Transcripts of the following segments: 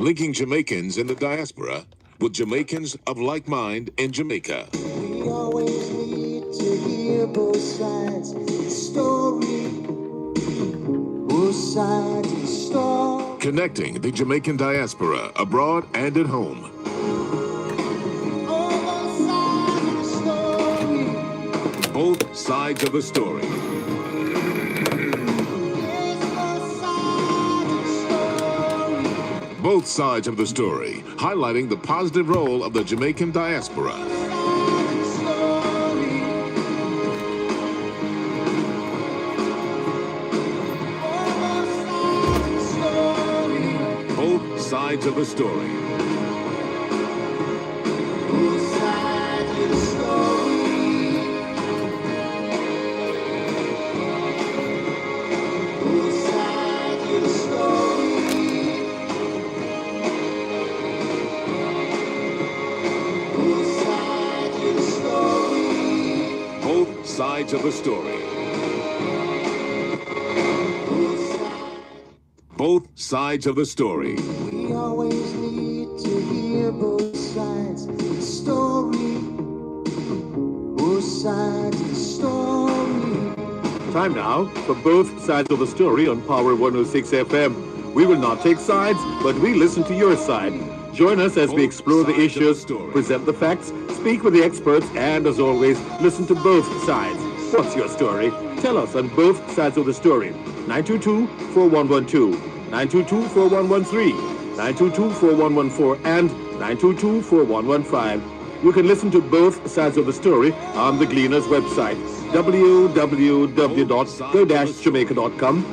linking Jamaicans in the diaspora with Jamaicans of like mind in Jamaica. We always need to hear both sides of the story. Both sides of the story. Connecting the Jamaican diaspora abroad and at home. Both sides of the story. Both sides of the story, highlighting the positive role of the Jamaican diaspora. Both sides of the story. Sides of the story. Both sides of the story. We always need to hear both sides of the story. Both sides of the story. Time now for Both Sides of the Story on Power 106 FM. We will not take sides, but we listen to your side. Join us as we explore the issues, present the facts, speak with the experts, and as always, listen to both sides. What's your story? Tell us on Both Sides of the Story. 922-4112, 922-4113, 922-4114, and 922-4115. You can listen to Both Sides of the Story on the Gleaner's website, www.go-jamaica.com,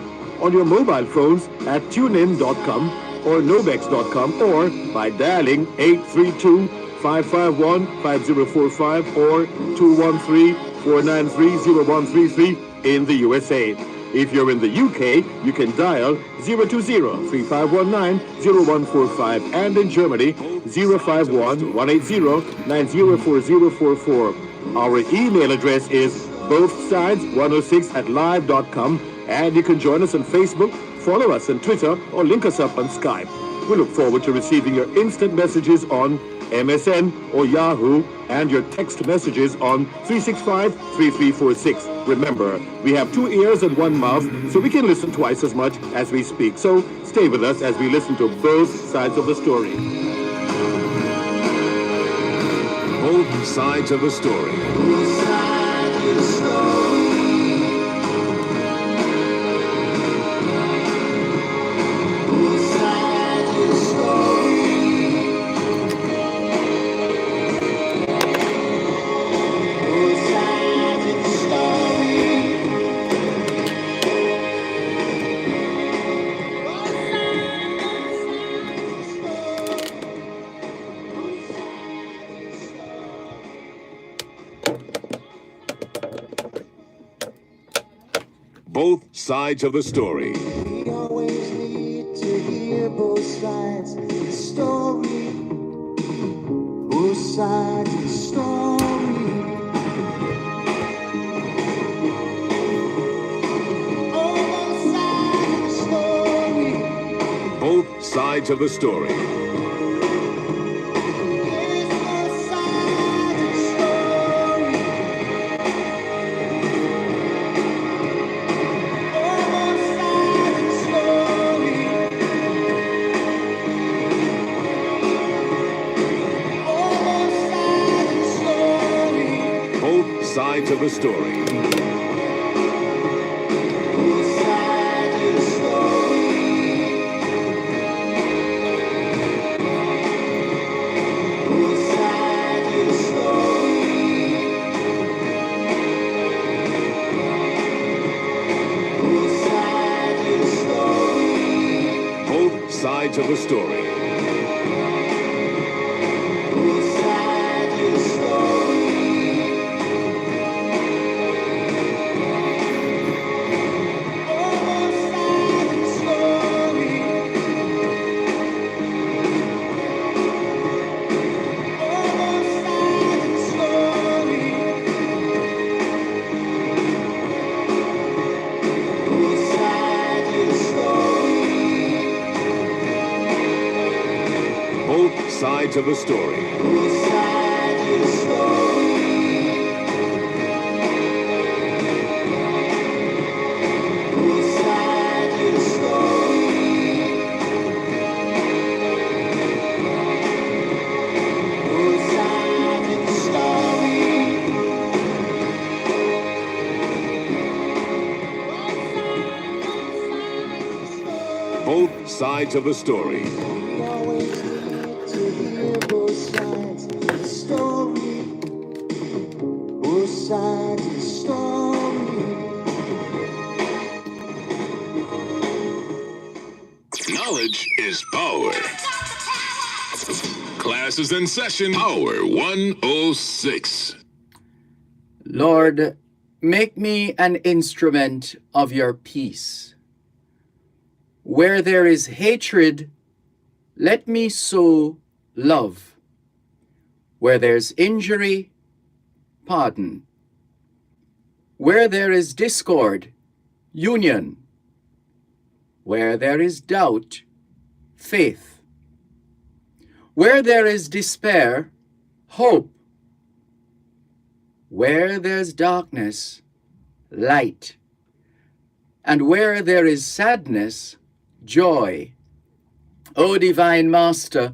on your mobile phones at tunein.com, or nobex.com, or by dialing 832-551-5045 or 213-493-0133 in the USA. If you're in the UK, you can dial 020-3519-0145, and in Germany, 051-180-904044. Our email address is bothsides106@live.com, and you can join us on Facebook, follow us on Twitter, or link us up on Skype. We look forward to receiving your instant messages on MSN or Yahoo, and your text messages on 365-3346. Remember, we have 2 ears and 1 mouth, so we can listen twice as much as we speak. So stay with us as we listen to both sides of the story. Both sides of the story. Both sides of the story. Both sides of the story. We always need to hear both sides of the story. Both sides of the story. Both sides of the story. Both sides of the story. Sides of the story. Both sides of the story. Both sides of the story. Both sides of the story. Both sides of the story. Both sides of the story. Both sides of the story. We always need to hear both sides of the story. Both sides of the story. Knowledge is power. Class is in session. Power 106. Lord, make me an instrument of your peace. Where there is hatred, let me sow love. Where there's injury, pardon. Where there is discord, union. Where there is doubt, faith. Where there is despair, hope. Where there's darkness, light. And where there is sadness, joy. O Divine Master,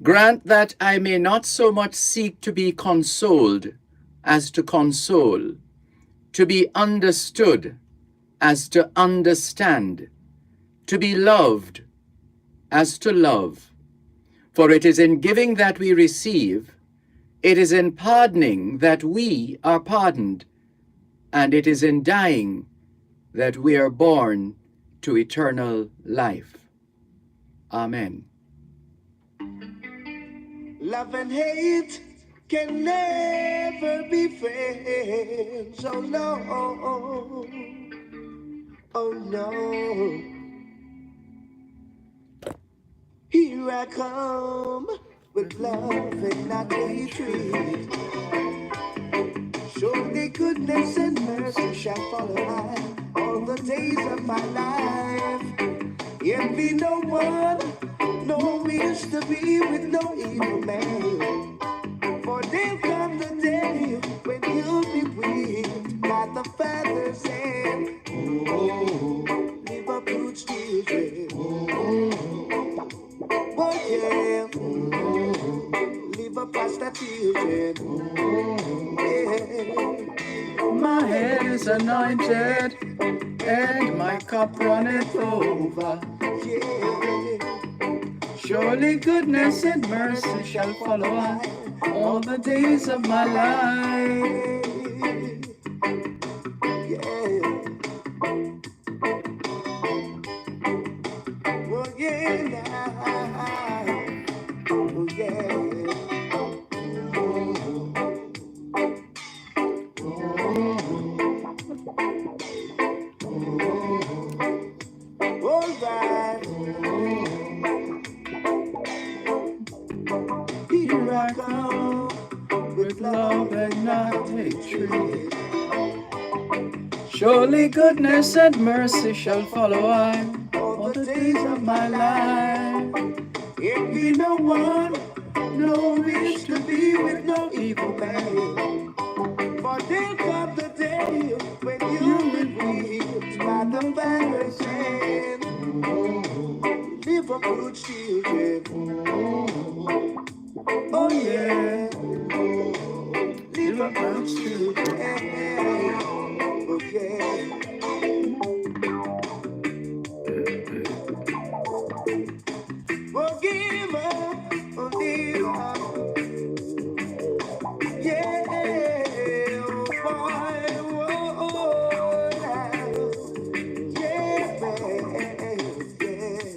grant that I may not so much seek to be consoled as to console, to be understood as to understand, to be loved as to love. For it is in giving that we receive, it is in pardoning that we are pardoned, and it is in dying that we are born to eternal life. Amen. Love and hate can never be friends. Oh no, oh no. Here I come with love and not hatred. Surely goodness and mercy shall follow I all the days of my life. Envy no one, no wish to be with no evil man. For there'll come the day when you'll be whipped by the Father's hand. Oh, live up roots children. Oh yeah, live up past the children. Yeah. My head is anointed, and my cup runneth over. Yeah. Surely goodness and mercy shall follow us all the days of my life. Yeah. Oh yeah. Oh yeah. All right. Here I come With love and not hatred. Surely goodness and mercy shall follow I all the days of my life. Envy no one, no wish to be with no evil man. For there'll come the day when you'll be whipped by the Father's hand. Live up good children. Oh yeah. Live up good children. Oh yeah. Forgive us, forgive us. Yeah, oh boy, oh, yeah, man, yeah.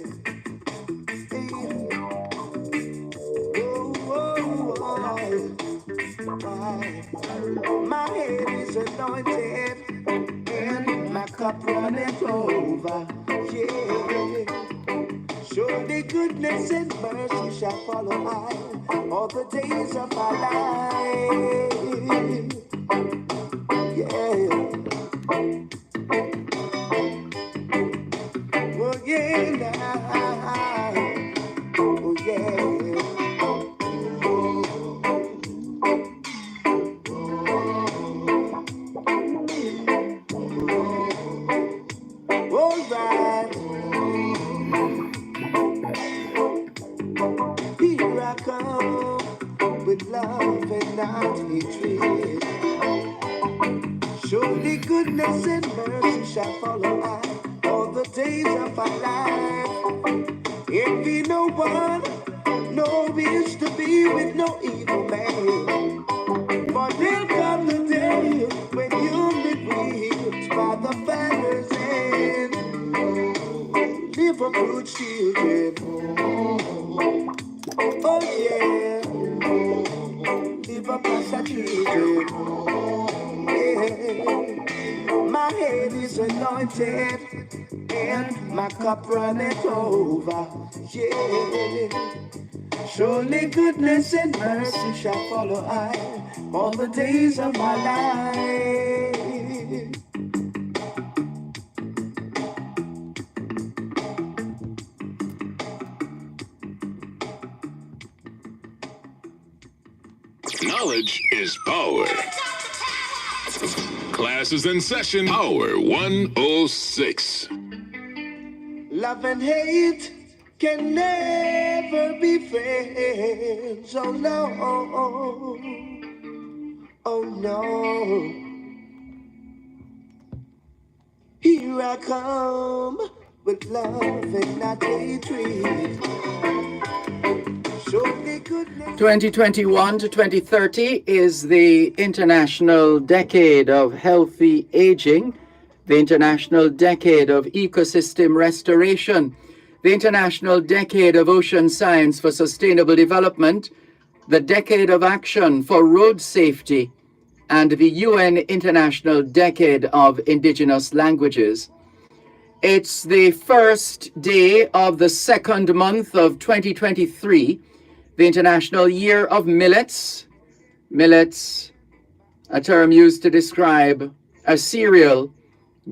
My head is anointed and my cup runneth over. Yeah. Surely goodness and mercy shall follow I all the days of my life. Yeah. Oh yeah. Oh yeah. not hatred. Surely goodness and mercy shall follow us all the days of our life. Envy no one, no wish to be with no evil man. For there'll come the day when you'll be whipped by the father's hand. Live a good children. Oh yeah. Live a past children. Yeah. My head is anointed and my cup runneth over. Yeah. Surely goodness and mercy shall follow I all the days of my life. Knowledge is power. Class is in session. Power 106. Love and hate can never be friends. Oh no. Oh no. Here I come with love and not hatred. 2021 to 2030 is the International Decade of Healthy Aging, the International Decade of Ecosystem Restoration, the International Decade of Ocean Science for Sustainable Development, the Decade of Action for Road Safety, and the UN International Decade of Indigenous Languages. It's the first day of the second month of 2023, the International Year of Millets. Millets, a term used to describe a cereal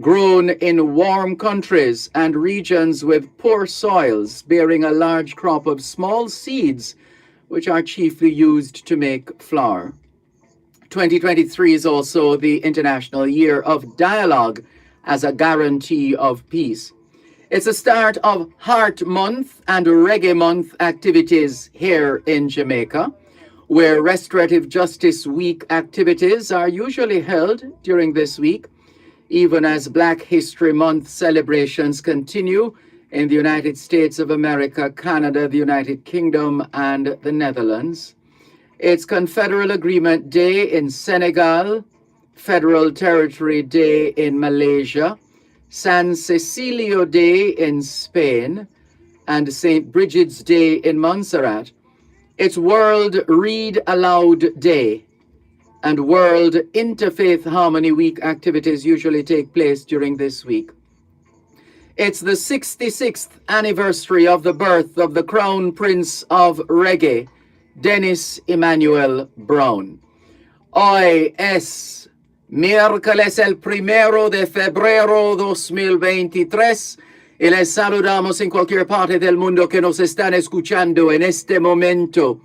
grown in warm countries and regions with poor soils, bearing a large crop of small seeds, which are chiefly used to make flour. 2023 is also the International Year of Dialogue as a guarantee of peace. It's the start of Heart Month and Reggae Month activities here in Jamaica, where Restorative Justice Week activities are usually held during this week, even as Black History Month celebrations continue in the United States of America, Canada, the United Kingdom, and the Netherlands. It's Confederal Agreement Day in Senegal, Federal Territory Day in Malaysia, San Cecilio Day in Spain, and St. Bridget's Day in Montserrat. It's World Read Aloud Day, and World Interfaith Harmony Week activities usually take place during this week. It's the 66th anniversary of the birth of the Crown Prince of Reggae, Dennis Emmanuel Brown. Hoy es miércoles el 1 de febrero 2023 y les saludamos en cualquier parte del mundo que nos están escuchando en este momento.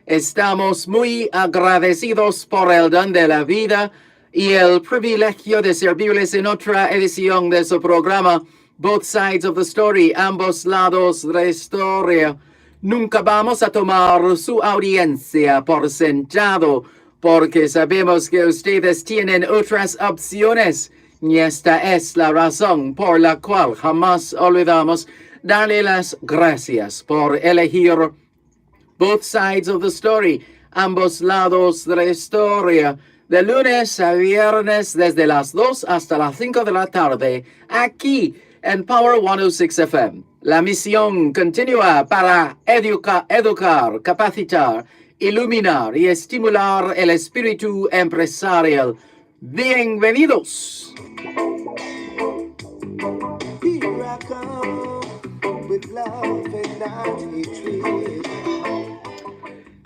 Estamos muy agradecidos por el don de la vida y el privilegio de servirles en otra edición de su programa Both Sides of the Story, ambos lados de la historia. Nunca vamos a tomar su audiencia por sentado, porque sabemos que ustedes tienen otras opciones, y esta es la razón por la cual jamás olvidamos darle las gracias por elegir Both Sides of the Story, ambos lados de la historia, de lunes a viernes desde las 2 hasta las 5 de la tarde, aquí en Power 106 FM. La misión continúa para educar, capacitar, iluminar y estimular el espíritu empresarial. Bienvenidos. Here I come with love and not hatred.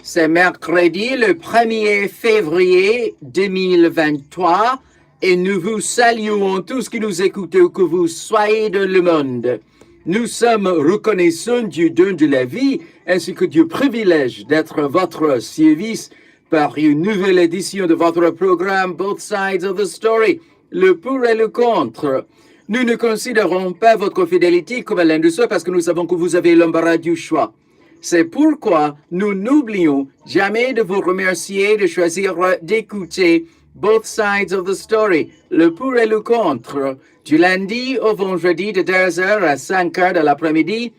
C'est mercredi le 1er février 2023 et nous vous saluons tous qui nous écoutez, que vous soyez dans le monde. Nous sommes reconnaissants du don de la vie ainsi que du privilège d'être à votre service par une nouvelle édition de votre programme Both Sides of the Story, le pour et le contre. Nous ne considérons pas votre fidélité comme l'un de ceux parce que nous savons que vous avez l'embarras du choix. C'est pourquoi nous n'oublions jamais de vous remercier de choisir d'écouter Both Sides of the Story, le pour et le contre, du lundi au vendredi de 2h à 5h de l'après-midi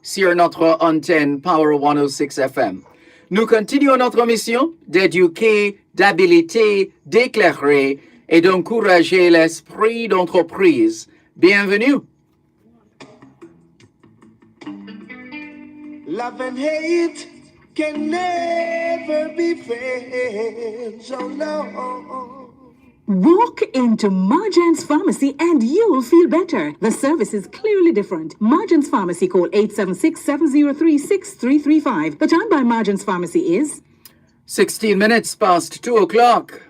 sur notre antenne Power 106 FM. Nous continuons notre mission d'éduquer, d'habiliter, d'éclairer et d'encourager l'esprit d'entreprise. Bienvenue. Love and hate can never be friends. Oh no. Walk into Marjan's Pharmacy and you'll feel better. The service is clearly different. Marjan's Pharmacy, call 876-703-6335. The time by Marjan's Pharmacy is 16 minutes past 2 o'clock.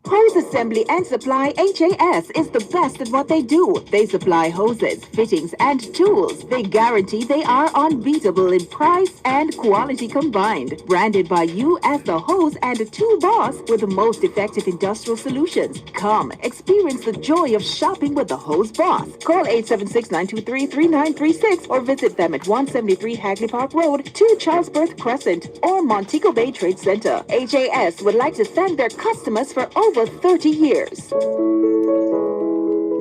Hose Assembly and Supply HAS is the best at what they do. They supply hoses, fittings, and tools. They guarantee they are unbeatable in price and quality combined. Branded by you as the hose and tool boss with the most effective industrial solutions. Come, experience the joy of shopping with the hose boss. Call 876-923-3936 or visit them at 173 Hagley Park Road, 2 Charlesworth Crescent, or Montego Bay Trade Center. HAS would like to thank their customers for over 30 years.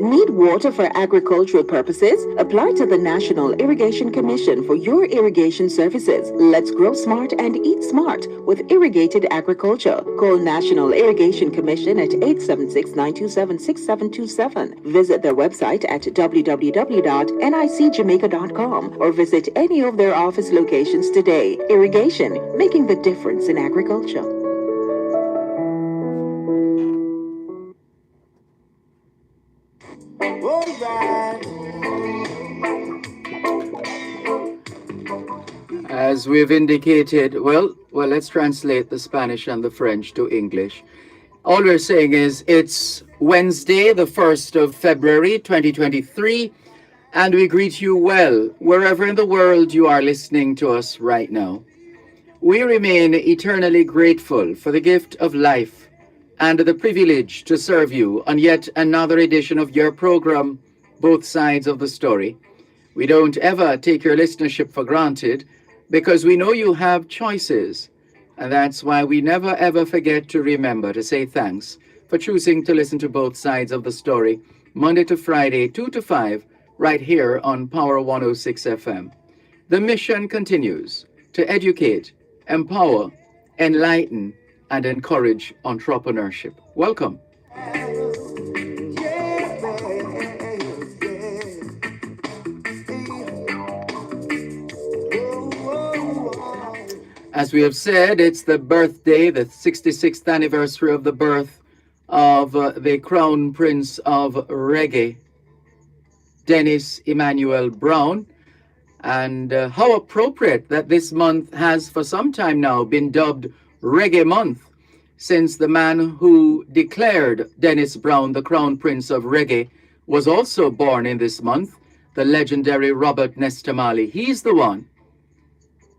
Need water for agricultural purposes? Apply to the National Irrigation Commission for your irrigation services. Let's grow smart and eat smart with irrigated agriculture. Call National Irrigation Commission at 876-927-6727. Visit their website at www.nicjamaica.com or visit any of their office locations today. Irrigation, making the difference in agriculture. As we've indicated, well, let's translate the Spanish and the French to English. All we're saying is it's Wednesday, the 1st of February, 2023, and we greet you well, wherever in the world you are listening to us right now. We remain eternally grateful for the gift of life and the privilege to serve you on yet another edition of your program, Both Sides of the Story. We don't ever take your listenership for granted because we know you have choices, and that's why we never ever forget to remember to say thanks for choosing to listen to Both Sides of the Story, Monday to Friday, 2 to 5, right here on Power 106 FM. The mission continues to educate, empower, enlighten, and encourage entrepreneurship. Welcome. As we have said, it's the birthday, the 66th anniversary of the birth of the Crown Prince of Reggae, Dennis Emmanuel Brown. And how appropriate that this month has for some time now been dubbed Reggae Month, since the man who declared Dennis Brown the Crown Prince of Reggae was also born in this month, the legendary Robert Nesta Marley. He's the one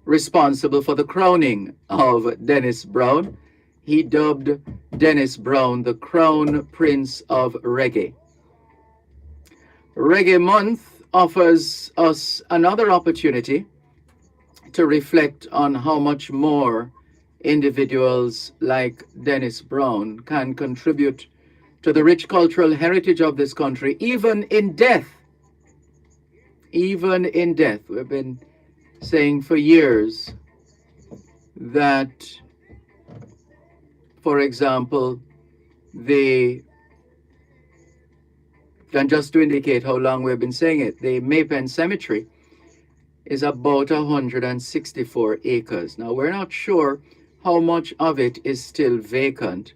responsible for the crowning of Dennis Brown. He dubbed Dennis Brown the Crown Prince of Reggae. Reggae Month offers us another opportunity to reflect on how much more individuals like Dennis Brown can contribute to the rich cultural heritage of this country, even in death. Even in death. We've been saying for years that, for example, and just to indicate how long we've been saying it, the Maypen Cemetery is about 164 acres. Now, we're not sure how much of it is still vacant,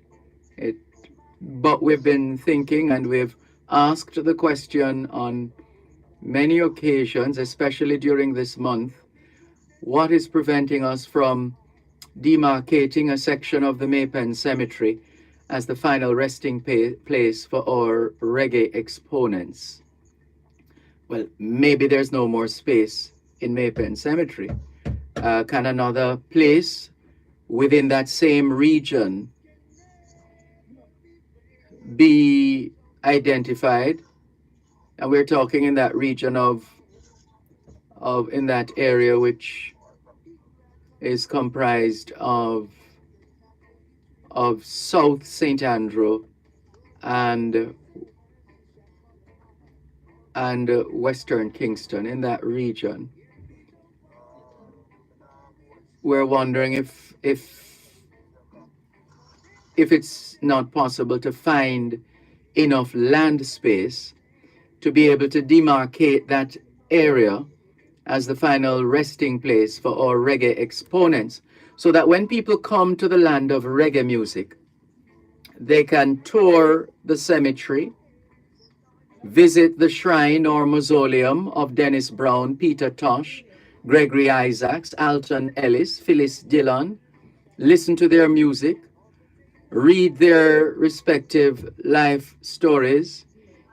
but we've been thinking and we've asked the question on many occasions, especially during this month, what is preventing us from demarcating a section of the Maypen Cemetery as the final resting place for our reggae exponents? Well, maybe there's no more space in Maypen Cemetery. Can another place within that same region be identified? And we're talking in that region of in that area which is comprised of South St. Andrew and Western Kingston, in that region. We're wondering if it's not possible to find enough land space to be able to demarcate that area as the final resting place for our reggae exponents, so that when people come to the land of reggae music, they can tour the cemetery, visit the shrine or mausoleum of Dennis Brown, Peter Tosh, Gregory Isaacs, Alton Ellis, Phyllis Dillon, listen to their music, read their respective life stories,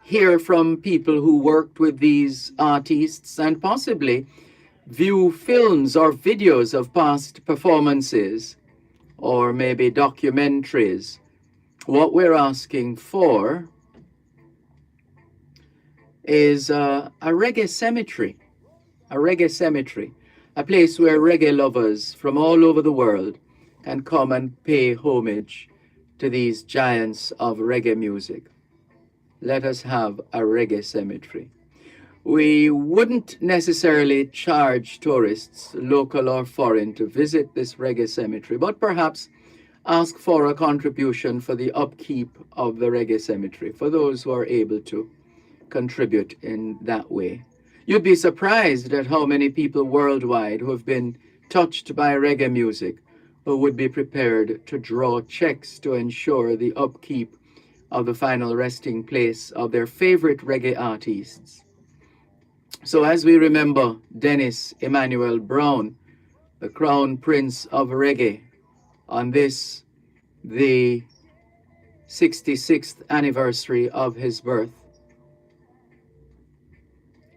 hear from people who worked with these artists, and possibly view films or videos of past performances, or maybe documentaries. What we're asking for is a reggae cemetery, a place where reggae lovers from all over the world can come and pay homage to these giants of reggae music. Let us have a reggae cemetery. We wouldn't necessarily charge tourists, local or foreign, to visit this reggae cemetery, but perhaps ask for a contribution for the upkeep of the reggae cemetery, for those who are able to contribute in that way. You'd be surprised at how many people worldwide who have been touched by reggae music who would be prepared to draw checks to ensure the upkeep of the final resting place of their favorite reggae artists. So as we remember Dennis Emmanuel Brown, the crown prince of reggae, on this, the 66th anniversary of his birth,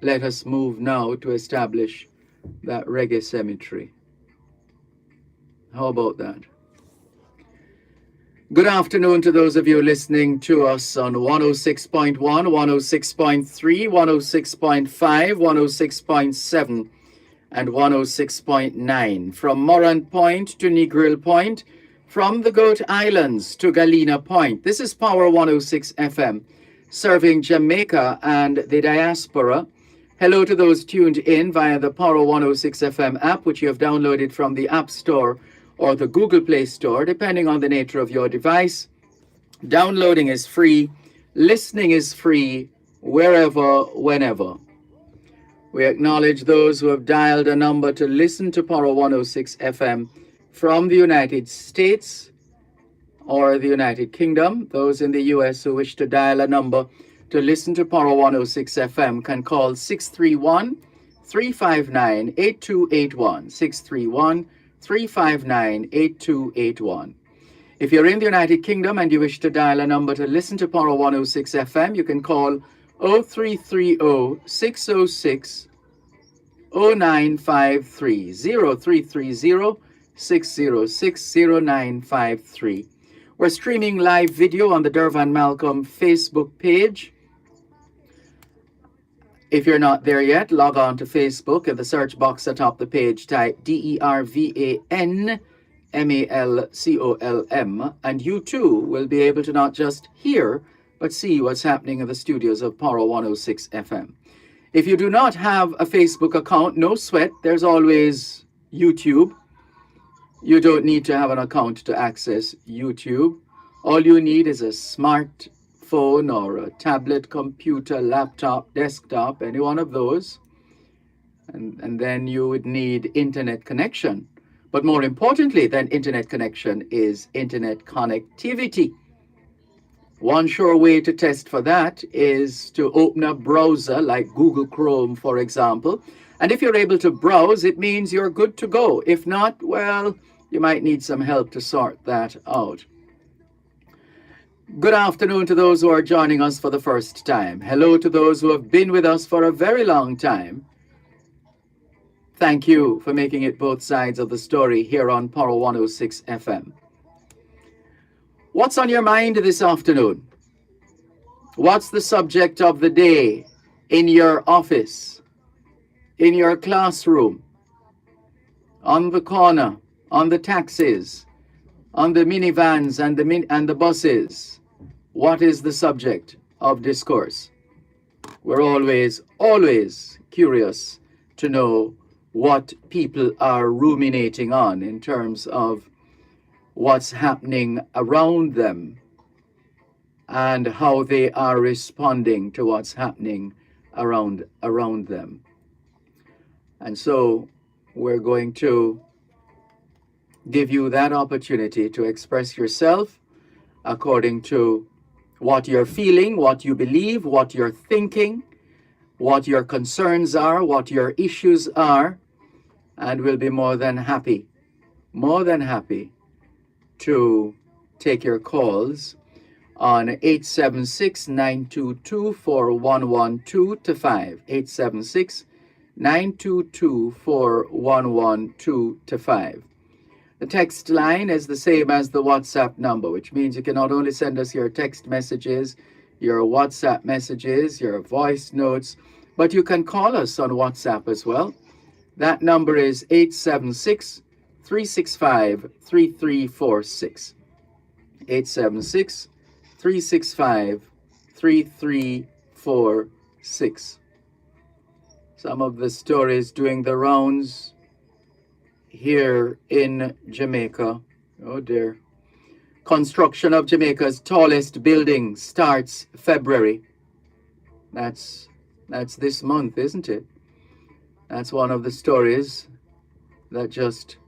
let us move now to establish that reggae cemetery. How about that? Good afternoon to those of you listening to us on 106.1, 106.3, 106.5, 106.7, and 106.9. From Morant Point to Negril Point, from the Goat Islands to Galena Point. This is Power 106 FM, serving Jamaica and the diaspora. Hello to those tuned in via the Power 106 FM app, which you have downloaded from the App Store or the Google Play Store, depending on the nature of your device. Downloading is free. Listening is free, wherever, whenever. We acknowledge those who have dialed a number to listen to Power 106 FM from the United States or the United Kingdom. Those in the U.S. who wish to dial a number to listen to Power 106 FM can call 631-359-8281, 631-359-8281. If you're in the United Kingdom and you wish to dial a number to listen to Power 106 FM, you can call 0330-606-0953, 0330-606-0953. We're streaming live video on the Dervan Malcolm Facebook page. If you're not there yet, log on to Facebook. In the search box atop the page, type DERVAN MALCOLM, and you too will be able to not just hear, but see what's happening in the studios of Power 106 FM. If you do not have a Facebook account, no sweat, there's always YouTube. You don't need to have an account to access YouTube. All you need is a smartphone or a tablet, computer, laptop, desktop, any one of those. And then you would need internet connection. But more importantly than internet connection is internet connectivity. One sure way to test for that is to open a browser like Google Chrome, for example. And if you're able to browse, it means you're good to go. If not, well, you might need some help to sort that out. Good afternoon to those who are joining us for the first time. Hello to those who have been with us for a very long time. Thank you for making it both sides of the story here on Power 106 FM. What's on your mind this afternoon? What's the subject of the day in your office, in your classroom, on the corner, on the taxis, on the minivans and the buses. What is the subject of discourse? We're always curious to know what people are ruminating on in terms of what's happening around them and how they are responding to what's happening around them. And so we're going to give you that opportunity to express yourself according to what you're feeling, what you believe, what you're thinking, what your concerns are, what your issues are, and we'll be more than happy to take your calls on 876-922-4112-5, 876-922-4112-5. The text line is the same as the WhatsApp number, which means you can not only send us your text messages, your WhatsApp messages, your voice notes, but you can call us on WhatsApp as well. That number is 876-365-3346. 876-365-3346. Some of the stories doing the rounds here in Jamaica. Oh dear. Construction of Jamaica's tallest building starts February. That's this month, isn't it? That's one of the stories that just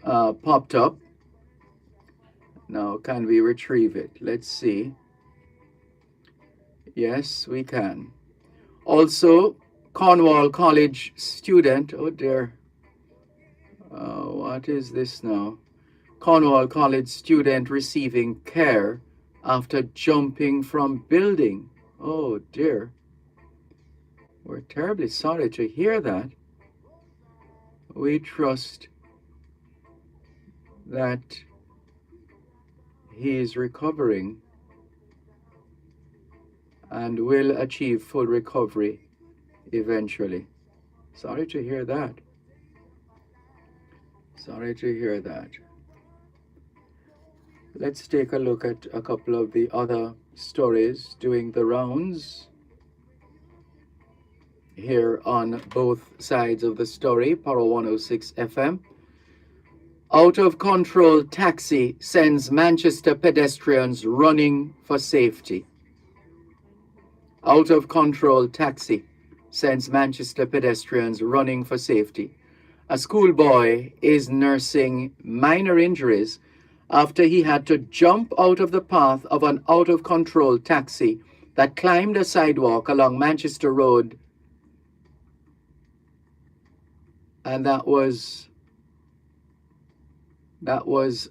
popped up. Now, can we retrieve it? Let's see. Yes, we can. Also, Cornwall College student. Oh dear. What is this now? Cornwall College student receiving care after jumping from building. Oh dear. We're terribly sorry to hear that. We trust that he is recovering and will achieve full recovery eventually. Sorry to hear that. Sorry to hear that. Let's take a look at a couple of the other stories doing the rounds here on both sides of the story. Power 106 FM. Out of control taxi sends Manchester pedestrians running for safety. Out of control taxi sends Manchester pedestrians running for safety. A schoolboy is nursing minor injuries after he had to jump out of the path of an out of control taxi that climbed a sidewalk along Manchester Road. And that was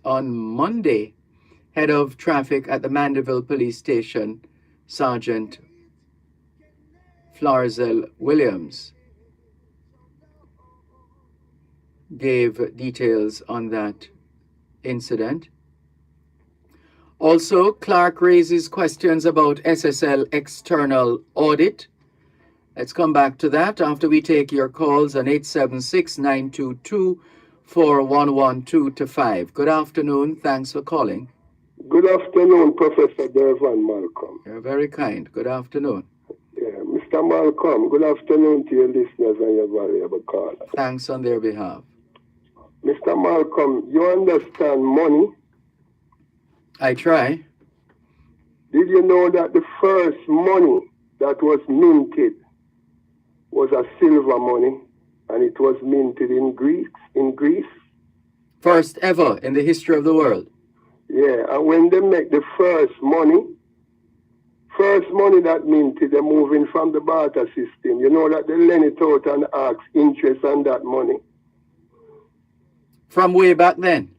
on Monday. Head of traffic at the Mandeville Police Station, Sergeant Florzel Williams, gave details on that incident. Also, Clark raises questions about SSL external audit. Let's come back to that after we take your calls on 876-922-4112-5. Good afternoon. Thanks for calling. Good afternoon, Professor Dervan Malcolm. You're very kind. Good afternoon. Yeah, Mr. Malcolm, good afternoon to your listeners and your valuable callers. Thanks on their behalf. Mr. Malcolm, you understand money? I try. Did you know that the first money that was minted was a silver money, and it was minted in Greece? First ever in the history of the world. Yeah, and when they make the first money that minted, they're moving from the barter system. You know that they lend it out and ask interest on that money. From way back then?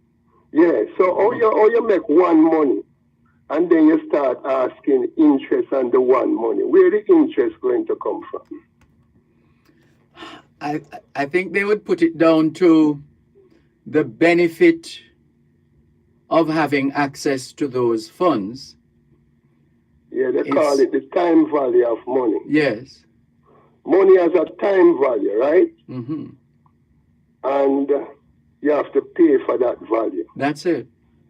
Yeah, so how you make one money, and then you start asking interest on the one money. Where the interest going to come from? I think they would put it down to the benefit of having access to those funds. Yeah, they call it the time value of money. Yes. Money has a time value, right? Mm-hmm. and you have to pay for that value. That's it.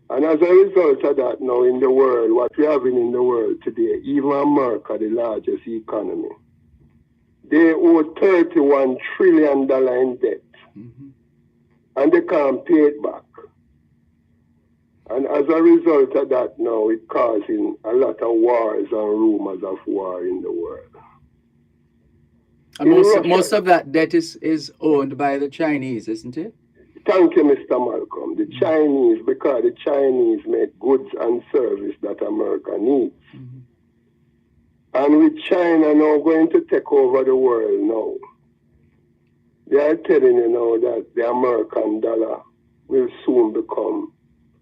And as a result of that now in the world, what we're having in the world today, even America, the largest economy, they owe $31 trillion in debt. Mm-hmm. And they can't pay it back. And as a result of that now, it's causing a lot of wars and rumors of war in the world. And most of that debt is owned by the Chinese, isn't it? Thank you, Mr. Malcolm. The Chinese, because the Chinese make goods and service that America needs. Mm-hmm. And with China now going to take over the world now, they are telling you now that the American dollar will soon become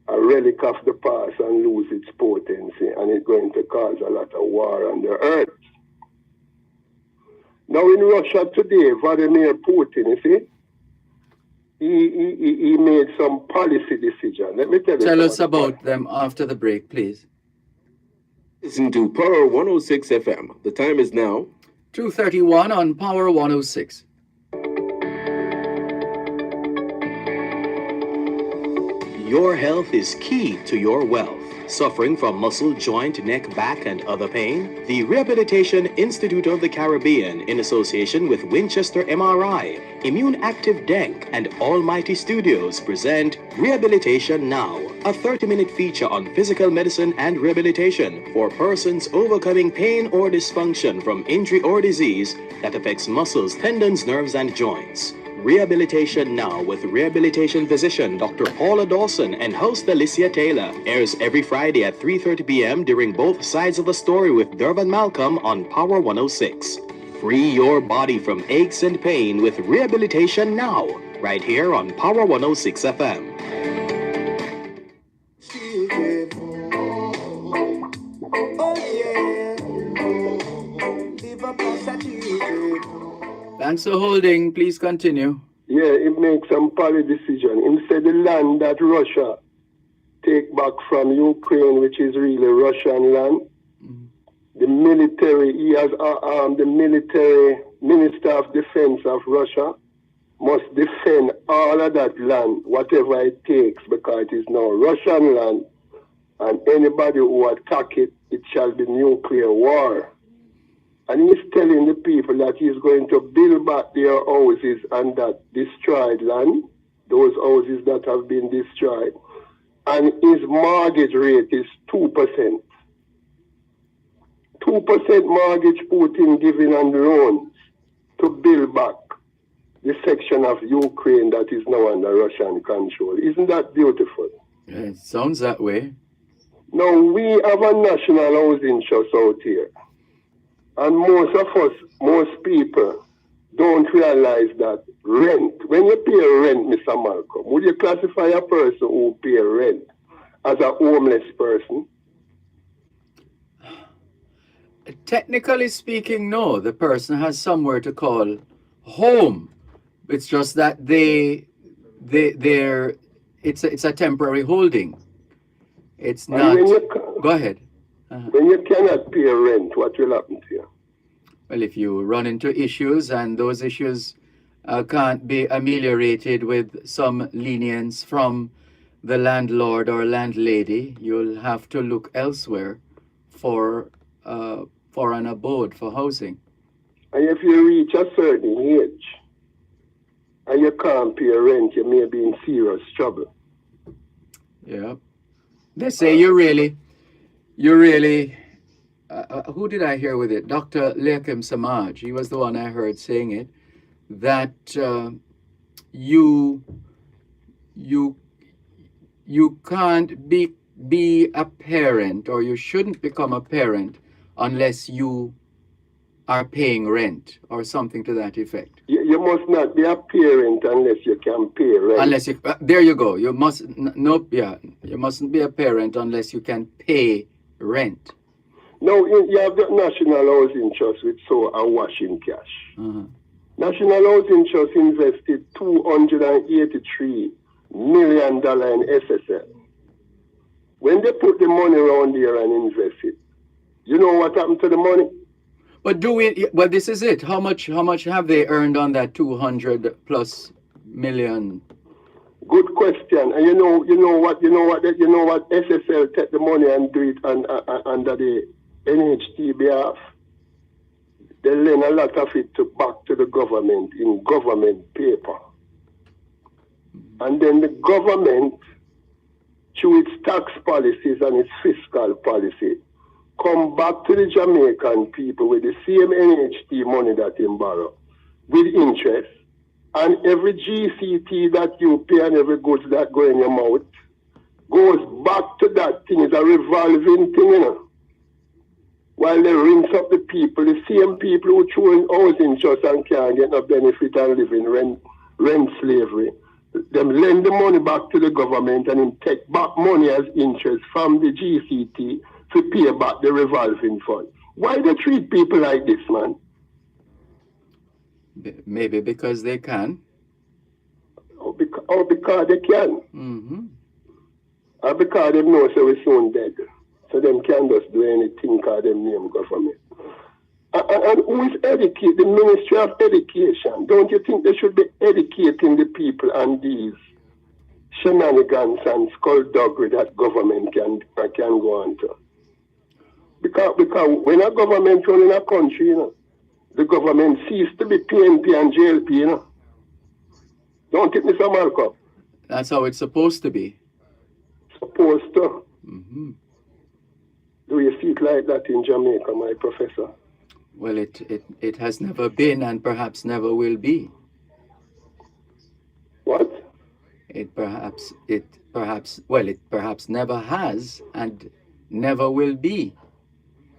a relic of the past and lose its potency, and it's going to cause a lot of war on the earth. Now in Russia today, Vladimir Putin, you see, he made some policy decision. Let me tell you. Tell us about them after the break, please. Listen to Power 106 FM. The time is now 2:31 on Power 106. Your health is key to your wealth. Suffering from muscle, joint, neck, back, and other pain? The Rehabilitation Institute of the Caribbean, in association with Winchester MRI, Immune Active Denk, and Almighty Studios present Rehabilitation Now, a 30-minute feature on physical medicine and rehabilitation for persons overcoming pain or dysfunction from injury or disease that affects muscles, tendons, nerves, and joints. Rehabilitation Now with rehabilitation physician Dr. Paula Dawson and host Alicia Taylor airs every Friday at 3:30 p.m. during both sides of the story with Dervan Malcolm on Power 106. Free your body from aches and pain with Rehabilitation Now, right here on Power 106 FM. Oh yeah, live up as Thanks for holding. Please continue. Yeah, it makes some policy decision. Instead, the land that Russia take back from Ukraine, which is really Russian land, the military, he has the military minister of defense of Russia must defend all of that land, whatever it takes, because it is now Russian land, and anybody who attack it, it shall be nuclear war. And he's telling the people that he's going to build back their houses on that destroyed land, those houses that have been destroyed. And his mortgage rate is 2%. 2% mortgage Putin giving on loans to build back the section of Ukraine that is now under Russian control. Isn't that beautiful? Yeah, it sounds that way. Now, we have a national housing trust out here. And most of us, most people, don't realize that rent, when you pay rent, Mr. Malcolm, would you classify a person who pay rent as a homeless person? Technically speaking, no. The person has somewhere to call home. It's just that it's a temporary holding. It's not. Go ahead. When you cannot pay rent, what will happen to you? Well, if you run into issues and those issues can't be ameliorated with some lenience from the landlord or landlady, you'll have to look elsewhere for an abode, for housing. And if you reach a certain age and you can't pay rent, you may be in serious trouble. Yeah. They say you really, who did I hear with it? Dr. Leakim Samaj, he was the one I heard saying it, that you can't be a parent, or you shouldn't become a parent unless you are paying rent or something to that effect. You must not be a parent unless you can pay rent. Unless you, there you go. You must you mustn't be a parent unless you can pay rent. Now, you have the National Housing Trust, which saw a wash in cash. National Housing Trust invested $283 million in SSL. When they put the money around there and invest it, you know what happened to the money? But well, this is it. How much have they earned on that $200+ million? Good question. And you know what SSL take the money and do it under the NHT behalf. They lend a lot of it back to the government in government paper. And then the government, through its tax policies and its fiscal policy, come back to the Jamaican people with the same NHT money that they borrow, with interest. And every GCT that you pay and every goods that go in your mouth goes back to that thing. It's a revolving thing, you know. While they rinse up the people, the same people who throw in housing just and can't get no benefit and live in rent slavery, them lend the money back to the government and then take back money as interest from the GCT to pay back the revolving fund. Why they treat people like this, man? Maybe because they can. Or because they can. Mm-hmm. Or because they know so we're soon dead. So them can't just do anything because them name government. And who is educating? The Ministry of Education. Don't you think they should be educating the people on these shenanigans and skullduggery that government can go on to? Because when a government running a country, you know, the government ceased to be PNP and JLP, you know. Don't it, Mr. Malcolm? That's how it's supposed to be. Supposed to. Mm-hmm. Do you see it like that in Jamaica, my professor? Well, it has never been and perhaps never will be. What? It perhaps never has and never will be.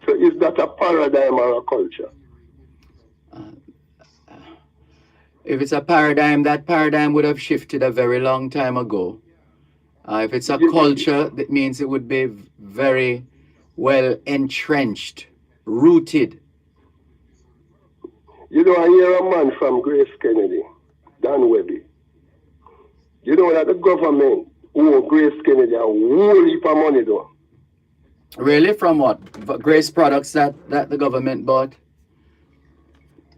So is that a paradigm or a culture? If it's a paradigm, that paradigm would have shifted a very long time ago. If it's a culture, that means it would be very well entrenched, rooted. You know, I hear a man from Grace Kennedy, Dan Webby. You know that the government owe Grace Kennedy a whole heap of money, though. Really? From what? Grace products that the government bought?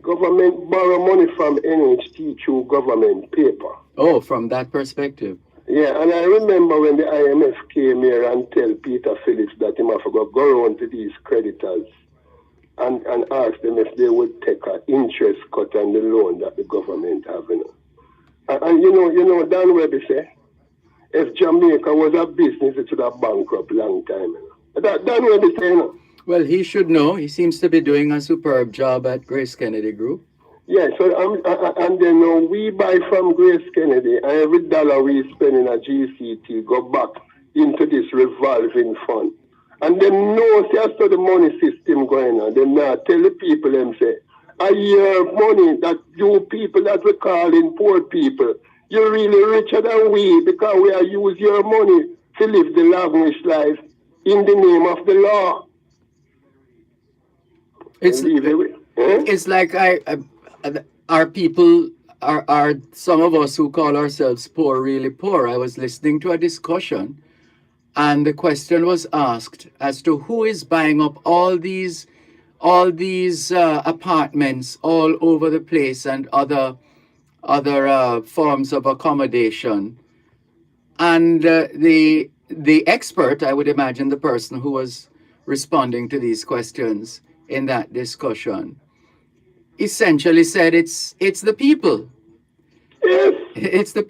Government borrow money from NHT through government paper. Oh, from that perspective. Yeah, and I remember when the IMF came here and tell Peter Phillips that he must go around to these creditors and ask them if they would take an interest cut on the loan that the government have. You know. And you know, Dan Webby say, if Jamaica was a business, it should have bankrupt long time. You know. That Dan Webby say, you know. Well, he should know. He seems to be doing a superb job at Grace Kennedy Group. Yeah, so and then we buy from Grace Kennedy, and every dollar we spend in a GCT go back into this revolving fund. And they know there's the money system going on. They now tell the people, them say, a year money that you people that we calling poor people, you're really richer than we because we are use your money to live the lavish life in the name of the law. It's like our people are some of us who call ourselves poor, really poor. I was listening to a discussion and the question was asked as to who is buying up all these apartments all over the place and other forms of accommodation. And the expert, I would imagine the person who was responding to these questions in that discussion, essentially said it's the people. Yes. It's the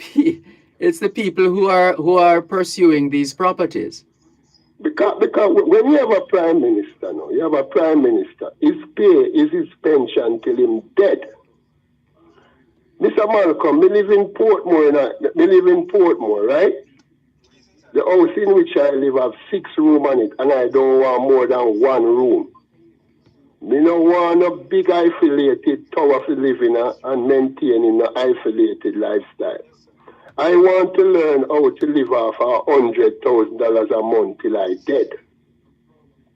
people who are pursuing these properties. Because when you have a prime minister, no, you have a prime minister. His pay is his pension till him dead. Mr. Malcolm, me live in Portmore, right? The house in which I live have 6 rooms on it, and I don't want more than 1 room. Me no want a big isolated tower to live in and maintain in an isolated lifestyle. I want to learn how to live off $100,000 a month till I dead.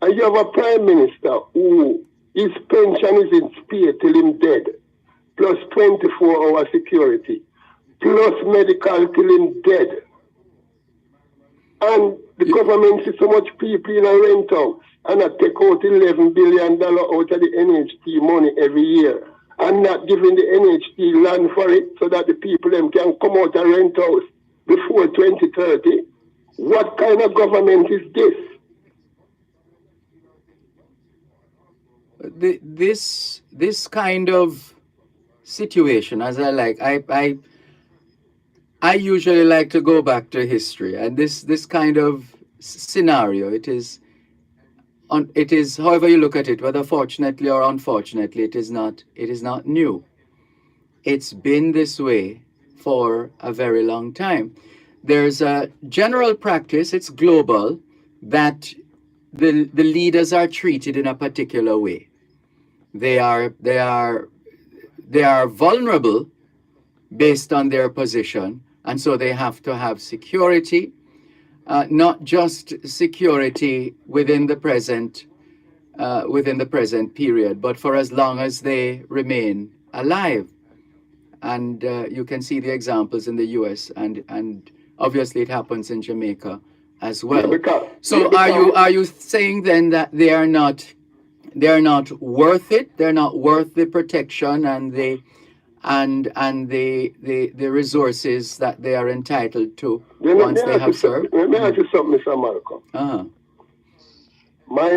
And you have a prime minister who his pension is in pay till him dead, plus 24-hour security, plus medical till him dead. And the government sees so much people in a rent house and I take out $11 billion out of the NHT money every year and not giving the NHD land for it so that the people them can come out and rent house before 2030. What kind of government is this? This kind of situation, as I usually like to go back to history, and this kind of scenario, it is, however you look at it, whether fortunately or unfortunately, it is not new. It's been this way for a very long time. There's a general practice, it's global, that the leaders are treated in a particular way. They are vulnerable based on their position, and so they have to have security, not just security within the present period, but for as long as they remain alive. And you can see the examples in the U.S. and obviously it happens in Jamaica as well. So are you saying then that they are not worth it? They're not worth the protection and the resources that they are entitled to once they have served? Let me ask you something, Mr. Malcolm. Uh-huh. My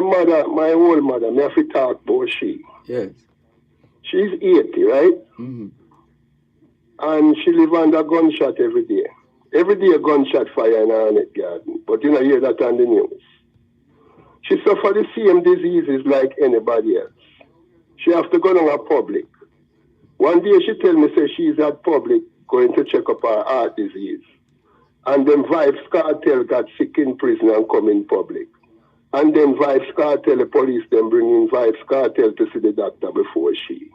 old mother, me have to talk about she. Yes. She's 80, right? Mm-hmm. And she live under gunshot every day. Every day a gunshot fire in her net garden. But you know, hear that on the news. She suffer the same diseases like anybody else. She have to go to a public. One day she tell me, say she's at public going to check up her heart disease. And then Vibes Cartel got sick in prison and come in public. And then Vibes Cartel, the police then bring in Vibes Cartel to see the doctor before she.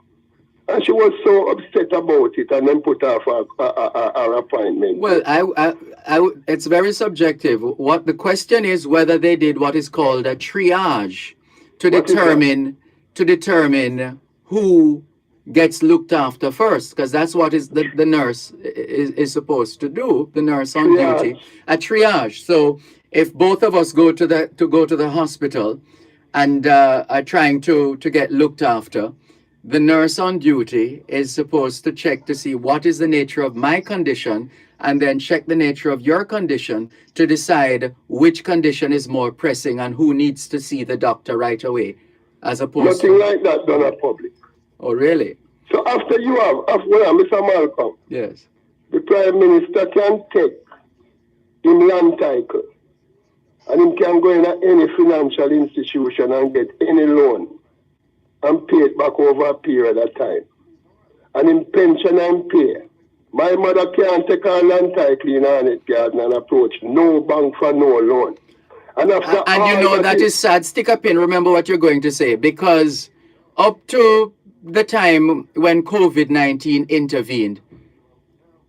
And she was so upset about it and then put off her appointment. Well, it's very subjective. What the question is whether they did what is called a triage to determine who gets looked after first, because that's what is the nurse is supposed to do, the nurse on duty, a triage. So if both of us go to the hospital and are trying to get looked after, the nurse on duty is supposed to check to see what is the nature of my condition and then check the nature of your condition to decide which condition is more pressing and who needs to see the doctor right away, as opposed Nothing like that done at public. Oh, really? So after Mr. Malcolm, yes, the Prime Minister can take him land title and he can go in any financial institution and get any loan and pay it back over a period of time. And in pension and pay. My mother can't take her land title in her net garden and approach no bank for no loan. And you know that is sad. Stick a pin, remember what you're going to say, because up to the time when COVID-19 intervened,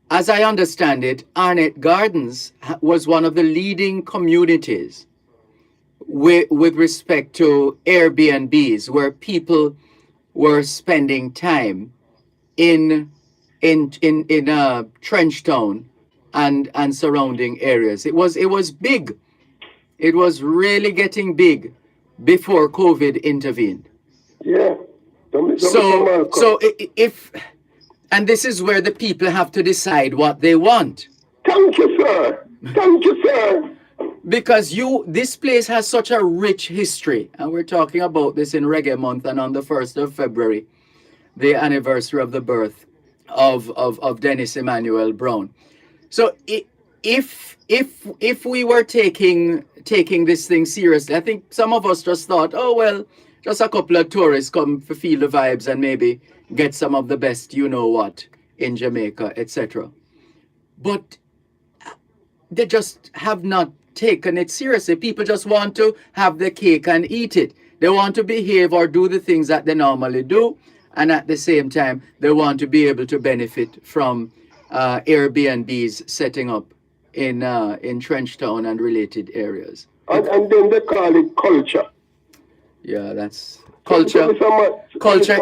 as I understand it, Arnett Gardens was one of the leading communities with respect to Airbnbs, where people were spending time in Trenchtown and surrounding areas. It was big. It was really getting big before COVID intervened. Yeah. So if, and this is where the people have to decide what they want. Thank you, sir. Thank you, sir. Because this place has such a rich history, and we're talking about this in Reggae Month, and on the 1st of February, the anniversary of the birth of Dennis Emmanuel Brown. So if we were taking this thing seriously, I think some of us just thought, oh well, just a couple of tourists come to feel the vibes and maybe get some of the best you know what in Jamaica, etc. But they just have not taken it seriously. People just want to have the cake and eat it. They want to behave or do the things that they normally do, and at the same time, they want to be able to benefit from Airbnbs setting up in Trenchtown and related areas. And then they call it culture. Yeah, that's culture. Culture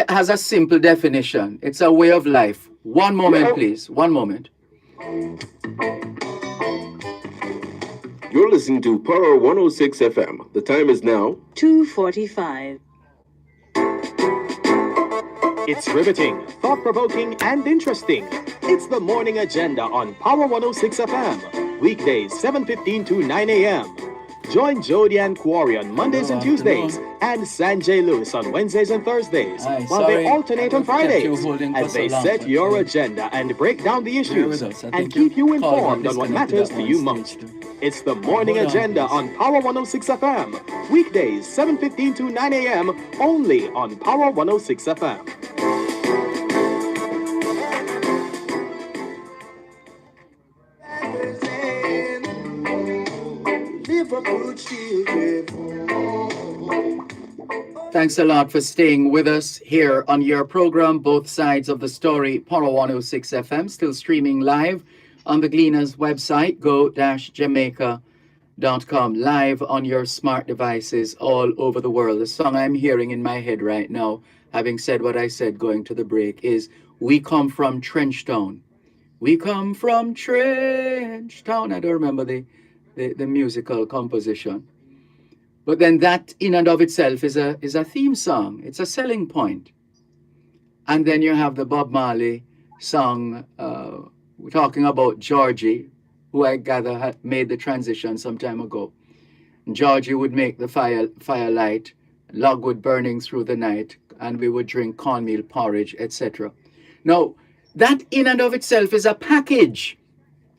has a simple definition. It's a way of life. One moment, please. One moment. You're listening to Power 106 FM. The time is now 2:45. It's riveting, thought-provoking, and interesting. It's the Morning Agenda on Power 106 FM. Weekdays, 7:15 to 9 a.m. Join Jody and Quarry on Mondays and Tuesdays, and Sanjay Lewis on Wednesdays and Thursdays, while they alternate on Fridays as they set your agenda and break down the issues and keep you informed on what matters to you most. It's the Morning Agenda on Power 106 FM. Weekdays, 7:15 to 9 a.m. only on Power 106 FM. Thanks a lot for staying with us here on your program, Both Sides of the Story, Power 106 FM, still streaming live on the Gleaners website, go-jamaica.com, live on your smart devices all over the world. The song I'm hearing in my head right now, having said what I said going to the break, is We Come From Trenchtown. We come from Trenchtown. I don't remember the musical composition. But then that in and of itself is a theme song. It's a selling point. And then you have the Bob Marley song talking about Georgie, who I gather had made the transition some time ago. Georgie would make the fire light, logwood burning through the night, and we would drink cornmeal porridge, etc. Now, that in and of itself is a package.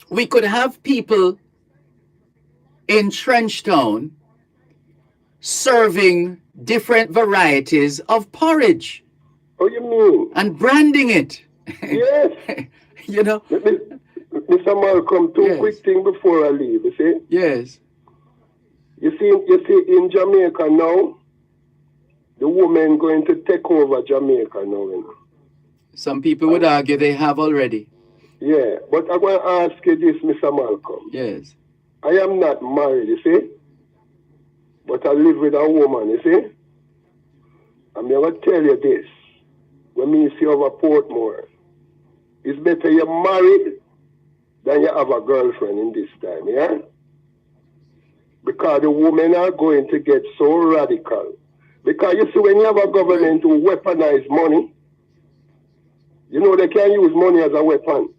We could have people in Trenchtown serving different varieties of porridge. Oh, you mean? And branding it. Yes. You know? Mr. Malcolm, two quick things before I leave, you see? Yes. You see, in Jamaica now, the women going to take over Jamaica now. You know? Some people would argue they have already. Yeah, but I want to ask you this, Mr. Malcolm. Yes. I am not married, you see? But I live with a woman, you see? I'm going to tell you this. When me see over Portmore, it's better you're married than you have a girlfriend in this time, yeah? Because the women are going to get so radical. Because you see, when you have a government who weaponize money, you know they can use money as a weapon.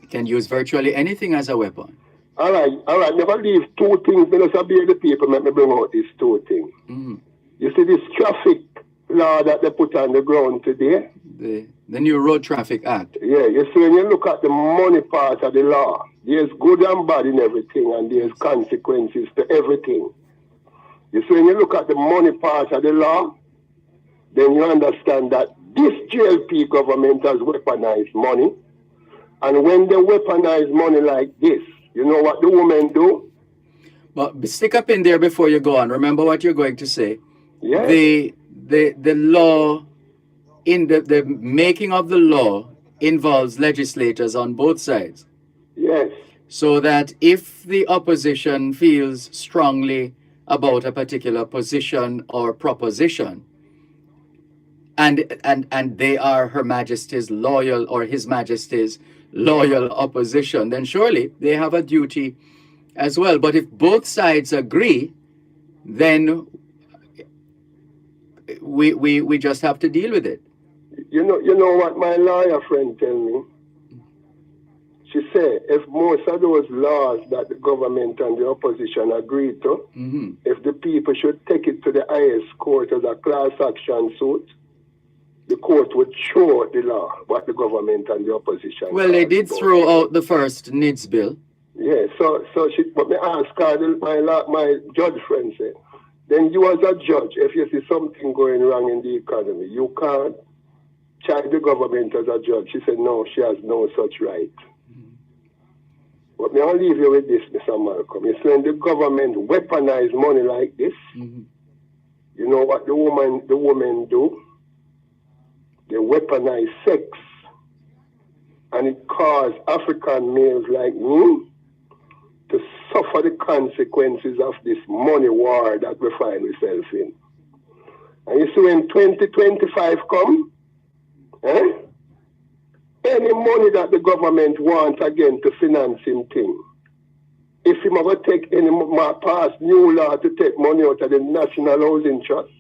Can use virtually anything as a weapon. All right. Never leave two things. Let us be the people. Let me bring out these two things. Mm-hmm. You see this traffic law that they put on the ground today? The new Road Traffic Act. Yeah, you see, when you look at the money part of the law, there's good and bad in everything, and there's consequences to everything. You see, when you look at the money part of the law, then you understand that this GLP government has weaponized money. And when they weaponize money like this, you know what the women do? But stick up in there before you go on. Remember what you're going to say. Yeah. The law, in the making of the law, involves legislators on both sides. Yes. So that if the opposition feels strongly about a particular position or proposition, and they are Her Majesty's loyal or His Majesty's loyal opposition, then surely they have a duty as well. But if both sides agree, then we just have to deal with it. You know what my lawyer friend tell me? She said, if most of those laws that the government and the opposition agree to, if the people should take it to the highest court as a class action suit, the court would throw out the law, what the government and the opposition. Well, they did throw out the first NIDS bill. Yeah, so she, but me ask her, my judge friend said, then you as a judge, if you see something going wrong in the economy, you can't charge the government as a judge. She said, no, she has no such right. But me I'll leave you with this, Mr. Malcolm. It's when the government weaponize money like this, you know what the women do? They weaponize sex. And it caused African males like me to suffer the consequences of this money war that we find ourselves in. And you see when 2025 come, any money that the government wants again to finance him thing, if he ever take any more pass new law to take money out of the National Housing Trust,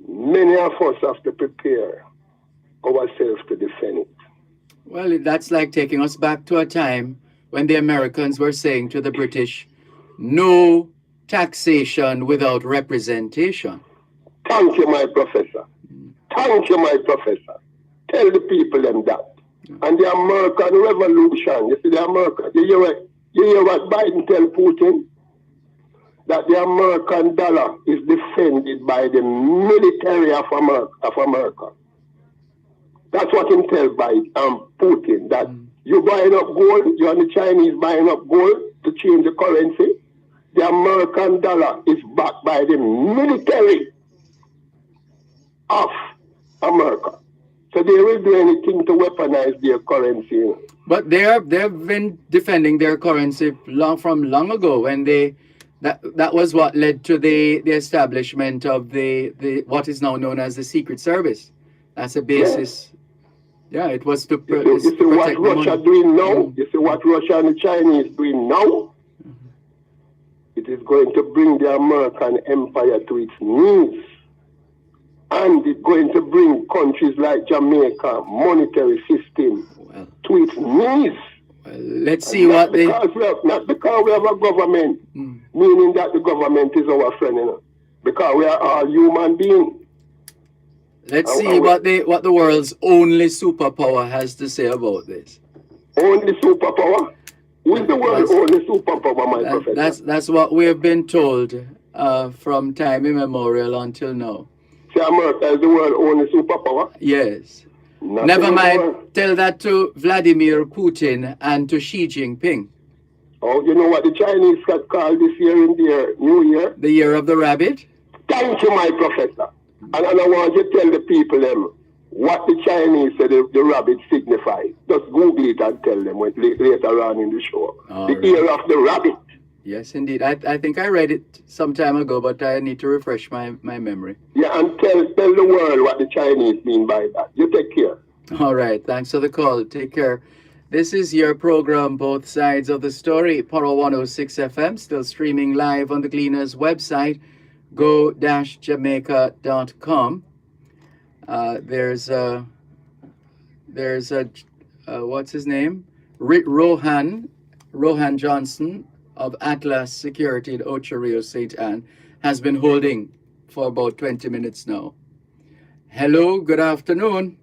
many of us have to prepare ourselves to defend it. Well, that's like taking us back to a time when the Americans were saying to the British, no taxation without representation. Thank you, my professor. Thank you, my professor. Tell the people them that. And the American Revolution, you see the American, you hear what Biden tell Putin? That the American dollar is defended by the military of America. That's what he tell Putin, that you buying up gold, you and the Chinese buying up gold to change the currency. The American dollar is backed by the military of America. So they will do anything to weaponize their currency. But they've been defending their currency from long ago when that was what led to the establishment of the what is now known as the Secret Service. That's a basis. Yeah, it was to you see what Russia doing now? You see what Russia and the Chinese doing now? It is going to bring the American empire to its knees. And it's going to bring countries like Jamaica monetary system to its knees. Well, let's see what they... Not because we have a government, meaning that the government is our friend, you know. Because we are all human beings. Let's see what the world's only superpower has to say about this. Only superpower? Who is the world's only superpower, my professor? That's what we have been told from time immemorial until now. See, America is the world's only superpower? Yes. Never mind, tell that to Vladimir Putin and to Xi Jinping. Oh, you know what the Chinese got called this year in their New Year? The Year of the Rabbit? Thank you, my professor. And I want you to tell the people them what the Chinese said the rabbit signifies. Just Google it and tell them later on in the show. Year of the Rabbit. Yes, indeed. I think I read it some time ago, but I need to refresh my memory. Yeah, and tell the world what the Chinese mean by that. You take care. All right. Thanks for the call. Take care. This is your program, Both Sides of the Story, Power 106 FM, still streaming live on the Gleaners website, go-jamaica.com. There's what's his name? Rohan Johnson of Atlas Security in Ocho Rios, St. Anne, has been holding for about 20 minutes now. Hello, good afternoon.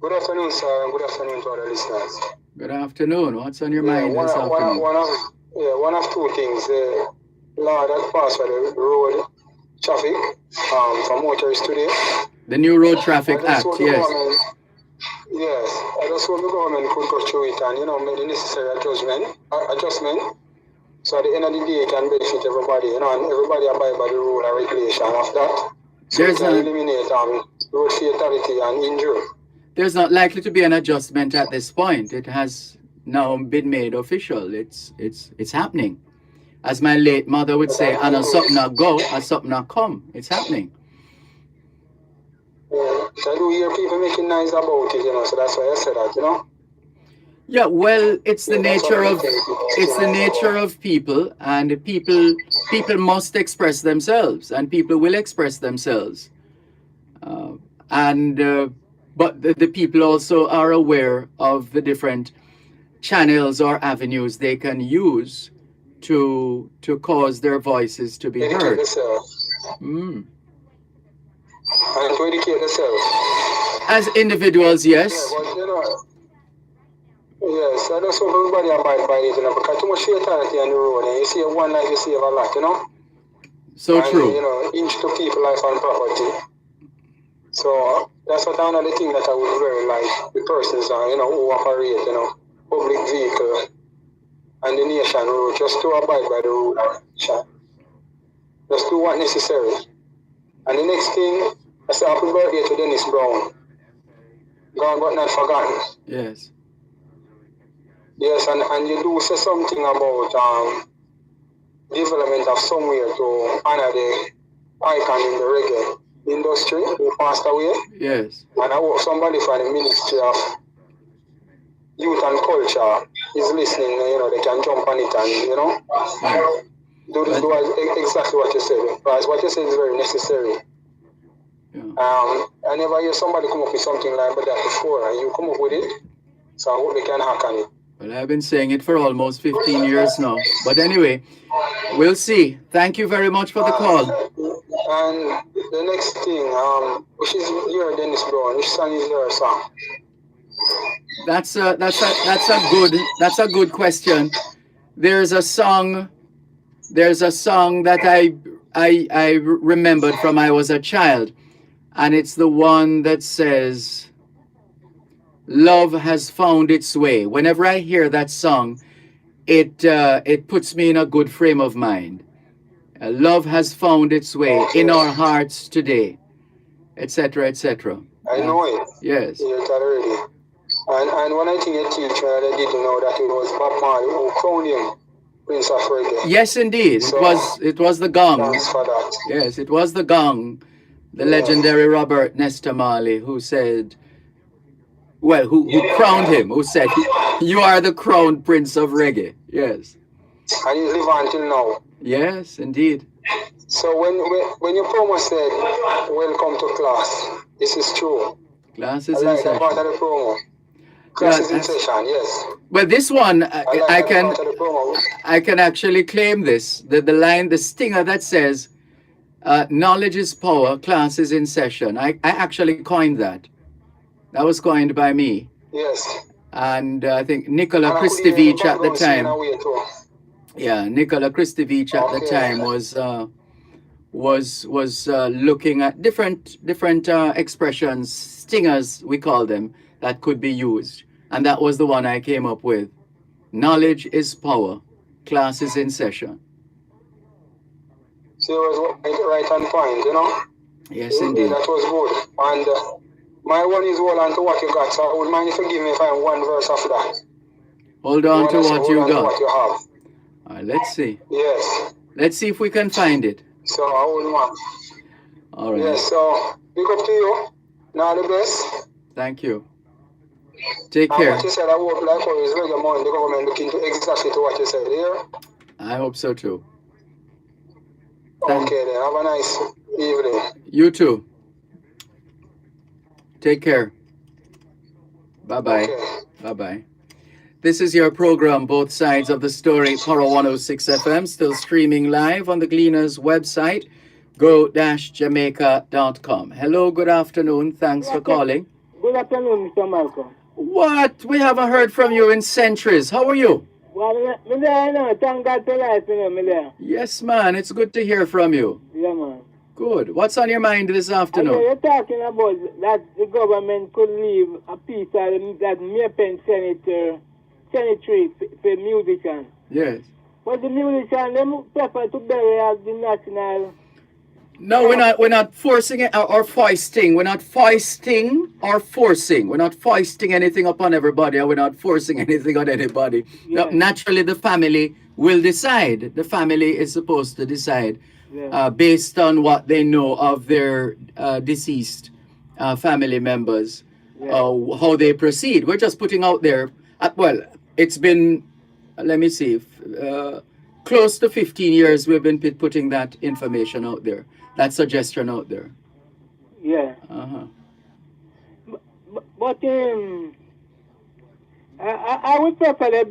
Good afternoon, sir, and good afternoon to other listeners. Good afternoon. What's on your mind this afternoon? One of two things. The law that passed by the road traffic from motorists today. The new Road Traffic Act, yes. Yes, I just hope the government could go through it and, make the necessary adjustment, so at the end of the day it can benefit everybody, and everybody abide by the rule and regulation of that. So it can eliminate road fatality and injury. There's not likely to be an adjustment at this point. It has now been made official. It's happening. As my late mother would say, and a something not go, a something not come. It's happening. Yeah, so I do hear people making noise about it, so that's why I said that, Yeah, well, it's the nature of people, and people must express themselves, and people will express themselves, but the people also are aware of the different channels or avenues they can use to cause their voices to be heard. And to educate themselves. As individuals, yes. Yeah, but yes, I just hope everybody abide by it, because too much fatality on the road, and you see one life, you save a lot, So and, true. Inch to people, life and property. So that's what another thing that I would very like the persons who operate, public vehicle and the nation road, just to abide by the rule and regulation. Just do what necessary. And the next thing, I say happy birthday to Dennis Brown. Gone but not forgotten. Yes. Yes, and you do say something about development of somewhere to honor the icon in the reggae industry who passed away. Yes. And I hope somebody from the Ministry of Youth and Culture is listening, they can jump on it and, do exactly what you said. Because what you said is very necessary. I never hear somebody come up with something like that before, and you come up with it. So I hope they can hack on it. Well, I've been saying it for almost 15 years now. But anyway, we'll see. Thank you very much for the call. And the next thing, which is your Dennis Brown? Which song is your song? That's a good question. There's a song that I remembered from I was a child, and it's the one that says, "Love has found its way." Whenever I hear that song, it puts me in a good frame of mind. Love has found its way in our hearts today, etc., etc. I know it. Yes. Yes, already. And when I think a teacher, I didn't know that it was Bob Marley who crowned him Prince of Reggae. Yes, indeed. So, it was the gong. Thanks for that. Yes, it was the gong. The legendary Robert Nesta Marley, who said, well, who crowned him, who said, "You are the crowned Prince of Reggae." Yes. And you live until now. Yes, indeed. So when your promo said, "Welcome to class," this is true. Class is I in like session. that part of the promo. Class is in session, yes. Well, this one, I part of the promo. can actually claim this. The line, the stinger that says, "Knowledge is power, class is in session." I actually coined that. That was coined by me. Yes. And I think Nicola Kristovich at the time. Yeah, Nicola Kristovich at the time was looking at different expressions, stingers we call them, that could be used, and that was the one I came up with. Knowledge is power, class is in session. So it was right on point, you know. Yes, indeed. That was good. And my one is hold on to what you got. So I would mind if you give me one verse of that. Hold on to what you got. What you have. All right, let's see. Yes. Let's see if we can find it. So I would want. All right. Yes, so big up to you. Now the best. Thank you. Take care. What you said, I hope like always Reggae Morning, the government looking to exactly to what you said here. I hope so too. Okay then, have a nice evening. You too. Take care. Bye-bye. Okay. Bye-bye. This is your program, Both Sides of the Story, Power 106 FM, still streaming live on the Gleaners website, go-jamaica.com. Hello, good afternoon. Thanks for calling. Good afternoon, Mr. Malcolm. What? We haven't heard from you in centuries. How are you? Well, me there, no. Thank God for life, you know, me there. Yes, man. It's good to hear from you. Yeah, man. Good. What's on your mind this afternoon? You're talking about that the government could leave a piece of that Maypen cemetery for musicians. Yes. But the musicians, they prefer to bury as the national. No, we're not forcing it or foisting. We're not foisting or forcing. We're not foisting anything upon everybody, and we're not forcing anything on anybody. Yeah. No, naturally, the family will decide. The family is supposed to decide based on what they know of their deceased family members, how they proceed. We're just putting out there. Well, it's been, let me see, close to 15 years we've been putting that information out there. That suggestion out there. Yeah. Uh-huh. But I would prefer them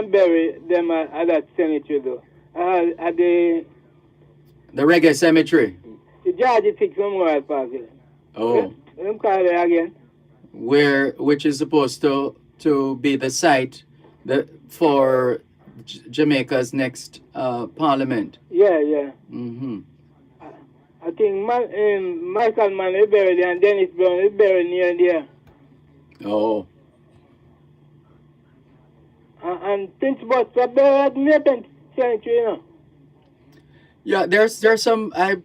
bury them at that cemetery though. At the Reggae Cemetery. The Georgia 6 Memorial Park. Oh. Let me call it again. Which is supposed to be the site for Jamaica's next parliament. Yeah, yeah. Mm-hmm. I think Michael Mann is buried there and Dennis Brown is buried near there. Oh. And Prince Buster is buried at Maypen Cemetery, you know. Yeah, there's some I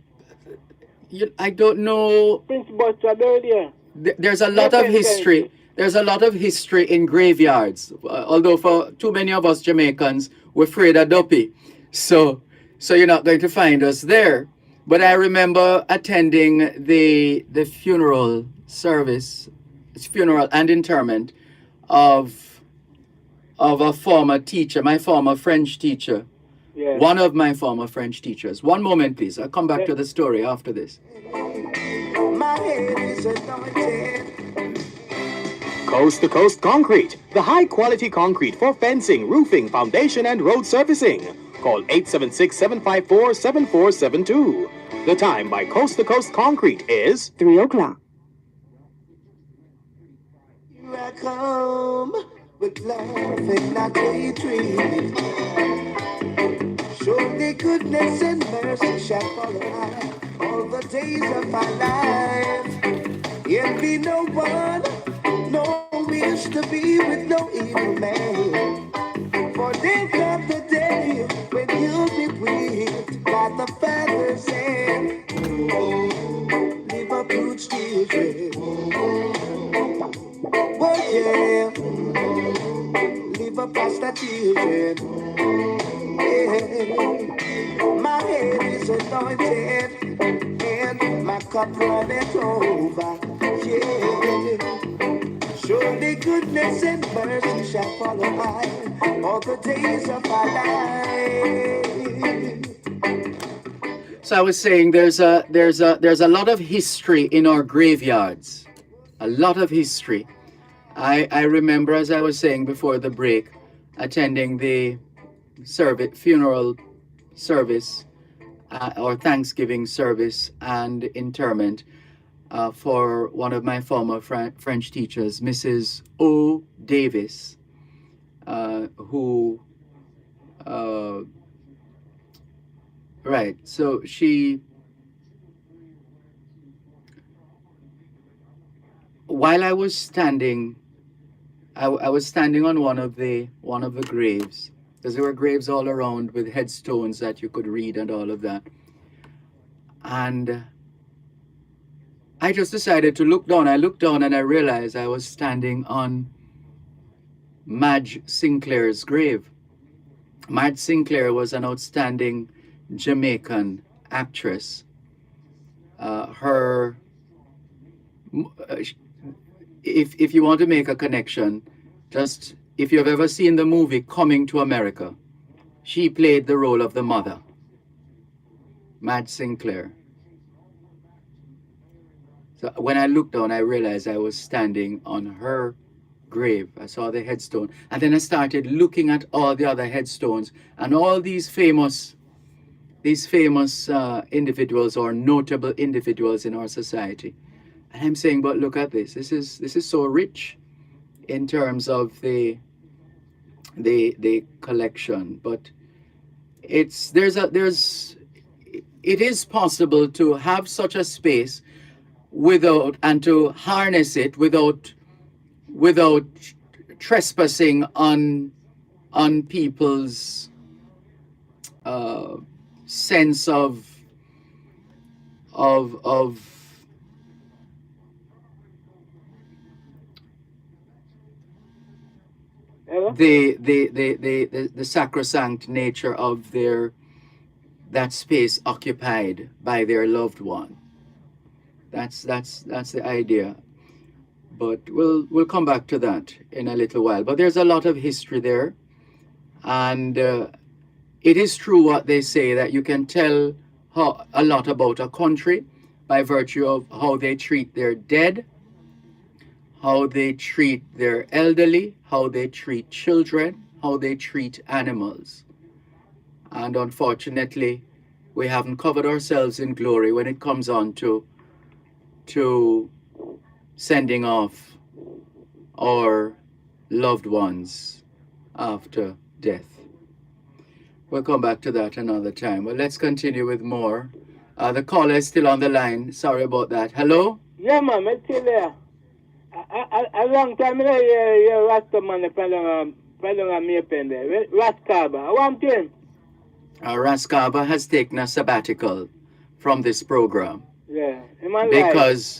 don't know. Prince Buster buried there. There's a lot of history. There's a lot of history in graveyards. Although for too many of us Jamaicans, we're afraid of Duppy, so you're not going to find us there. But I remember attending the funeral and interment of a former teacher, my former French teacher. Yeah. One of my former French teachers. One moment, please. I'll come back to the story after this. My head is anointed. Coast to Coast Concrete, the high quality concrete for fencing, roofing, foundation, and road surfacing. Call 876-754-7472. The time by Coast to Coast Concrete is 3 o'clock. Here I come with love and not hatred. Surely goodness and mercy shall follow I all the days of my life. Yet be no one, no wish to be with no evil man. For then come the day when you'll be whipped by the feathers and live up roots children. Oh yeah, live up past the children. Yeah. My head is anointed and my cup runneth over. Yeah. Surely goodness and mercy shall follow I all the days of my life. So I was saying there's a lot of history in our graveyards. A lot of history. I remember, as I was saying before the break, attending the funeral service or Thanksgiving service and interment for one of my former French teachers, Mrs. O. Davis, who, right, so she, while I was standing, I was standing on one of the graves, because there were graves all around with headstones that you could read and all of that. And I just decided to look down. I looked down and I realized I was standing on Madge Sinclair's grave. Madge Sinclair was an outstanding Jamaican actress. If you want to make a connection, just if you've ever seen the movie Coming to America, she played the role of the mother, Madge Sinclair. So when I looked down, I realized I was standing on her grave. I saw the headstone, and then I started looking at all the other headstones and all these famous individuals or notable individuals in our society. And I'm saying, but look at this. This is so rich in terms of the collection. But it is possible to have such a space and to harness it without trespassing on people's sense of the sacrosanct nature of that space occupied by their loved one. That's the idea. But we'll come back to that in a little while. But there's a lot of history there, and it is true what they say, that you can tell a lot about a country by virtue of how they treat their dead, how they treat their elderly, how they treat children, how they treat animals. And unfortunately, we haven't covered ourselves in glory when it comes on to sending off our loved ones after death. We'll come back to that another time. Well, let's continue with more. The caller is still on the line. Sorry about that. Hello? Yeah, man, I'm still there. A long time ago, you Rasta man, Palonga me pen there. Raskaba, I want him. Raskaba has taken a sabbatical from this program. Yeah,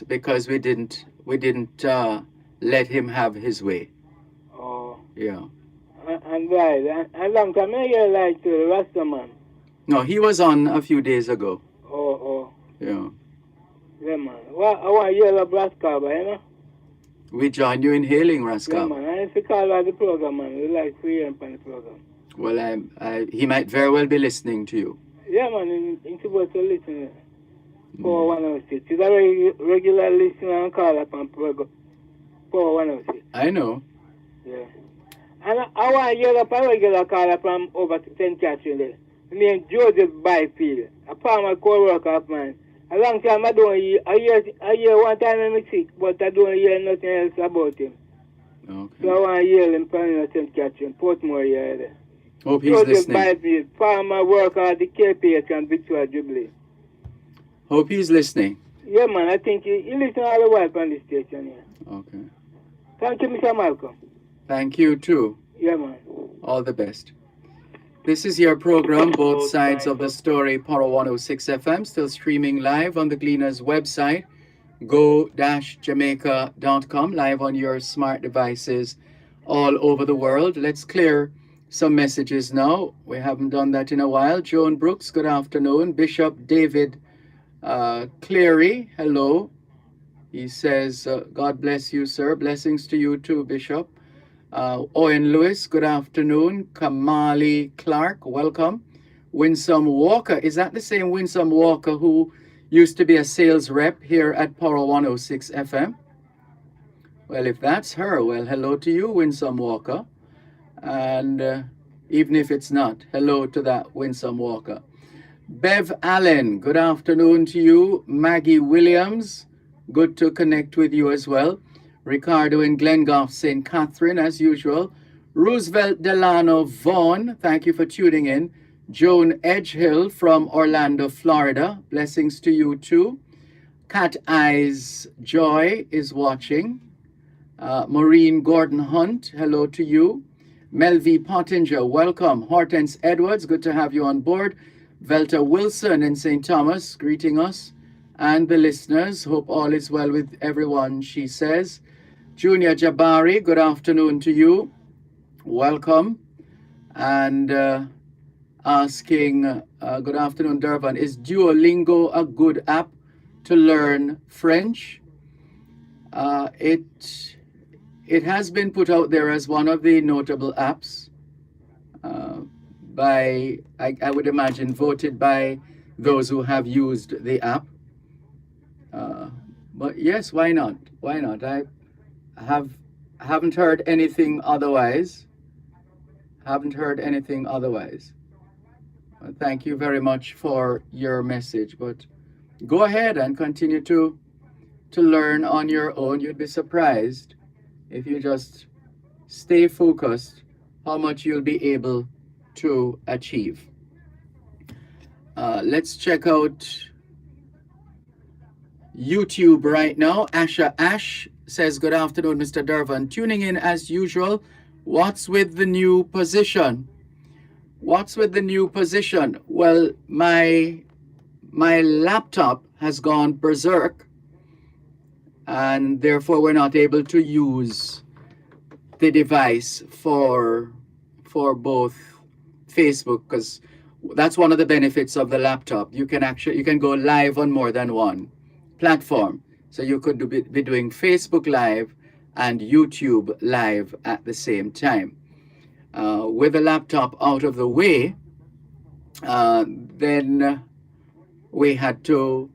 because we didn't let him have his way. Oh. Yeah. And right, a long time ago, like the Rasta man. No, he was on a few days ago. Oh. Yeah. Yeah, man. Well, I want to hear the Raskaba, you know? We join you in hailing Raskaba. Yeah, man. I used to call out the program, man. We like to hear him on the program. Well, he might very well be listening to you. Yeah, man. He's supposed to listen. Power 106. She's a regular listener and call up on Power 106. I know. Yeah. And I want to get up a regular call from over to St. Catherine there. Me and Joseph Byfield, a farmer co-worker of mine. A long time I don't hear, I hear one time I'm sick, but I don't hear nothing else about him. Okay. So I want to hear him from St. Catherine, Portmore here. There. Hope he's Joseph listening. Byfield, farmer worker at the KPH and Victoria Jubilee. Hope he's listening. Yeah, man, I think he listen all the while on the station here. Okay. Thank you, Mr. Malcolm. Thank you too. Yeah, man. All the best. This is your program, Both Sides of the Story, Power 106 FM, still streaming live on the Gleaners website, go-jamaica.com, live on your smart devices all over the world. Let's clear some messages now. We haven't done that in a while. Joan Brooks, good afternoon. Bishop David Cleary, hello. He says, God bless you, sir. Blessings to you too, Bishop. Owen Lewis, good afternoon. Kamali Clark, welcome. Winsome Walker, is that the same Winsome Walker who used to be a sales rep here at Power 106 FM? Well, if that's her, well, hello to you, Winsome Walker. And even if it's not, hello to that Winsome Walker. Bev Allen, good afternoon to you. Maggie Williams, good to connect with you as well. Ricardo in Glengoff, St. Catherine, as usual. Roosevelt Delano Vaughn, thank you for tuning in. Joan Edgehill from Orlando, Florida, blessings to you too. Cat Eyes Joy is watching. Maureen Gordon Hunt, hello to you. Melvie Pottinger, welcome. Hortense Edwards, good to have you on board. Velta Wilson in St. Thomas, greeting us. And the listeners, hope all is well with everyone, she says. Junior Jabari, good afternoon to you. Welcome. And asking, good afternoon, Dervan, is Duolingo a good app to learn French? It has been put out there as one of the notable apps by, I would imagine, voted by those who have used the app. But yes, why not? Why not? I haven't heard anything otherwise. Haven't heard anything otherwise. Thank you very much for your message. But go ahead and continue to learn on your own. You'd be surprised if you just stay focused how much you'll be able to achieve. Let's check out YouTube right now. Asha Ash says, good afternoon, Mr. Dervan. Tuning in as usual. What's with the new position? What's with the new position? Well, my laptop has gone berserk, and therefore we're not able to use the device for both Facebook, because that's one of the benefits of the laptop. You can go live on more than one platform. So you could be doing Facebook Live and YouTube Live at the same time. With the laptop out of the way, then we had to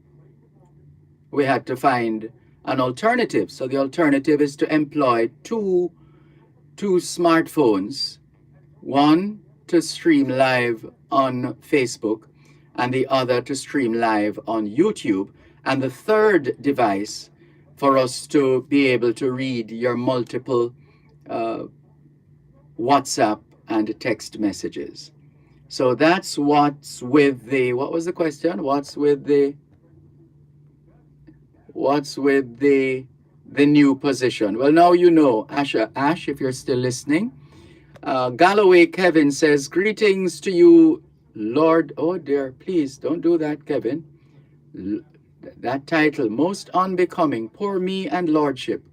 find an alternative. So the alternative is to employ two smartphones, one to stream live on Facebook and the other to stream live on YouTube, and the third device for us to be able to read your multiple WhatsApp and text messages. So that's what's with the, what was the question? What's with the new position? Well, now you know, Ash, if you're still listening. Galloway Kevin says, greetings to you, Lord. Oh dear, please don't do that, Kevin. That title, most unbecoming, poor me and lordship.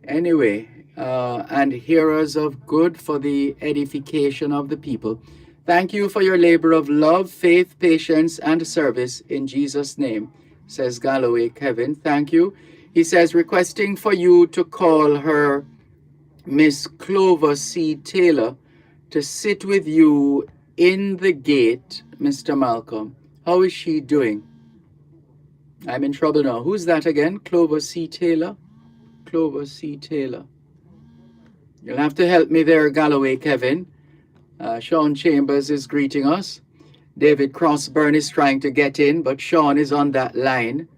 Anyway, and hearers of good for the edification of the people. Thank you for your labor of love, faith, patience, and service in Jesus' name, says Galloway Kevin. Thank you. He says, requesting for you to call her Miss Clover C. Taylor to sit with you in the gate, Mr. Malcolm. How is she doing? I'm in trouble now. Who's that again? Clover C. Taylor? Clover C. Taylor. You'll have to help me there, Galloway Kevin. Sean Chambers is greeting us. David Crossburn is trying to get in, but Sean is on that line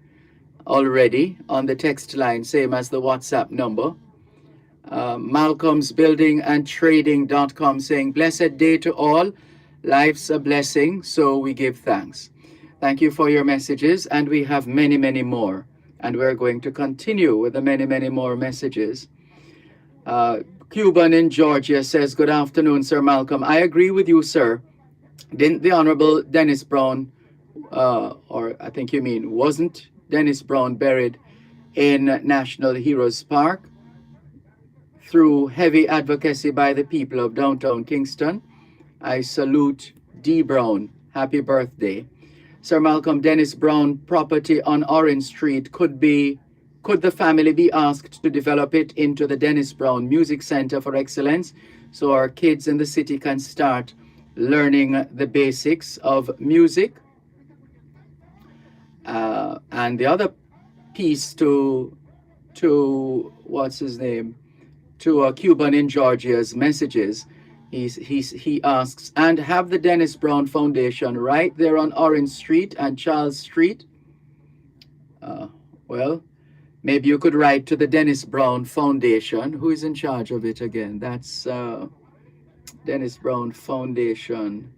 already, on the text line, same as the WhatsApp number. Malcolm's Building and Trading.com saying, blessed day to all. Life's a blessing, so we give thanks. Thank you for your messages, and we have many, many more. And we're going to continue with the many, many more messages. Cuban in Georgia says, good afternoon, Sir Malcolm. I agree with you, sir. Didn't the Honorable Dennis Brown, or I think you mean, wasn't Dennis Brown buried in National Heroes Park through heavy advocacy by the people of downtown Kingston? I salute D. Brown. Happy birthday. Sir Malcolm, Dennis Brown property on Orange Street could the family be asked to develop it into the Dennis Brown Music Center for Excellence so our kids in the city can start learning the basics of music? And the other piece to what's his name, to Cuban in Georgia's messages, he asks, and have the Dennis Brown Foundation right there on Orange Street and Charles Street? Well, maybe you could write to the Dennis Brown Foundation. Who is in charge of it again? That's Dennis Brown Foundation.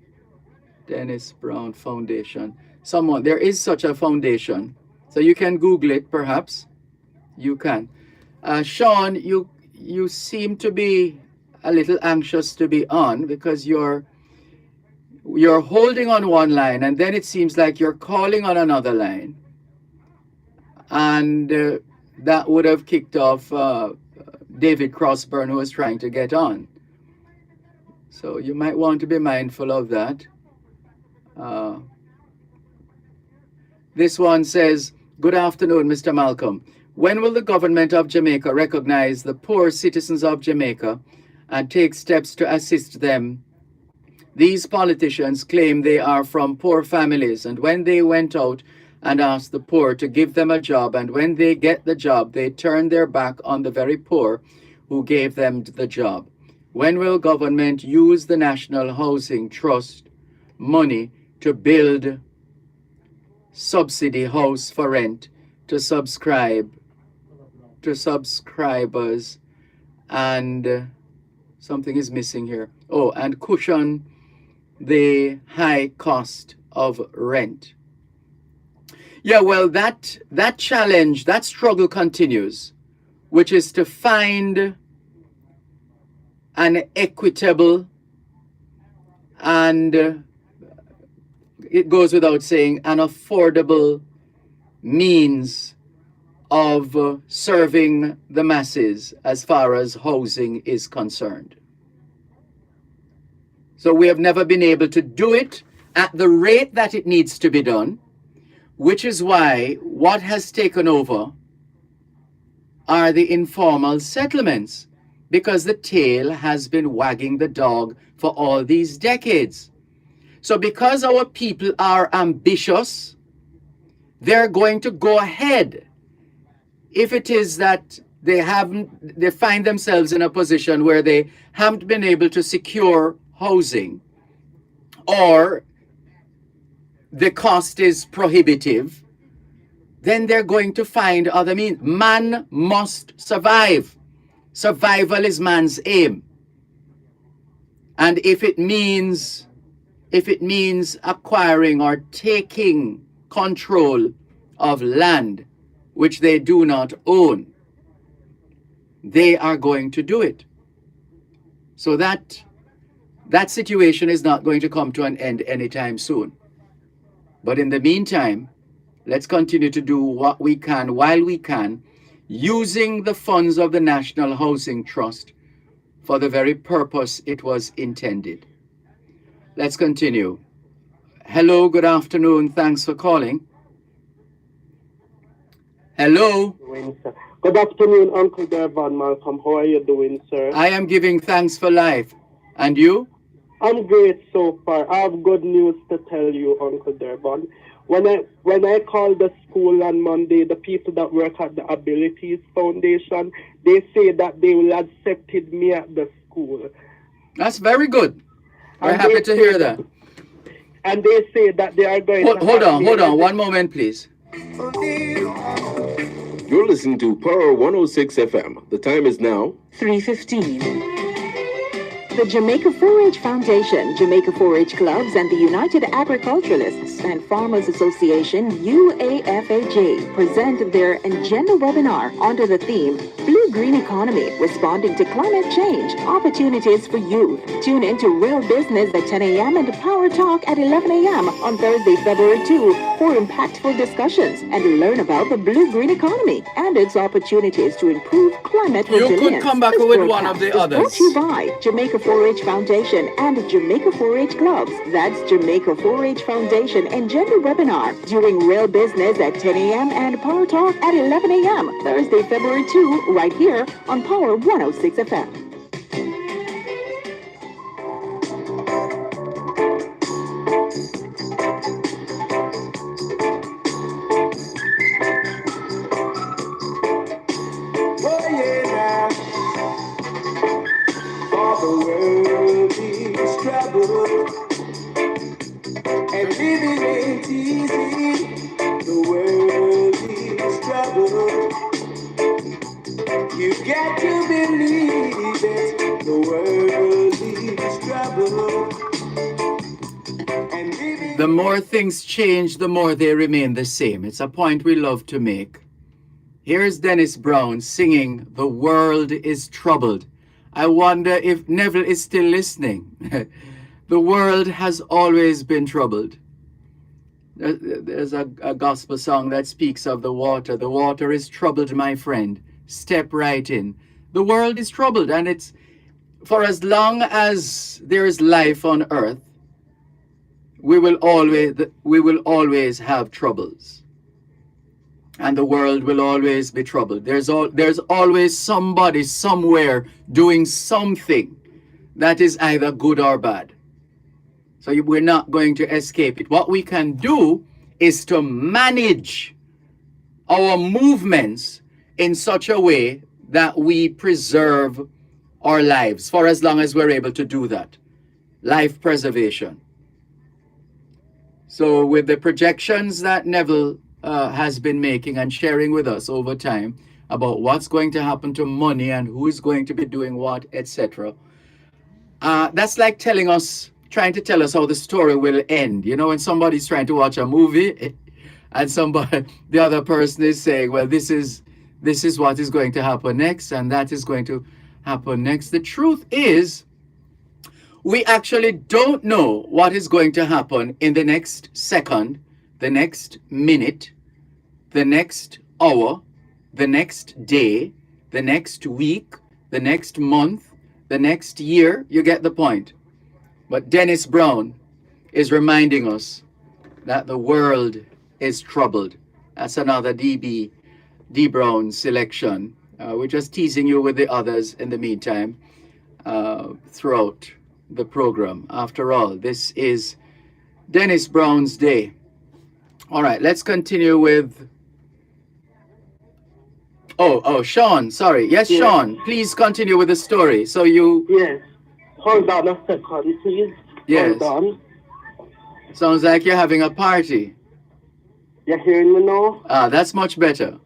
Dennis Brown Foundation. Someone, there is such a foundation. So you can Google it, perhaps. You can. Sean, you seem to be a little anxious to be on because you're holding on one line and then it seems like you're calling on another line. And that would have kicked off David Crossburn, who was trying to get on. So you might want to be mindful of that. This one says, good afternoon, Mr. Malcolm. When will the government of Jamaica recognize the poor citizens of Jamaica and take steps to assist them? These politicians claim they are from poor families, and when they went out and asked the poor to give them a job, and when they get the job, they turn their back on the very poor who gave them the job. When will government use the National Housing Trust money to build subsidy house for rent to subscribers and something is missing here. Oh, and cushion the high cost of rent? Yeah, well, that challenge, that struggle continues, which is to find an equitable and, it goes without saying, an affordable means of serving the masses as far as housing is concerned. So we have never been able to do it at the rate that it needs to be done, which is why what has taken over are the informal settlements, because the tail has been wagging the dog for all these decades. So because our people are ambitious, they're going to go ahead. If it is that they find themselves in a position where they haven't been able to secure housing, or the cost is prohibitive, then they're going to find other means. Man must survive. Survival is man's aim. And if it means acquiring or taking control of land which they do not own, they are going to do it. So that situation is not going to come to an end anytime soon. But in the meantime, let's continue to do what we can while we can, using the funds of the National Housing Trust for the very purpose it was intended. Let's continue. Hello, good afternoon. Thanks for calling. Hello. Good afternoon, Uncle Dervan, Malcolm. How are you doing, sir? I am giving thanks for life. And you? I'm great so far. I have good news to tell you, Uncle Dervan. when I called the school on Monday, the people that work at the Abilities Foundation, they say that they will accepted me at the school. That's very good. We're happy to hear that. And they say that they are going to hold on. One moment, please. You're listening to Power 106 FM. The time is now 3:15. The Jamaica 4-H Foundation, Jamaica 4-H Clubs, and the United Agriculturalists and Farmers Association, UAFAJ, present their agenda webinar under the theme Blue-Green Economy, Responding to Climate Change, Opportunities for Youth. Tune into Real Business at 10 a.m. and Power Talk at 11 a.m. on Thursday, February 2 for impactful discussions and learn about the blue-green economy and its opportunities to improve climate resilience. You could come back with one of the others. Brought to you by Jamaica 4-H Foundation and Jamaica 4-H Clubs. That's Jamaica 4-H Foundation Agenda Webinar during Real Business at 10 a.m. and Power Talk at 11 a.m. Thursday, February 2, right here on Power 106 FM. The more things change, the more they remain the same. It's a point we love to make. Here's Dennis Brown singing "The World is Troubled." I wonder if Neville is still listening. The world has always been troubled. There's a gospel song that speaks of the water. The water is troubled, my friend. Step right in. The world is troubled, and it's for as long as there is life on earth, we will always have troubles, and the world will always be troubled. There's always somebody somewhere doing something that is either good or bad. So we're not going to escape it. What we can do is to manage our movements in such a way that we preserve our lives for as long as we're able to do that. Life preservation. So with the projections that Neville has been making and sharing with us over time about what's going to happen to money and who is going to be doing what, etc., that's like trying to tell us how the story will end. You know, when somebody's trying to watch a movie and the other person is saying, well, this is what is going to happen next, and that is going to happen next. The truth is, we actually don't know what is going to happen in the next second, the next minute, the next hour, the next day, the next week, the next month, the next year. You get the point. But Dennis Brown is reminding us that the world is troubled. That's another D. Brown selection. We're just teasing you with the others in the meantime throughout the program. After all, this is Dennis Brown's day. All right, let's continue with Sean, sorry. Yes, yeah. Sean, please continue with the story. So you... Yes. Hold on a second, please. Yes. Hold on. Sounds like you're having a party. You hearing me now? That's much better.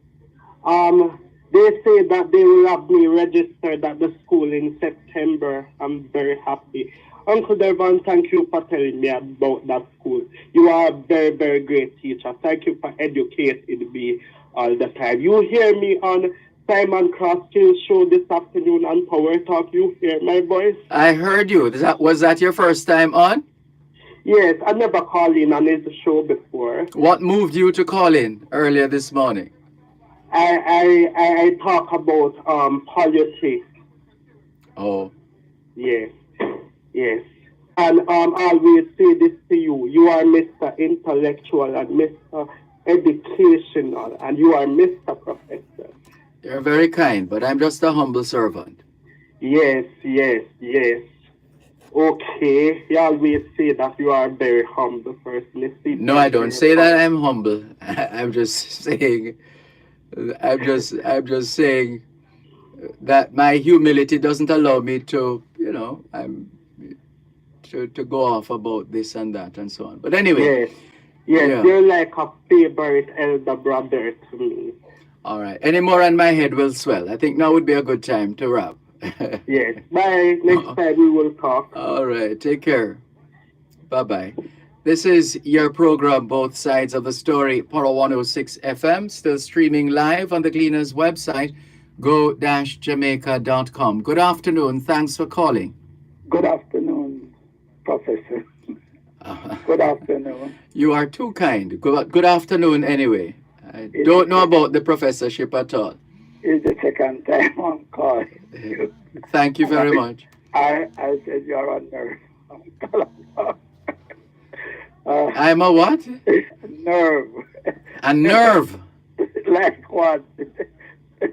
They say that they will have me registered at the school in September. I'm very happy. Uncle Dervan, thank you for telling me about that school. You are a very, very great teacher. Thank you for educating me all the time. You hear me on Simon Crosskill's show this afternoon on Power Talk. You hear my voice? I heard you. Was that your first time on? Yes, I never called in on his show before. What moved you to call in earlier this morning? I talk about politics. Oh. Yes. Yes. And I always say this to you. You are Mr. Intellectual and Mr. Educational, and you are Mr. Professor. You're very kind, but I'm just a humble servant. Yes, yes, yes. Okay, you always say that you are a very humble person. No, I don't say that I'm humble. I'm just saying, I'm just saying that my humility doesn't allow me to, to go off about this and that and so on. But anyway. Yes, Yeah. you're like a favorite elder brother to me. All right. Any more on my head will swell. I think now would be a good time to wrap. Yes. Bye. Next time we will talk. All right. Take care. Bye-bye. This is your program, Both Sides of the Story, Power 106 FM, still streaming live on the Cleaners website, go-jamaica.com. Good afternoon. Thanks for calling. Good afternoon, Professor. Good afternoon. You are too kind. Good afternoon anyway. I don't know about the professorship at all. It's the second time I'm calling. Thank you very much. I said you're on nerve. I'm a what? Nerve. A nerve. Like what?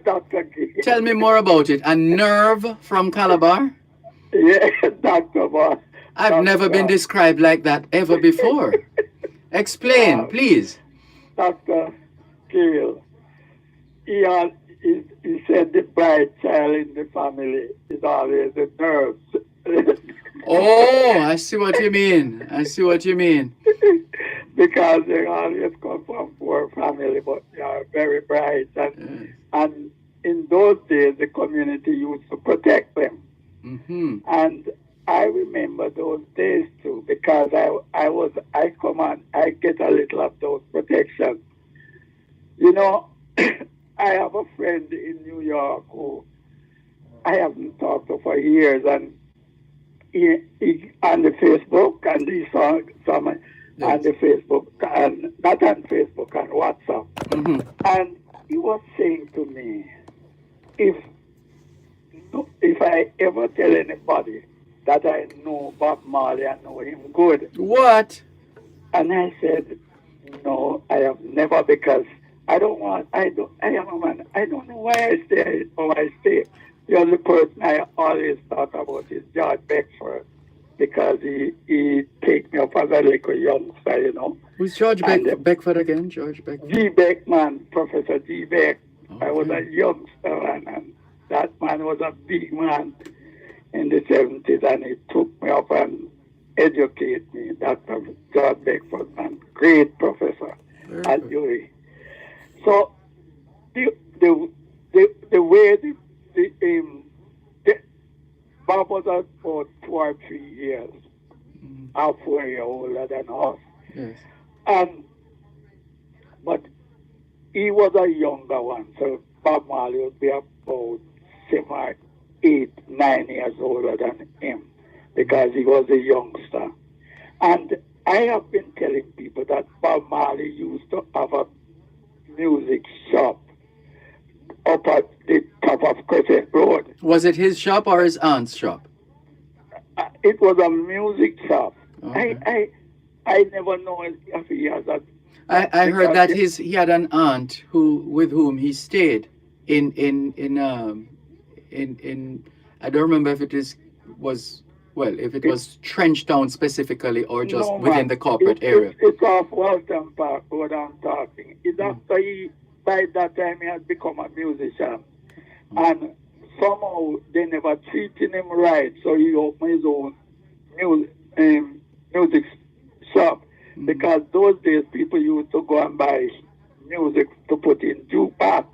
Dr. G. Tell me more about it. A nerve from Calabar? Yeah, Dr. Boss. I've never been described like that ever before. Explain, please. Dr. Kirill, he said the bright child in the family is always the nerves. Oh, I see what you mean. Because they always come from poor family, but they are very bright. And in those days, the community used to protect them. Mm-hmm. And I remember those days too, because I get a little of those protections. You know, I have a friend in New York who I haven't talked to for years, and he on the Facebook, and he saw some on the Facebook, and not on Facebook, on WhatsApp. Mm-hmm. And he was saying to me, if I ever tell anybody that I know Bob Marley, I know him good. What? And I said, no, I have never, because I don't know why I stay or I stay. The only person I always talk about is George Beckford, because he take me up as a little youngster, you know. Who's George Beckford again? George Beckford? G. Beckman, Professor G. Beck. Okay. I was a youngster, and that man was a big man in the 70s, and he took me up and educated me. Dr. George Beckford, man, great professor at UAE. So the way Bob was about 2 or 3 years, halfway older than us. Yes. But he was a younger one, so Bob Marley would be about 7 or 8, 9 years older than him, because he was a youngster. And I have been telling people that Bob Marley used to have a music shop up at the top of Crescent Road. Was it his shop or his aunt's shop? It was a music shop. Okay. I never know if he has a. I heard that he had an aunt with whom he stayed in I don't remember if it was Trenchtown specifically or just within the corporate area. It's off Walton Park Road I'm talking. It's after by that time he had become a musician. And somehow they never treated him right, so he opened his own music shop. Because those days people used to go and buy music to put in jukebox.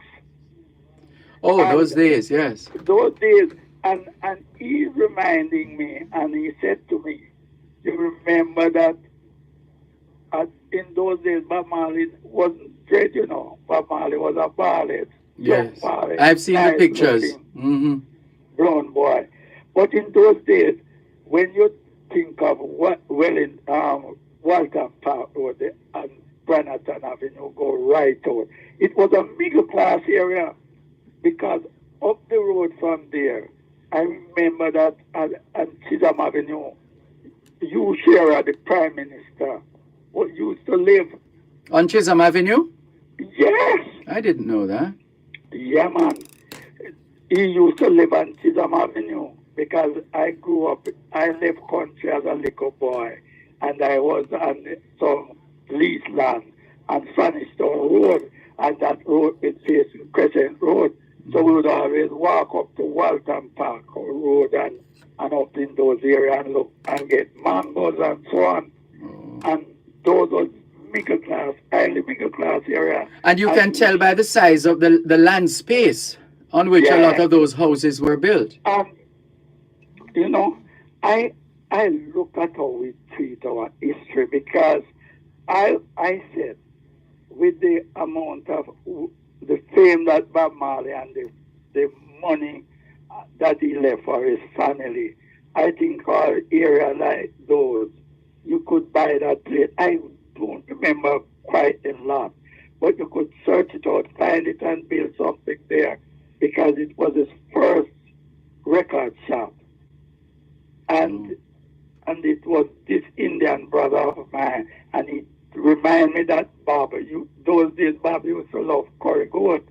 Oh, and those days, yes. Those days, and he's reminding me, and he said to me, you remember that in those days Bob Marley wasn't great, you know. Bob Marley was a ballet. Yes, ballet, I've seen the pictures. Mm-hmm. Brown boy. But in those days, when you think of Walton Park Road and Brannerton Avenue go right out, it was a middle class area, because up the road from there, I remember that at Chisholm Avenue, Hugh Shearer, the Prime Minister, used to live. On Chisholm Avenue? Yes. I didn't know that. Yeah, man. He used to live on Chisholm Avenue. because I grew up, I left country as a little boy, and I was on some lease land on Stone Road, and that road is facing Crescent Road. So we would always walk up to Walton Park Road and up in those areas and look and get mangoes and so on. And those were middle class, highly middle class area. And you can tell by the size of the land space on which a lot of those houses were built. You know, I look at how we treat our history, because I said, with the amount of the fame that Bob Marley and the money that he left for his family, I think our area like those, you could buy that place. I don't remember quite a lot, but you could search it out, find it, and build something there, because it was his first record shop. And it was this Indian brother of mine, and he reminded me that Baba, those days Baba used to love curry goat,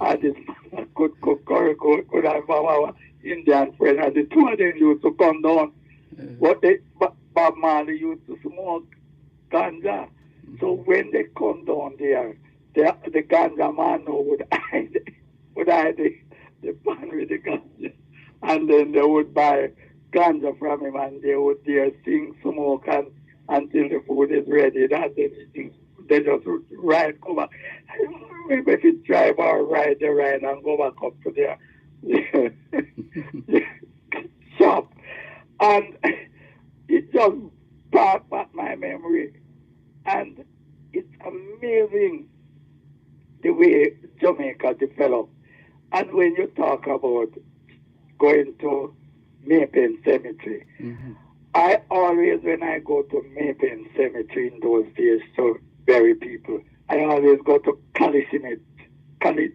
and his mother could cook curry goat, could have our Indian friend, and the two of them used to come down. Bob Marley used to smoke ganja. So when they come down there, the ganja man would hide the pan with the ganja, and then they would buy ganja from him, and they would there sing, smoke, and until the food is ready. That they just ride, go back. I don't remember if it's drive or ride, they ride and go back up to their shop. And it just brought back my memory. And it's amazing the way Jamaica developed. And when you talk about going to Maypen Cemetery, I always, when I go to Maypen Cemetery in those days to bury people, I always go to Cali Smith.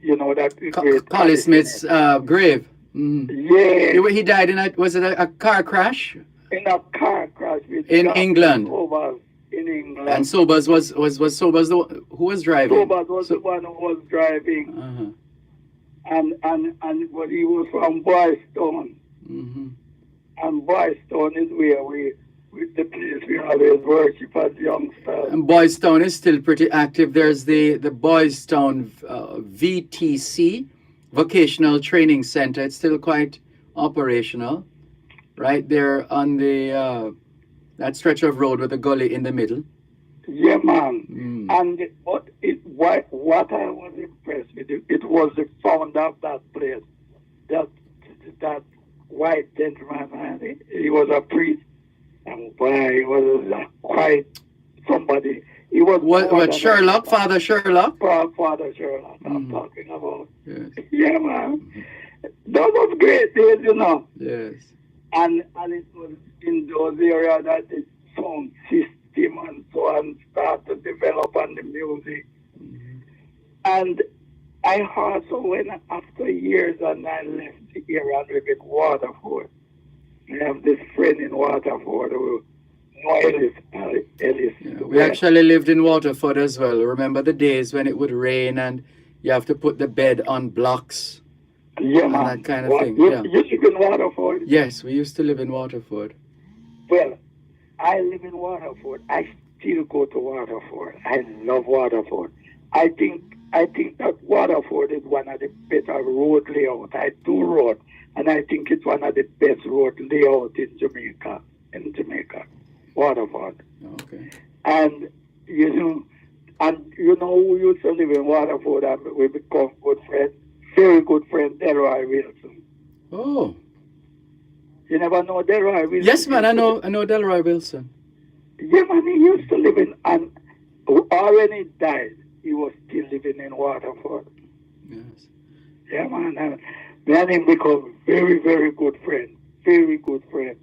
You know that great Cali Smith's grave. Yeah. He died in was it a car crash? In a car crash in England. Sobers in England. And Sobers was Sobers who was driving? Sobers was the one who was driving. And but he was from Boystown. And Boystown is where the place we always worship as youngsters. And Boystown is still pretty active. There's the Boystown VTC, Vocational Training Center. It's still quite operational, right there on the that stretch of road with the gully in the middle. Yeah, man. And what I was impressed with, it was the founder of that place, that white gentleman, and he was a priest, and boy, he was quite somebody. He was what Sherlock, Father Sherlock? Father Sherlock, I'm talking about. Yes. Yeah, man. Those was great days, you know. Yes. And it was in those areas that the sound system and so on started to develop on the music. And I also went after years, and I left the area and lived in Waterford. I have this friend in Waterford who Ellis. Yeah, we actually lived in Waterford as well. Remember the days when it would rain and you have to put the bed on blocks? Yeah, man. That kind of thing. You live in Waterford? Yes, we used to live in Waterford. Well, I live in Waterford. I still go to Waterford. I love Waterford. I think that Waterford is one of the better road layout. I do road, and I think it's one of the best road layout in Jamaica. Waterford. Okay. And you know who used to live in Waterford, and we become good friends. Very good friend, Dervan Wilson. Oh. You never know Dervan Wilson? Yes, man, I know Dervan Wilson. Yeah, man, he used to live in, and when he died, he was still living in Waterford. Yes. Yeah, man. Me and him become very, very good friend. Very good friend.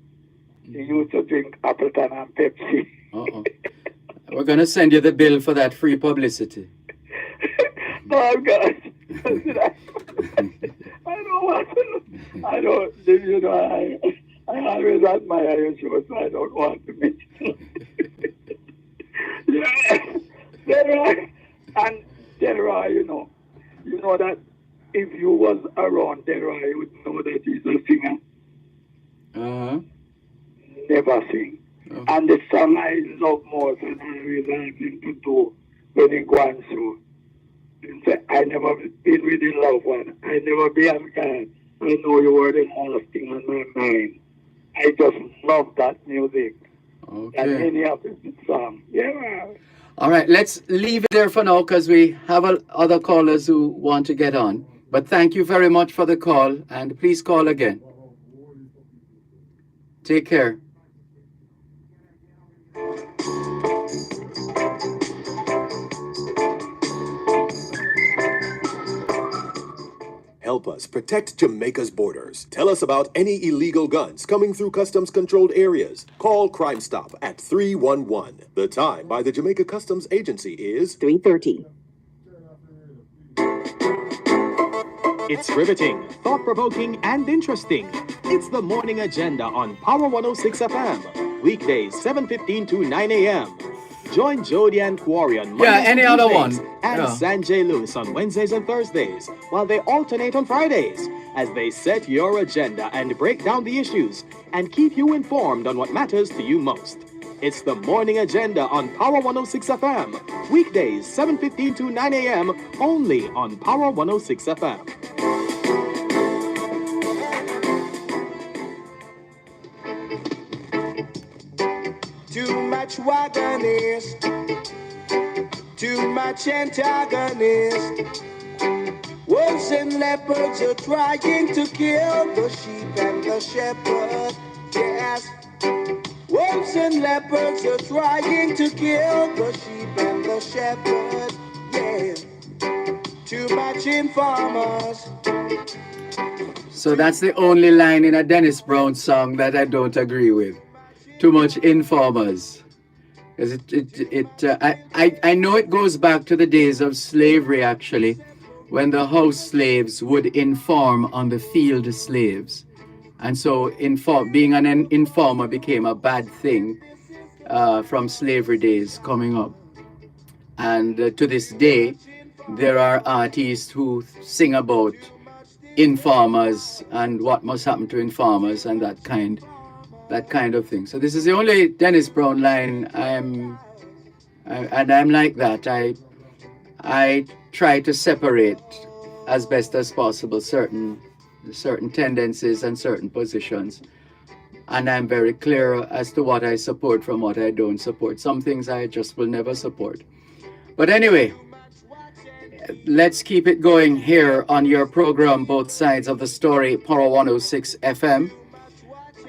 He used to drink Appleton and Pepsi. We're going to send you the bill for that free publicity. Oh, God. I always admire your show, so I don't want to miss it. Yeah. And Dervan, you know that if you was around Dervan, you would know that he's a singer. other thing. And the song I love more than I realized him to do when he gone through. He said, I never been with the loved one. I never be a man. I know you were the most thing on my mind. I just love that music. Okay. And any of the song. Yeah. All right, let's leave it there for now because we have other callers who want to get on. But thank you very much for the call, and please call again. Take care. Help us protect Jamaica's borders. Tell us about any illegal guns coming through customs-controlled areas. Call Crime Stop at 311. The time by the Jamaica Customs Agency is 3:30. It's riveting, thought-provoking, and interesting. It's the Morning Agenda on Power 106 FM. Weekdays, 7:15 to 9 a.m. Join Jody and Quarry on Mondays any and other Tuesdays, one. and Sanjay Lewis on Wednesdays and Thursdays, while they alternate on Fridays, as they set your agenda and break down the issues, and keep you informed on what matters to you most. It's the Morning Agenda on Power 106 FM. Weekdays, 7:15 to 9 a.m. only on Power 106 FM. Too much wagonist, too much antagonist. Wolves and leopards are trying to kill the sheep and the shepherd. Yes. Wolves and leopards are trying to kill the sheep and the shepherd. Yeah. Too much informers. So that's the only line in a Dennis Brown song that I don't agree with. Too much informers. Because I know it goes back to the days of slavery, actually, when the house slaves would inform on the field slaves. And so being an informer became a bad thing from slavery days coming up. And to this day, there are artists who sing about informers and what must happen to informers and that kind of thing. So this is the only Dennis Brown line I'm like that. I try to separate as best as possible certain tendencies and certain positions, and I'm very clear as to what I support from what I don't support. Some things I just will never support. But anyway, let's keep it going here on your program, Both Sides of the Story, Power 106 FM.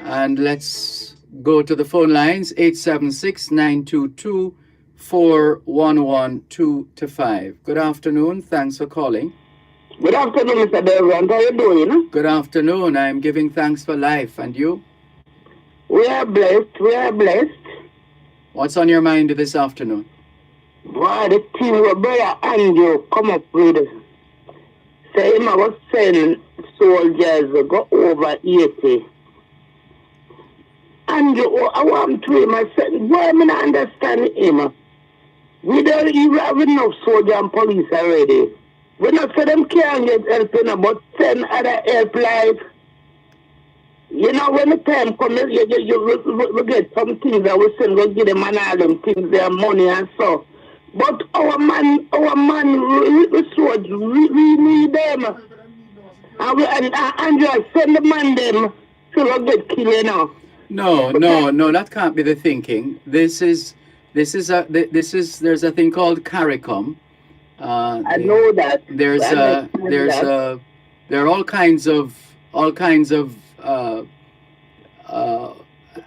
And let's go to the phone lines, 876-922-4112-5. Good afternoon. Thanks for calling. Good afternoon, Mr. Dervan. How are you doing? Good afternoon. I'm giving thanks for life. And you? We are blessed. We are blessed. What's on your mind this afternoon? Boy, the thing where Brother Andrew come up with, say him I was sending soldiers go over 80. Andrew, I want to him, I said, why am I not understand him? We don't even have enough soldiers and police already. We not say them can't get help, but 10 other help like, when the time comes, we get some things that we send, we give them and all them things, their money and so. But our man, we soldiers, we need them. And Andrew, send the man them, so we get killed now. No, that can't be the thinking. There's a thing called CARICOM. I know that. There are all kinds of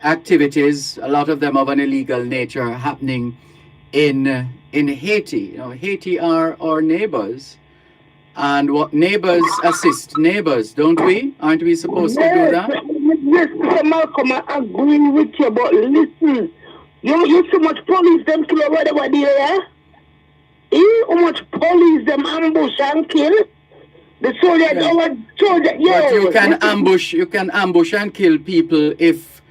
activities, a lot of them of an illegal nature, happening in Haiti. Haiti are our neighbors, and what neighbors assist neighbors, don't we? Aren't we supposed to do that? Yes, Mr. Malcolm, I agree with you, but listen, you so much police them kill whatever they are. How much police them ambush and kill? The soldiers, our soldiers, yeah. But you can ambush and kill people if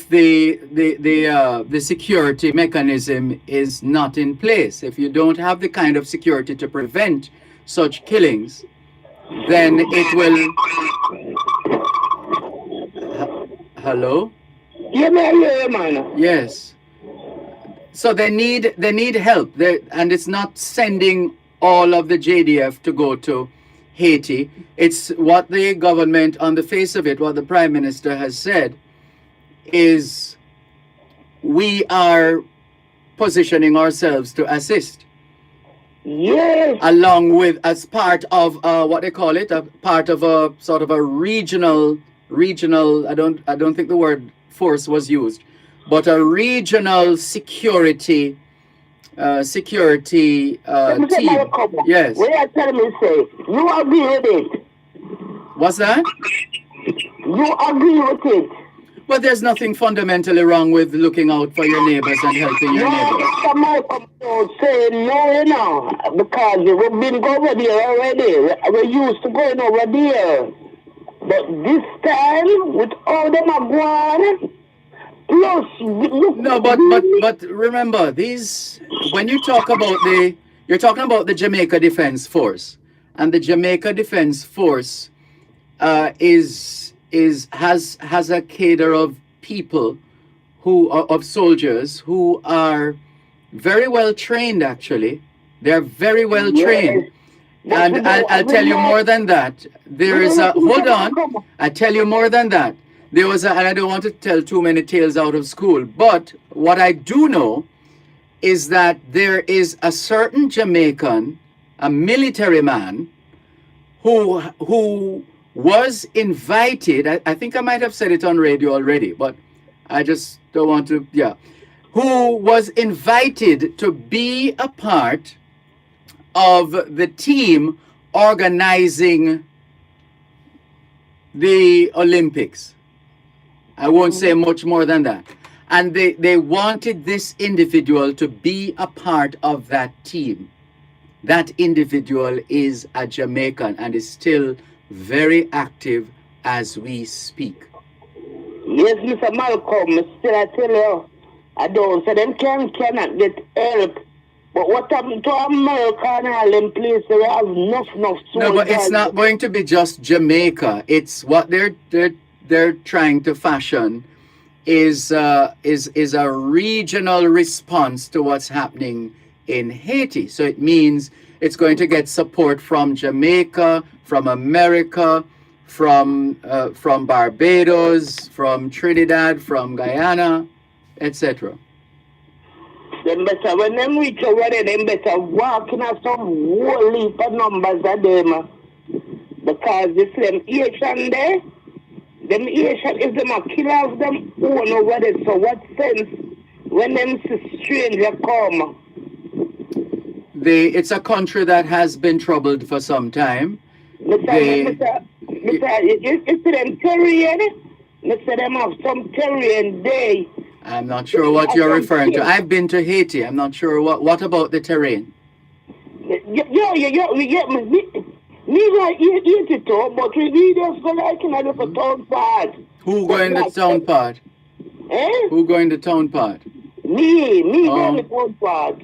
the security mechanism is not in place. If you don't have the kind of security to prevent such killings, then it will. Hello? Yeah, man. Yes. So they need help. And it's not sending all of the JDF to go to Haiti. It's what the government, on the face of it, what the Prime Minister has said, is we are positioning ourselves to assist. Yes. Along with, as part of what they call it, a part of a sort of a regional. I don't think the word force was used, but a regional security team. Yes. What you telling me, say you agree with it? What's that? You agree with it? But there's nothing fundamentally wrong with looking out for your neighbors and helping your neighbors. Mr. Malcolm don't say no, you know, because we've been over there already. We're used to going over there. But this time, with all them are going, plus... No, but remember, when you talk about you're talking about the Jamaica Defense Force. And the Jamaica Defense Force has a cadre of people of soldiers who are very well trained, actually. They're very well trained. And I'll tell you more than that. Hold on. I'll tell you more than that. And I don't want to tell too many tales out of school, but what I do know is that there is a certain Jamaican, a military man, who was invited, I think I might have said it on radio already, but I just don't want to, who was invited to be a part of the team organizing the Olympics. I won't say much more than that. And they wanted this individual to be a part of that team. That individual is a Jamaican and is still very active as we speak. Yes, Mr. Malcolm, still I tell you, I don't say them cannot get help. But what happened to America and all them places, they have enough soldiers. No, but it's not going to be just Jamaica. It's what they're trying to fashion is a regional response to what's happening in Haiti. So it means it's going to get support from Jamaica, from America, from Barbados, from Trinidad, from Guyana, etc. Them better, when them reach over there, them better walk in some whole heap of numbers of them. Because this them Asian there, them Asian is them a killer of them own over there. So what sense when them stranger come? It's a country that has been troubled for some time. Mr. It's them terrain. Mr. Them have some terrain there. I'm not sure what you're referring to. I've been to Haiti. I'm not sure what about the terrain. Me like Haiti too, but we just go like in a little town part. Who go in the town part? Eh? Who go in the town part? Me go in the town part.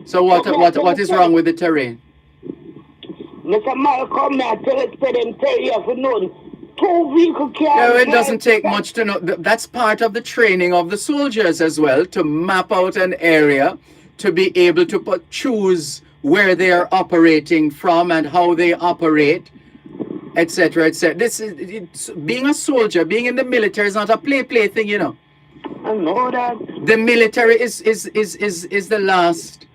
So what is wrong with the terrain? Mr. Malcolm, I tell them tell you for nothing. No, it doesn't take much to know. That's part of the training of the soldiers as well, to map out an area, to be able to choose where they are operating from and how they operate, etc., etc. Being a soldier, being in the military is not a play thing, you know. I know that. The military is the last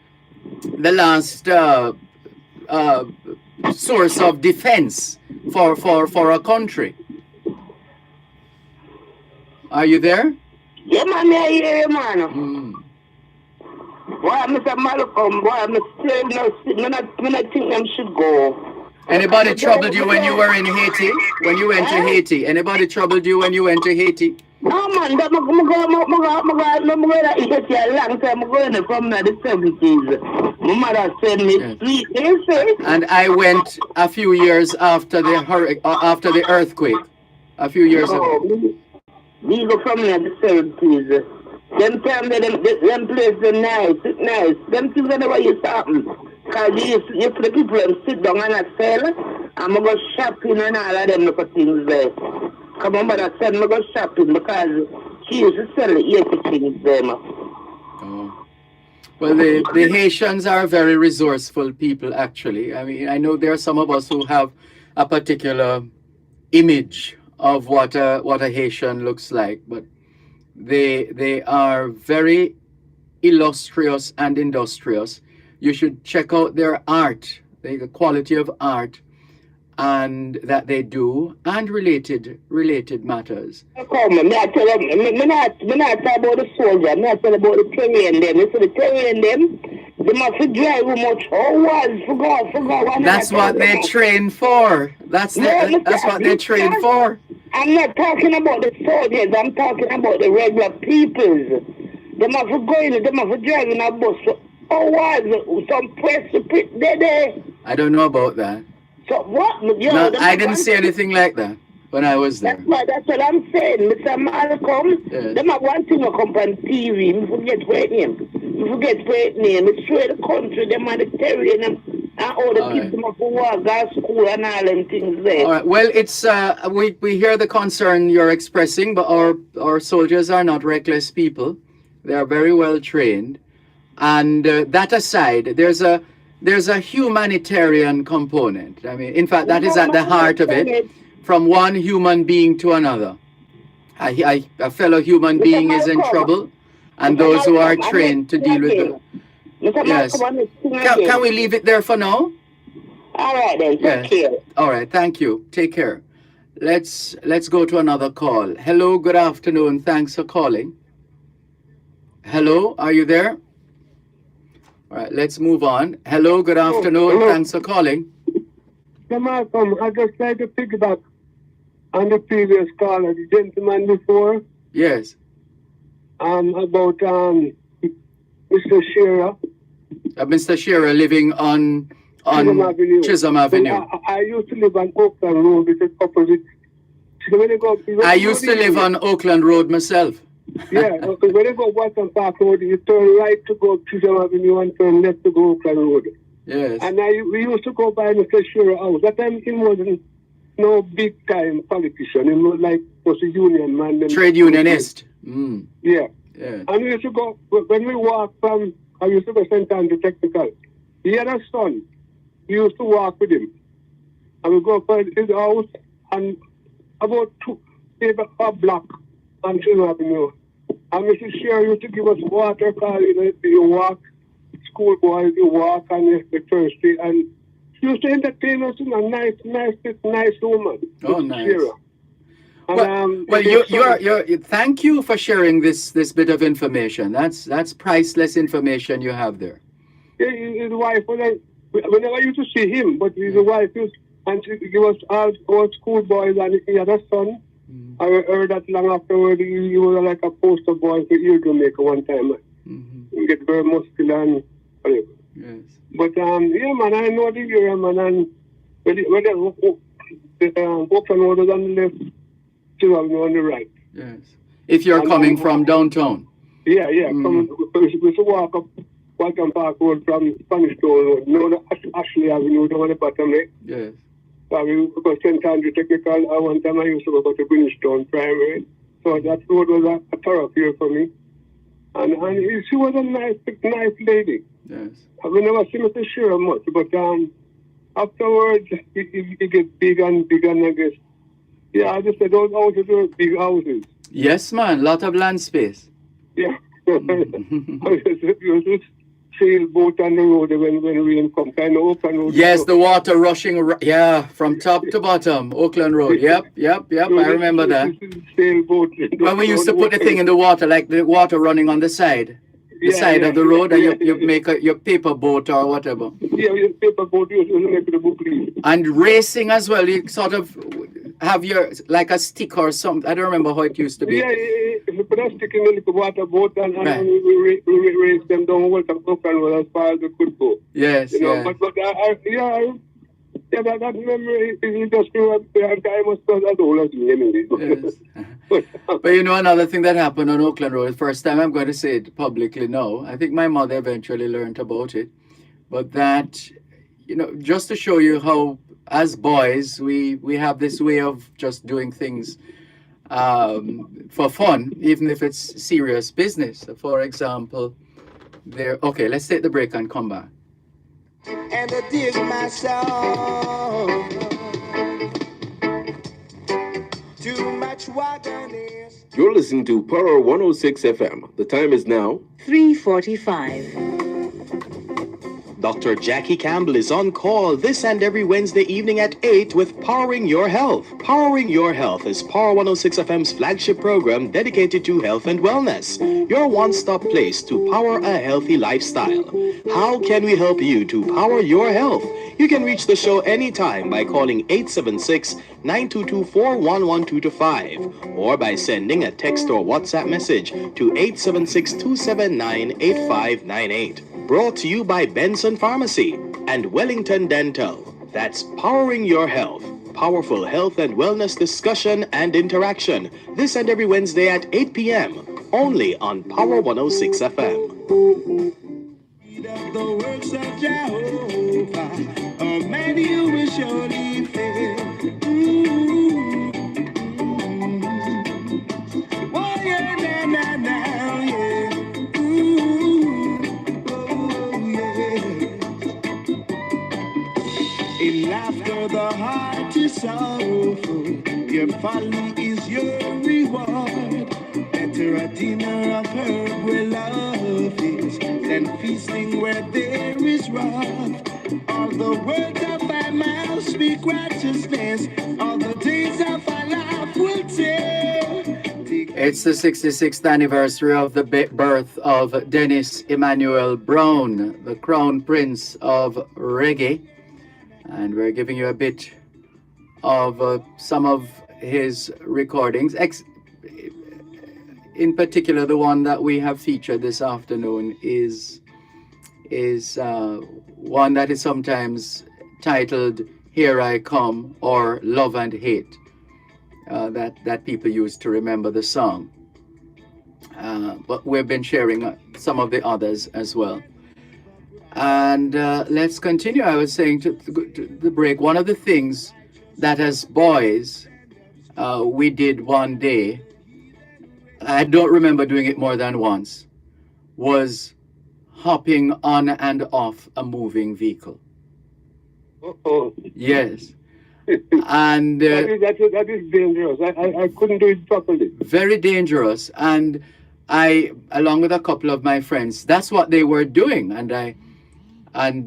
source of defense for a country. Are you there? Yeah, man, I hear you, man. Why, Mr. Malcolm, why, I think them should go. Anybody troubled you when you were in Haiti? When you went to Haiti? Anybody troubled you when you went to Haiti? No, man, I'm going to Haiti a long time. I'm going from the 70s. My mother sent me sweet, you see? And I went a few years after the earthquake. A few years ago. We go from the 70s. Them time them places nice. Them things are never used to happen. Because you the people them sit down and sell, and I go shopping and all of them look at things there. Come on, but I said I go shopping because She used to sell the ear to things them. Oh. Well, the Haitians are very resourceful people, actually. I mean, I know there are some of us who have a particular image of what a Haitian looks like, but they are very illustrious and industrious. You should check out their art, the quality of art, and that they do, and related matters. Come, me I tell them, me not talk about the soldier, me I tell about the Terran them. You see the Terran them, they must drive how much hours, forgot. That's what they train for. That's what they train for. I'm not talking about the soldiers, I'm talking about the regular peoples. They must go in, they must drive in a bus for hours, some press to put there. I don't know about that. So what? No, I didn't see anything like that when I was there. That's what I'm saying, Mr. Malcolm. Yes. Them are one thing to come on TV. You forget great name. It's straight the country. Them are the Terran and all the people must walk, go to school and all them things there. All right. Well, it's we hear the concern you're expressing, but our soldiers are not reckless people. They are very well trained, and that aside, there's a humanitarian component. I mean, in fact, that is at the heart of it. From one human being to another, a fellow human being is in trouble, and those who are trained to deal with it. Yes. Can we leave it there for now? All right then. Take care. All right. Thank you. Take care. Let's go to another call. Hello. Good afternoon. Thanks for calling. Hello. Are you there? All right. Let's move on. Hello. Good afternoon. Hello. Thanks for calling. Malcolm, I just tried to piggyback on the previous caller, the gentleman before. Yes. About Mr. Shearer. Mr. Shearer living on Chisholm Avenue. I used to live on Oakland Road, which is opposite. So when you go, I used to live on Oakland Road myself. Yeah, because when you go Watson Park Road, you turn right to go Chisholm Avenue and turn left to go Oakland Road. Yes. And we used to go by Mr. Shearer house. That time he wasn't no big time politician. He was like was a union man. Trade unionist. Yeah. Yeah. And we used to go, when we walk from, I used to go St. Andrew Technical. He had a son. We used to walk with him. And we go up his house and about maybe a block on Chisholm Avenue. And Mrs. Shearer used to give us water, because you walk, school boys, you walk and you're thirsty. And she used to entertain us in a nice woman. Oh, Mrs. nice. Shearer. And, well, you're thank you for sharing this bit of information. That's priceless information you have there. Yeah, his wife, whenever I used to see him, but his wife used, and she gave us all school boys, and he had a son. I heard that long afterward, he was like a poster boy for ear Jamaica one time. He get very muscular and whatever. Yes. But yeah, man, I know the area, man, and when the Oakland Road was on the left, on the right. Yes. If you're coming from downtown. Yeah. We used to walk up Walton Park Road from Spanish Town Road. No, the Ashley Avenue down at the bottom there. Yes. So we go St. Andrew Technical. One time I used to go to Greenstone Primary. So that road was a thoroughfare for me. And she was a nice lady. Yes. I never seen Mr. Shearer much, but afterwards he get bigger and I guess. Yeah, I just said those houses were big houses. Yes, man. Lot of land space. Yeah. You just sailboat on the road when rain comes. Kind of Oakland Road. Yes, the water rushing, from top to bottom. Oakland Road. Yep. I remember that. Sailboat. When we used to put the thing in the water, like the water running on the side. The side of the road, and you make your paper boat or whatever. Yeah, your paper boat, you make the boat. And racing as well. You sort of have your, like a stick or something. I don't remember how it used to be. Yeah. You put a stick in the little water boat and we race them down Oakland Road as far as they could go. Yes, But that memory is just I must be as old as me anyway. Yes. But another thing that happened on Oakland Road, first time I'm going to say it publicly now. I think my mother eventually learned about it. But that, just to show you how, as boys, we have this way of just doing things for fun, even if it's serious business. So for example, okay, let's take the break and come back. And I dig my song. Too much wilderness. You're listening to Power 106 FM. The time is now 3:45. Dr. Jackie Campbell is on call this and every Wednesday evening at 8 with Powering Your Health. Powering Your Health is Power 106 FM's flagship program dedicated to health and wellness, your one-stop place to power a healthy lifestyle. How can we help you to power your health? You can reach the show anytime by calling 876-922-41125 or by sending a text or WhatsApp message to 876-279-8598. Brought to you by Benson Pharmacy and Wellington Dental. That's Powering Your Health. Powerful health and wellness discussion and interaction. This and every Wednesday at 8 p.m. Only on Power 106 FM. The works of Jehovah, a man you will surely fail. Oh yeah, na na yeah. In laughter the heart is sorrowful, your folly is your reward. Better a dinner of herb where love is than feasting where there is wrath. All the words of my mouth speak righteousness, all the days of our life will tell. It's the 66th anniversary of the birth of Dennis Emmanuel Brown, the crown prince of reggae. And we're giving you a bit of some of his recordings. In particular, the one that we have featured this afternoon is one that is sometimes titled Here I Come or Love and Hate, that people use to remember the song. But we've been sharing some of the others as well. And let's continue. I was saying to the break, one of the things that as boys we did one day, I don't remember doing it more than once, was hopping on and off a moving vehicle. Uh-oh. Yes. And that is dangerous. I couldn't do it properly. Very dangerous. And I, along with a couple of my friends, that's what they were doing. And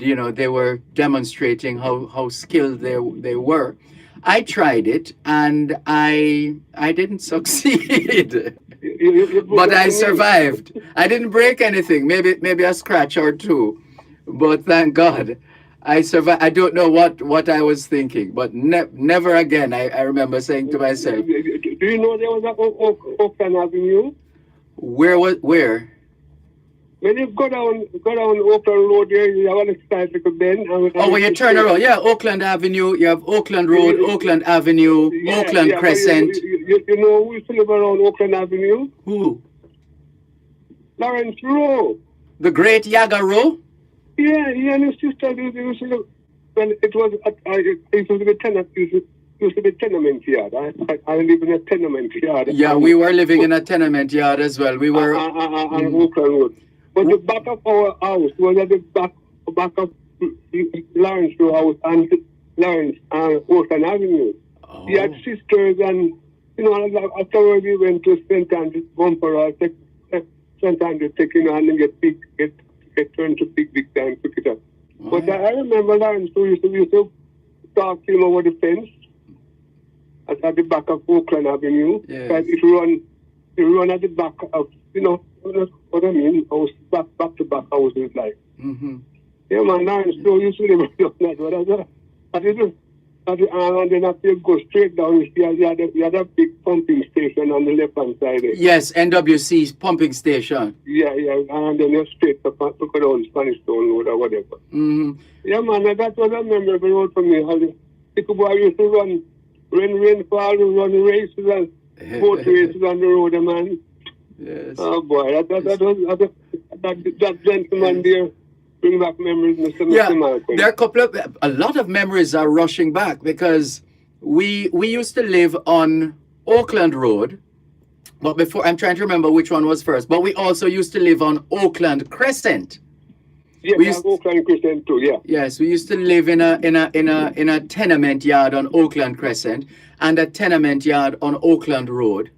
you know, they were demonstrating how skilled they were. I tried it and I didn't succeed. But I survived. I didn't break anything, maybe a scratch or two. But thank God I survived. I don't know what I was thinking, but never again. I remember saying to myself. Do you know there was an Oakland Avenue? Where? When you go down Oakland Road there, you have a slight little bend. When you turn around, yeah, Oakland Avenue, you have Oakland Road, Oakland Avenue, Oakland Crescent. You know who used to live around Oakland Avenue? Who? Lawrence Rowe. The great Yaga Rowe? Yeah, he and his sister used to live, when it was, it used to be tenement yard. I live in a tenement yard. Yeah, we were living in a tenement yard as well. We were on Oakland Road. But the back of our house was at the back of Lawrence Rowe house and Lawrence and Oakland Avenue. Oh. He had sisters, and you know, afterwards we went to St. Andrew's Bumper, St. Andrew's taking on and get turned to big time pick it up. Oh, but I remember Lawrence Rowe used to talk to him over the fence at the back of Oakland Avenue. Yes. That it run at the back of, you know what I mean, house, back to back houses like. Mm-hmm. Yeah, man, Lawrence Rowe used to live on that. And then after you go straight down, you had a big pumping station on the left-hand side there. Yes, NWC's pumping station. Yeah, and then you're straight to go down Spanish Town Road or whatever. Mm-hmm. Yeah, man, that was a memorable road for me. The boy used to run, when rainfall, run races and boat races on the road, man. Yes. Oh, boy, that gentleman there. Bring back memories, Mr. Malcolm. There are a lot of memories are rushing back because we used to live on Oakland Road. But before, I'm trying to remember which one was first. But we also used to live on Oakland Crescent. Yeah, we have Oakland Crescent too. Yeah. Yes, we used to live in a tenement yard on Oakland Crescent and a tenement yard on Oakland Road.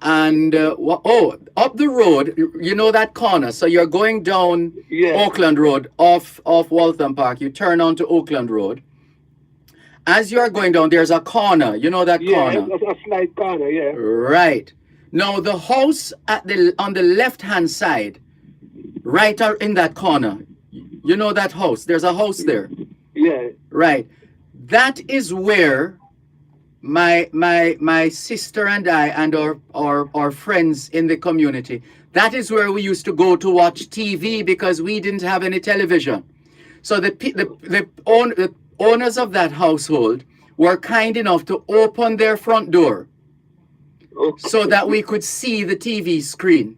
And up the road, you know that corner. So you're going down Oakland Road off Waltham Park. You turn onto Oakland Road. As you're going down, there's a corner. You know that corner? Yeah, a slight corner, yeah. Right. Now the house on the left-hand side, right in that corner. You know that house? There's a house there. Yeah. Right. That is where my sister and I and our friends in the community, that is where we used to go to watch TV because we didn't have any television. So the owners of that household were kind enough to open their front door so that we could see the TV screen.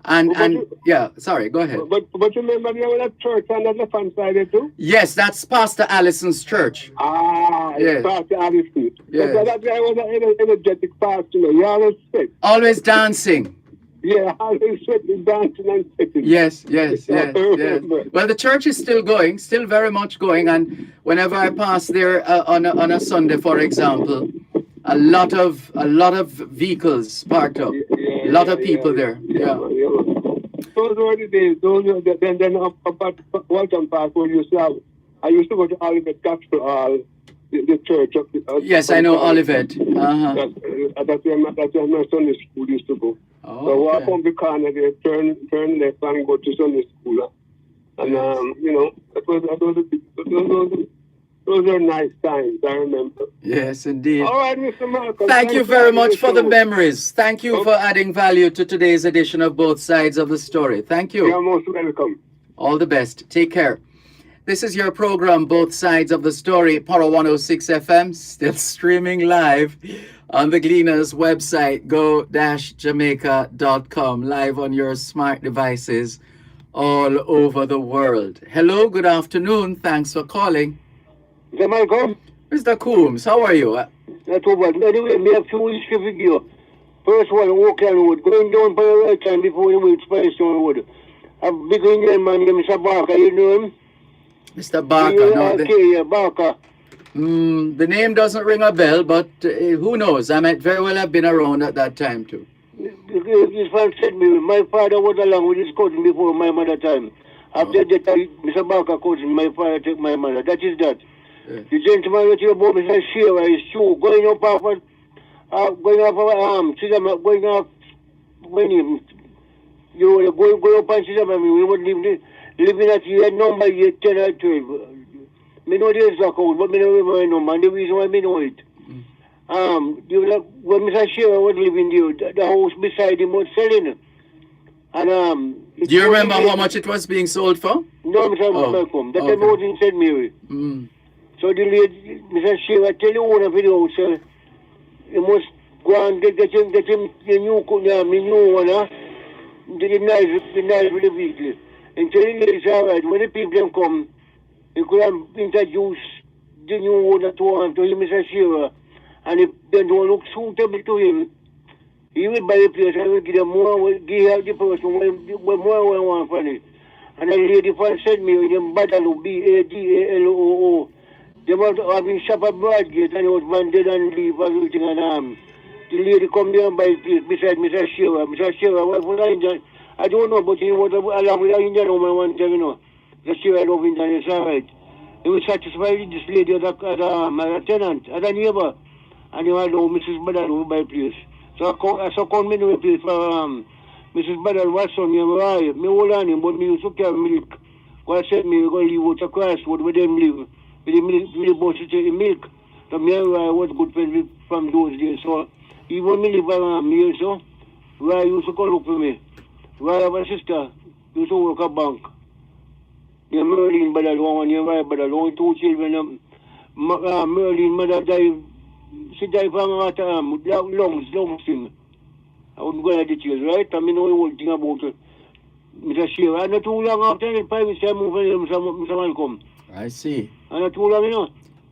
Sorry, go ahead. But remember there was a church on the left-hand side too? Yes, that's Pastor Allison's church. Yes. Pastor Allison. Yes. That guy was an energetic pastor, you know. He always sweat. Always dancing. Yeah, always sweating, dancing and sweating. Yes. Well, the church is still going, still very much going, and whenever I pass there on a Sunday, for example, a lot of vehicles parked up. A lot of people there. Yeah. Those were the days. Then up at Waltham Park, where I used to go to Olivet Gospel Hall, the church. Yes, I know Olivet. That's where my Sunday school used to go. Oh, so walk on the corner there, turn left and go to Sunday school. And you know, those are nice times, I remember. Yes, indeed. All right, Mr. Malcolm. Thank you very much for the memories. Thank you for adding value to today's edition of Both Sides of the Story. Thank you. You're most welcome. All the best. Take care. This is your program, Both Sides of the Story, Power 106 FM, still streaming live on the Gleaners website, go-jamaica.com, live on your smart devices all over the world. Hello, good afternoon. Thanks for calling. Mr. Malcolm? Mr. Coombs, how are you? Not too bad. Anyway, we have two issues with you. First one, Oakland Road. Going down by the right time before you reach Spicestone Road. A big Indian man, Mr. Barker, you know him? Mr. Barker, Barker. The name doesn't ring a bell, but who knows? I might very well have been around at that time too. His father said me, my father was along with his cousin before my mother time. After that, Mr. Barker cousin, my father took my mother. That is that. Yeah. The gentleman that you about Mr. Shearer is true. Going up when you go up and see them, we would living at year number year 10 or 12. Me know the exact code, but me don't remember my number, and the reason why me know it. When Mr. Shearer was living there, the house beside him was selling. And do you remember how much it was being sold for? No, Mr. Malcolm. That time I was in St. Mary. So the lady, Mr. Shearer, tell the owner of the house, you must go and get him the new one, the nice with the vehicle. And tell him it's all right. When the people come, you could have introduced the new owner to him, Mr. Shearer. And if they don't look suitable to him, he will buy the place and will give them more, give the person more I want for it. And the lady first said me, them Badalo, Badaloo. They were having shop at Broadgate and it was banded and leave everything and the lady come there and buy place beside Mr. Shearer. Mr. Shearer, what was Indian? I don't know, but he was along with an Indian woman one time, you know. Mr. Shearer love Indian, it's all right. He was satisfied with this lady as a tenant, as a neighbor. And he had Mrs. Badal buy place. So I called me to a place for Mrs. Badal Watson, me hold on him, but me used to carry milk. God said me, we're going to leave out a crossroad where them live. With the bus to take the milk. So me and I was good friends from those days. So even me live around me, so Rai used to call up for me. Rai have a sister, used to work at bank. The Merlin Badal, one year Rai Badal, only two children. Merlin mother died. She died from lungs thing. I wouldn't go into details, right? I mean, know the whole thing about it. Mr. Shearer. And not too long after the private time moved Mr. Malcolm. I see. And not too long, you know.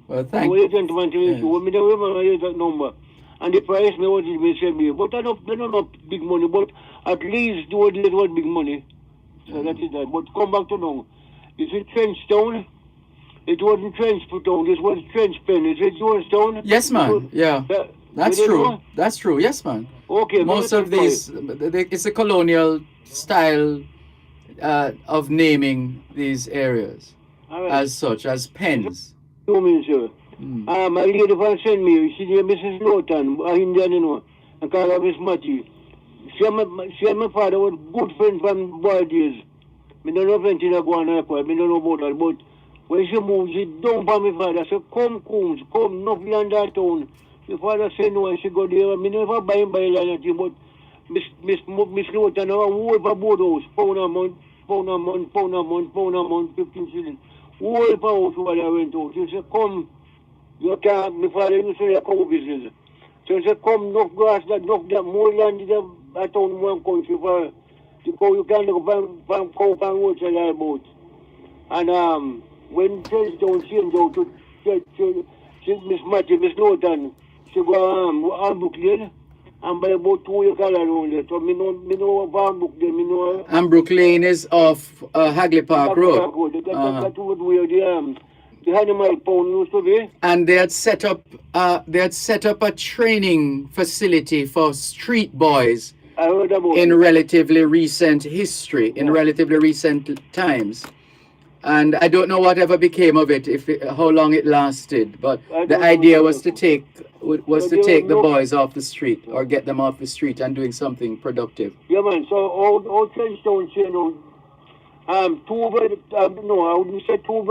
Well, thank you. Gentleman, to me, don't remember that number. And the price me what it may sell me. But I don't know big money, but at least do what it was big money. So that is that. But come back to now. Is it trench stone? It wasn't trench put down, this was trench pen. Is it Georgetown? Yes, man. Yeah. That's true. That's true. Yes, man. Okay. Most of these, it's a colonial style of naming these areas as such, as pens. 2 minutes, sir. My lady van send me, she is Mrs. Norton, a Indian, you know, and call her Miss Matty. She and my father was good friends from boy days. I don't know if anything I go on I don't know about that, but when she moved, she don't for my father. I said, come, Coombs, come, no land that town. My father said no, and she go there. I never buy him by land, but Miss Norton, I work for board house, pound a month, 15 shillings. Work for house while I went out. She said, come, you can't, my father used to say, a cow business. So she said, come, knock grass, that more land, that town, one country for the cow, you can't go from cow and roads and all about. And, when Georgetown changed out to Miss Matty, Miss Norton, she go Ambrook Lane and by about 2 acres around there. So me know of Ambrook Lane, me know. Ambrook Lane is off Hagley Park Road. That road where the animal pound used to be. And they had set up a training facility for street boys in relatively recent history, in relatively recent times. And I don't know whatever became of it, how long it lasted. But the idea was to take the boys off the street or get them off the street and doing something productive. Yeah, man. So all Trenchtown, you know, I wouldn't say two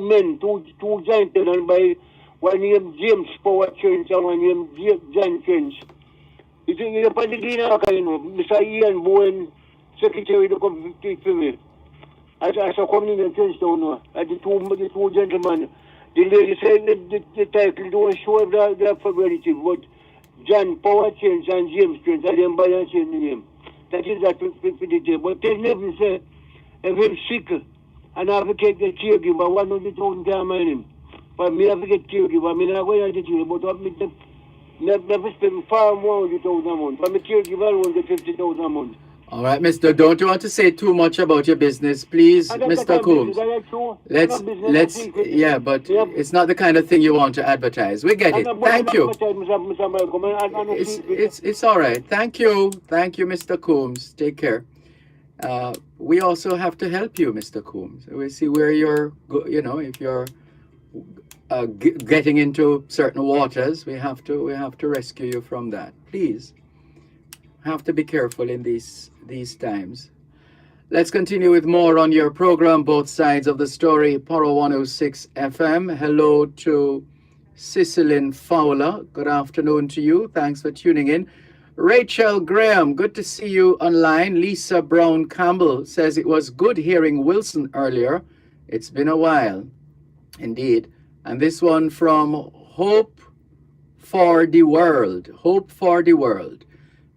men, two giants, and by one named James Power Trench and one named John Trench. You think you're particularly not, you know, Mr. Ian Bowen, secretary to come for me. As I come in the Trenchtown, the two gentlemen, the lady said the title don't show up their favourite, but John Power Change and James Trent, I didn't buy and change the name. That is that for the day. But they never say, if I'm sick, and I have to get the caregiver, 100,000 time on him. But me have to get caregiver, I mean, I'm going to get you, but I never spend far more than 100,000 a month. I'm a caregiver, I want to get 50,000 a month. All right, Mister, don't you want to say too much about your business, please, Mr. Coombs? Let's, yeah, but it's not the kind of thing you want to advertise. We get it. Thank you. It's all right. Thank you, Mr. Coombs. Take care. We also have to help you, Mr. Coombs. We see where you're, you know, if you're getting into certain waters, we have to rescue you from that. Please. Have to be careful in these times. Let's continue with more on your program, Both Sides of the Story, Poro 106 FM. Hello to Cicilline Fowler. Good afternoon to you. Thanks for tuning in. Rachel Graham, good to see you online. Lisa Brown Campbell says it was good hearing Wilson earlier. It's been a while. Indeed. And this one from Hope for the World. Hope for the World.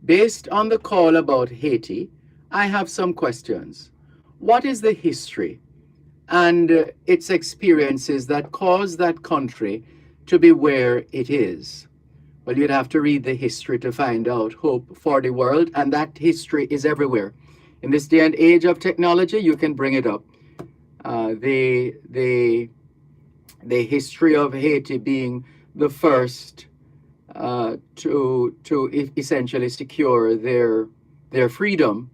Based on the call about Haiti, I have some questions. What is the history and its experiences that caused that country to be where it is? Well, you'd have to read the history to find out. Hope for the World, and that history is everywhere. In this day and age of technology, you can bring it up. The history of Haiti being the first to essentially secure their freedom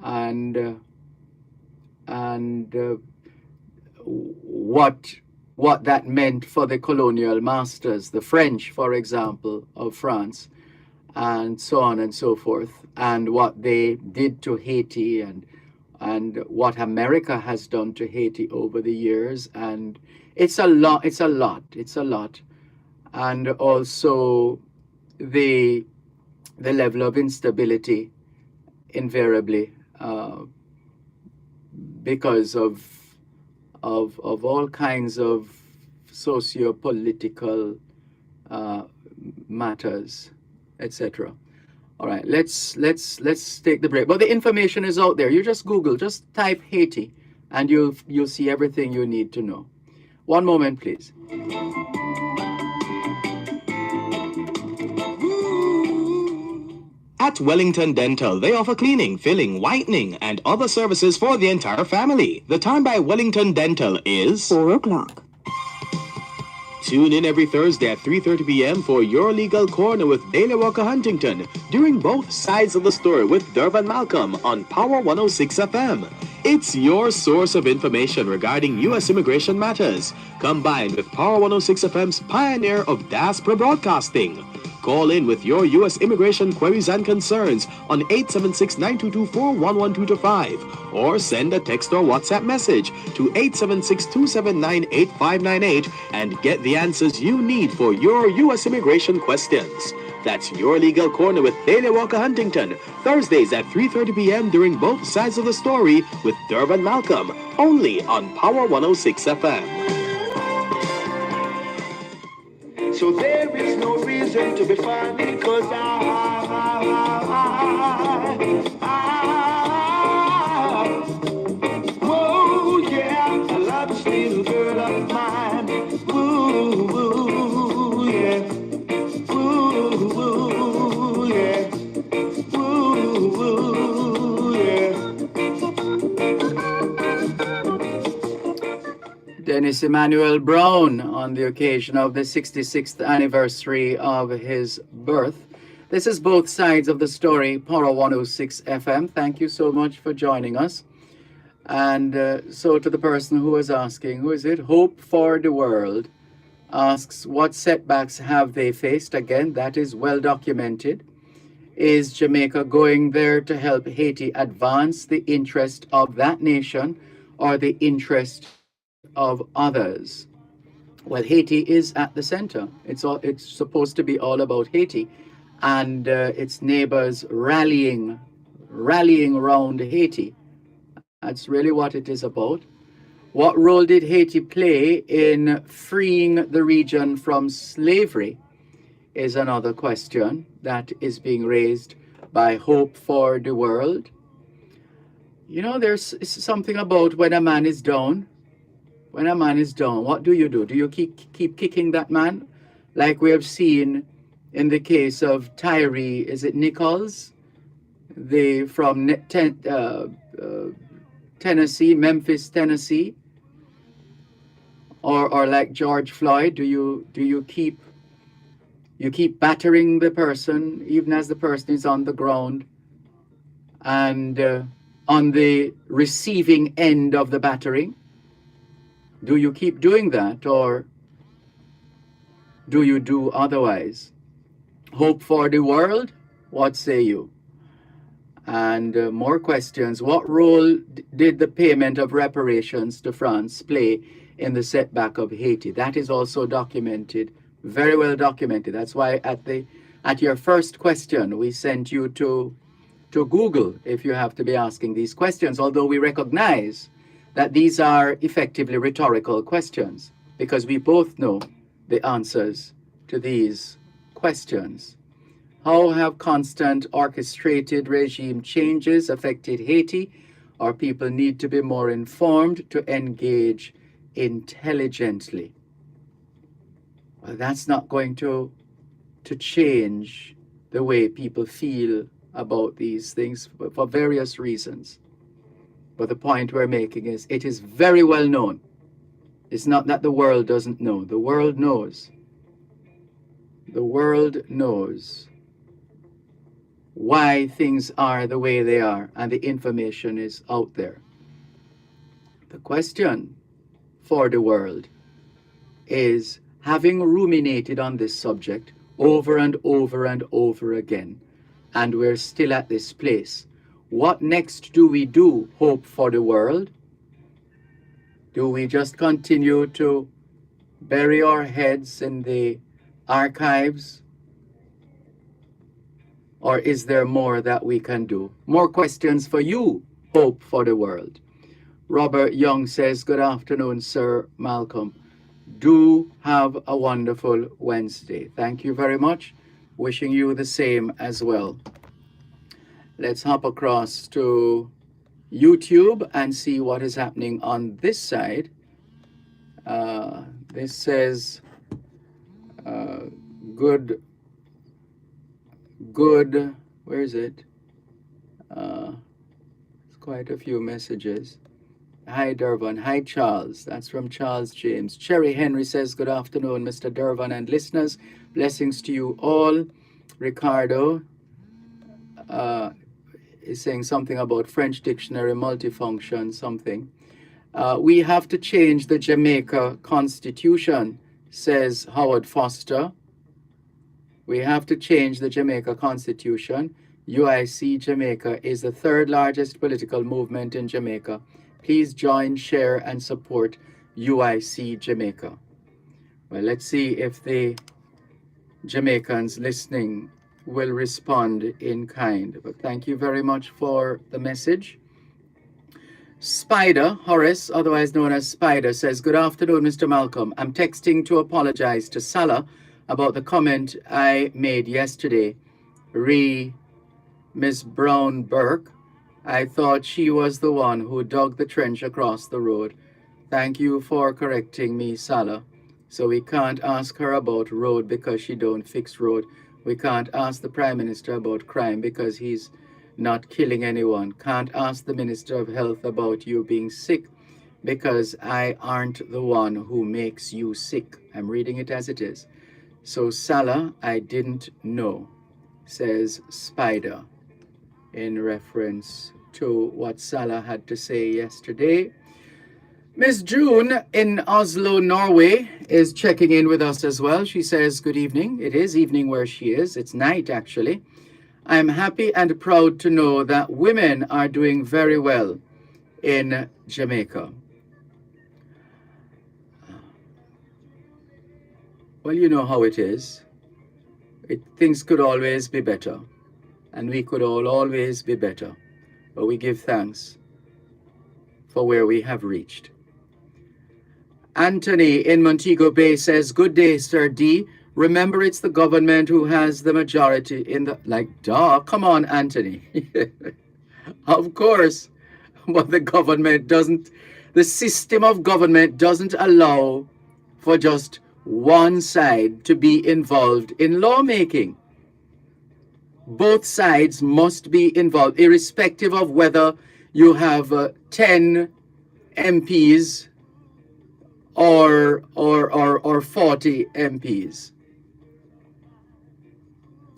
and what that meant for the colonial masters, the French, for example, of France, and so on and so forth, and what they did to Haiti and what America has done to Haiti over the years. And it's a lot. And also the level of instability invariably because of all kinds of socio-political matters, etc. All right, let's take the break. But the information is out there. You just Google, just type Haiti, and you'll see everything you need to know. One moment, please. Ooh. At Wellington Dental, they offer cleaning, filling, whitening, and other services for the entire family. The time by Wellington Dental is 4 o'clock. Tune in every Thursday at 3:30 p.m. for Your Legal Corner with Bailey Walker Huntington, during both sides of the story with Dervan Malcolm on Power 106 FM. It's your source of information regarding U.S. immigration matters, combined with Power 106 FM's pioneer of diaspora broadcasting. Call in with your U.S. immigration queries and concerns on 876-9224-11225 or send a text or WhatsApp message to 876-279-8598 and get the answers you need for your U.S. immigration questions. That's Your Legal Corner with Bailey Walker Huntington, Thursdays at 3:30 p.m. during both sides of the story with Dervan Malcolm, only on Power 106 FM. So there is no reason to be funny, cause whoa, yeah, I love this little girl of mine. Woo, woo, yeah. Woo, woo, yeah. Woo, woo, yeah. Dennis Emmanuel Brown, on the occasion of the 66th anniversary of his birth. This is Both Sides of the Story, Power 106 FM. Thank you so much for joining us. And so to the person who was asking, who is it? Hope for the World asks, what setbacks have they faced? Again, that is well documented. Is Jamaica going there to help Haiti advance the interest of that nation or the interest of others? Well, Haiti is at the center. It's supposed to be all about Haiti and its neighbors rallying around Haiti. That's really what it is about. What role did Haiti play in freeing the region from slavery is another question that is being raised by Hope for the World. You know, there's something about when a man is down. When a man is down, what do? Do you keep kicking that man? Like we have seen in the case of Tyree, is it Nichols? From Tennessee, Memphis, Tennessee? Or like George Floyd, do you keep battering the person even as the person is on the ground and on the receiving end of the battering? Do you keep doing that, or do you do otherwise? Hope for the World, what say you? And more questions. What role did the payment of reparations to France play in the setback of Haiti? That is also documented, very well documented. That's why at your first question, we sent you to Google if you have to be asking these questions, although we recognize that these are effectively rhetorical questions, because we both know the answers to these questions. How have constant orchestrated regime changes affected Haiti? Our people need to be more informed to engage intelligently. Well, that's not going to change the way people feel about these things for various reasons. But the point we're making is it is very well known. It's not that the world doesn't know. The world knows. The world knows why things are the way they are, and the information is out there. The question for the world is, having ruminated on this subject over and over and over again, and we're still at this place, what next do we do, Hope for the World? Do we just continue to bury our heads in the archives? Or is there more that we can do? More questions for you, Hope for the World. Robert Young says, good afternoon, Sir Malcolm. Do have a wonderful Wednesday. Thank you very much. Wishing you the same as well. Let's hop across to YouTube and see what is happening on this side. This says, good Where is it? It's quite a few messages. Hi, Dervan. Hi, Charles. That's from Charles James. Cherry Henry says, good afternoon, Mr. Dervan and listeners. Blessings to you all. Ricardo is saying something about French dictionary, multifunction, something. We have to change the Jamaica Constitution, says Howard Foster. We have to change the Jamaica Constitution. UIC Jamaica is the third largest political movement in Jamaica. Please join, share, and support UIC Jamaica. Well, let's see if the Jamaicans listening will respond in kind. But thank you very much for the message. Spider, Horace, otherwise known as Spider, says, good afternoon, Mr. Malcolm. I'm texting to apologize to Salah about the comment I made yesterday. Miss Brown Burke. I thought she was the one who dug the trench across the road. Thank you for correcting me, Salah. So we can't ask her about road because she don't fix road. We can't ask the Prime Minister about crime because he's not killing anyone. Can't ask the Minister of Health about you being sick because I aren't the one who makes you sick. I'm reading it as it is. So Salah, I didn't know, says Spider, in reference to what Salah had to say yesterday. Miss June in Oslo, Norway, is checking in with us as well. She says, good evening. It is evening where she is. It's night, actually. I'm happy and proud to know that women are doing very well in Jamaica. Well, you know how it is. Things could always be better, and we could all always be better. But we give thanks for where we have reached. Anthony in Montego Bay says, good day, Sir D. Remember, it's the government who has the majority in the... come on, Anthony. Of course. But the government doesn't... The system of government doesn't allow for just one side to be involved in lawmaking. Both sides must be involved, irrespective of whether you have 10 MPs or 40 MPs.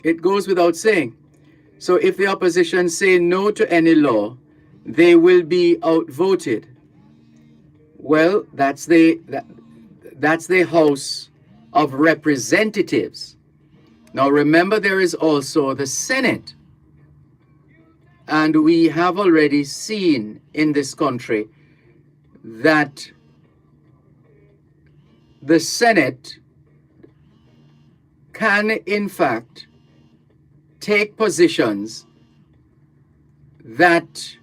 It goes without saying. So if the opposition say no to any law, they will be outvoted. Well, that's the House of Representatives. Now remember, there is also the Senate. And we have already seen in this country that the Senate can, in fact, take positions that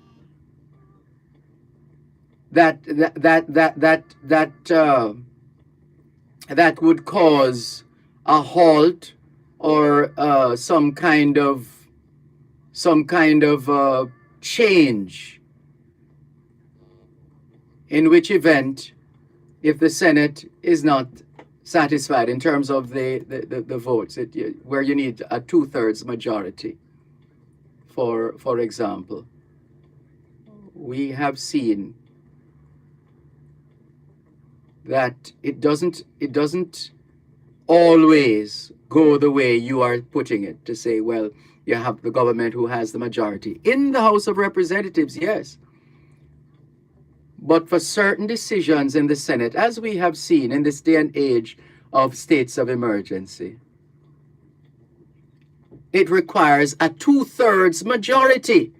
would cause a halt or some kind of change, in which event, if the Senate is not satisfied in terms of the votes, where you need a 2/3 majority, for example, we have seen that it doesn't always go the way you are putting it, to say, well, you have the government who has the majority. In the House of Representatives, yes. But for certain decisions in the Senate, as we have seen in this day and age of states of emergency, it requires a 2/3 majority,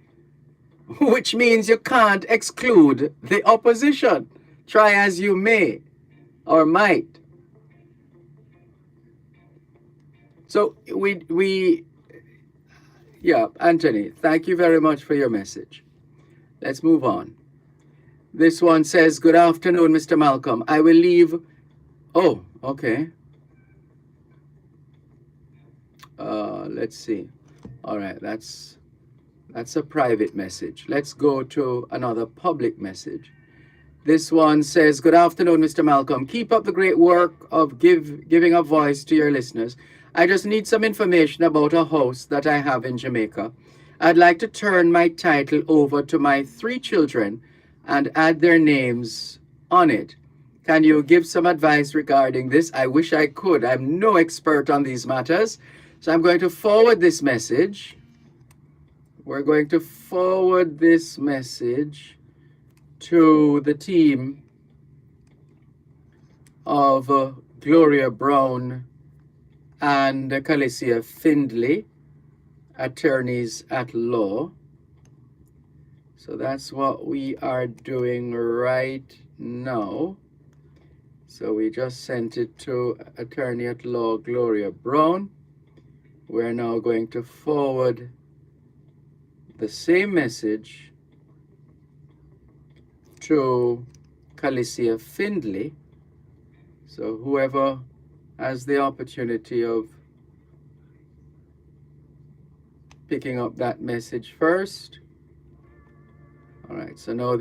which means you can't exclude the opposition, try as you may or might. So Anthony, thank you very much for your message. Let's move on. This one says, good afternoon, Mr. Malcolm. I will leave. Oh, okay. Let's see. All right, that's a private message. Let's go to another public message. This one says, good afternoon, Mr. Malcolm. Keep up the great work of giving a voice to your listeners. I just need some information about a house that I have in Jamaica. I'd like to turn my title over to my 3 children and add their names on it. Can you give some advice regarding this? I wish I could. I'm no expert on these matters. So I'm going to forward this message. We're going to forward this message to the team of Gloria Brown and Calicia Findlay, attorneys at law. So that's what we are doing right now. So we just sent it to attorney at law Gloria Brown. We're now going to forward the same message to Calicia Findlay. So whoever has the opportunity of picking up that message first. All right, so now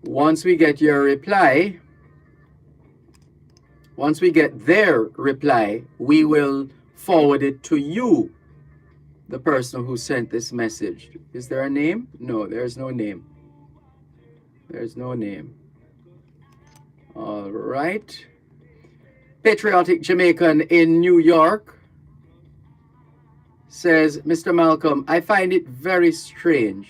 once we get your reply, once we get their reply, we will forward it to you, the person who sent this message. Is there a name? No, there's no name. There's no name. All right. Patriotic Jamaican in New York says, Mr. Malcolm, I find it very strange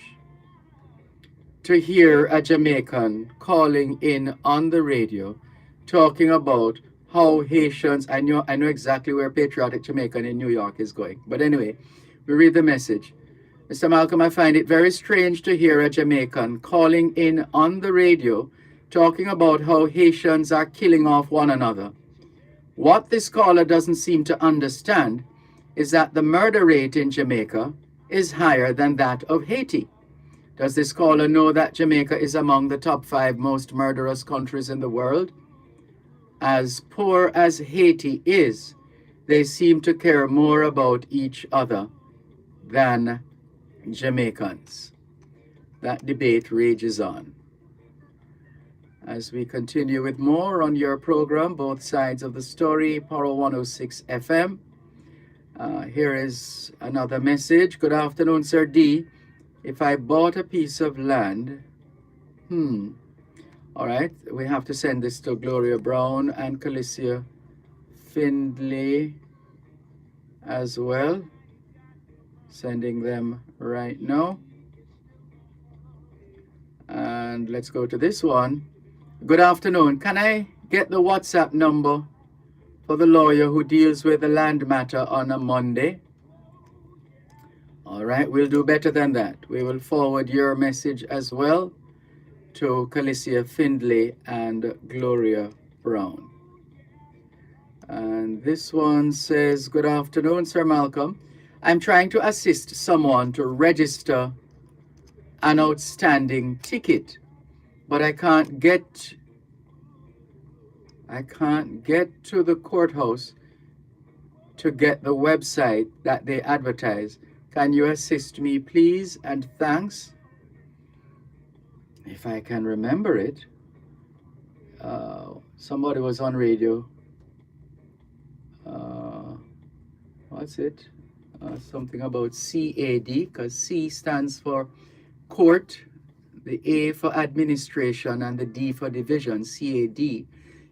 to hear a Jamaican calling in on the radio talking about how Haitians, I know exactly where Patriotic Jamaican in New York is going. But anyway, we read the message. Mr. Malcolm, I find it very strange to hear a Jamaican calling in on the radio talking about how Haitians are killing off one another. What this caller doesn't seem to understand is that the murder rate in Jamaica is higher than that of Haiti. Does this caller know that Jamaica is among the top 5 most murderous countries in the world? As poor as Haiti is, they seem to care more about each other than Jamaicans. That debate rages on. As we continue with more on your program, Both Sides of the Story, Power 106 FM. Here is another message. Good afternoon, Sir D. If I bought a piece of land, all right, we have to send this to Gloria Brown and Calicia Findlay as well. Sending them right now. And let's go to this one. Good afternoon. Can I get the WhatsApp number for the lawyer who deals with the land matter on a Monday? All right, we'll do better than that. We will forward your message as well to Calicia Findlay and Gloria Brown. And this one says, good afternoon, Sir Malcolm. I'm trying to assist someone to register an outstanding ticket, but I can't get to the courthouse to get the website that they advertise. Can you assist me, please? And thanks. If I can remember it. Somebody was on radio. What's it? Something about CAD, because C stands for court, the A for administration, and the D for division, CAD.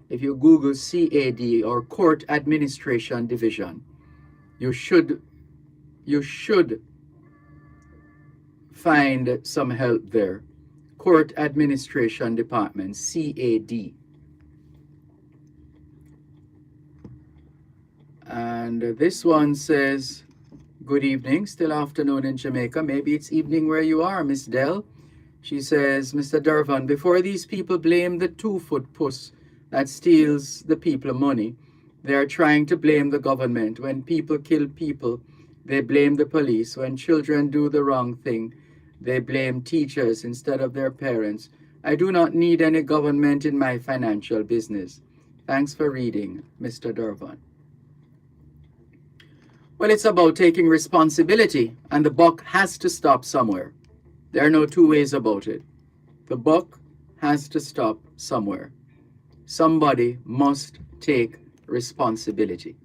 If you Google CAD or Court Administration Division, you should find some help there. Court Administration Department, CAD. And this one says, good evening, still afternoon in Jamaica. Maybe it's evening where you are, Miss Dell. She says, Mr. Dervan, before these people blame the 2-foot puss that steals the people money, they are trying to blame the government. When people kill people, they blame the police. When children do the wrong thing, they blame teachers instead of their parents. I do not need any government in my financial business. Thanks for reading, Mr. Dervan. Well, it's about taking responsibility, and the buck has to stop somewhere. There are no two ways about it. The buck has to stop somewhere. Somebody must take responsibility.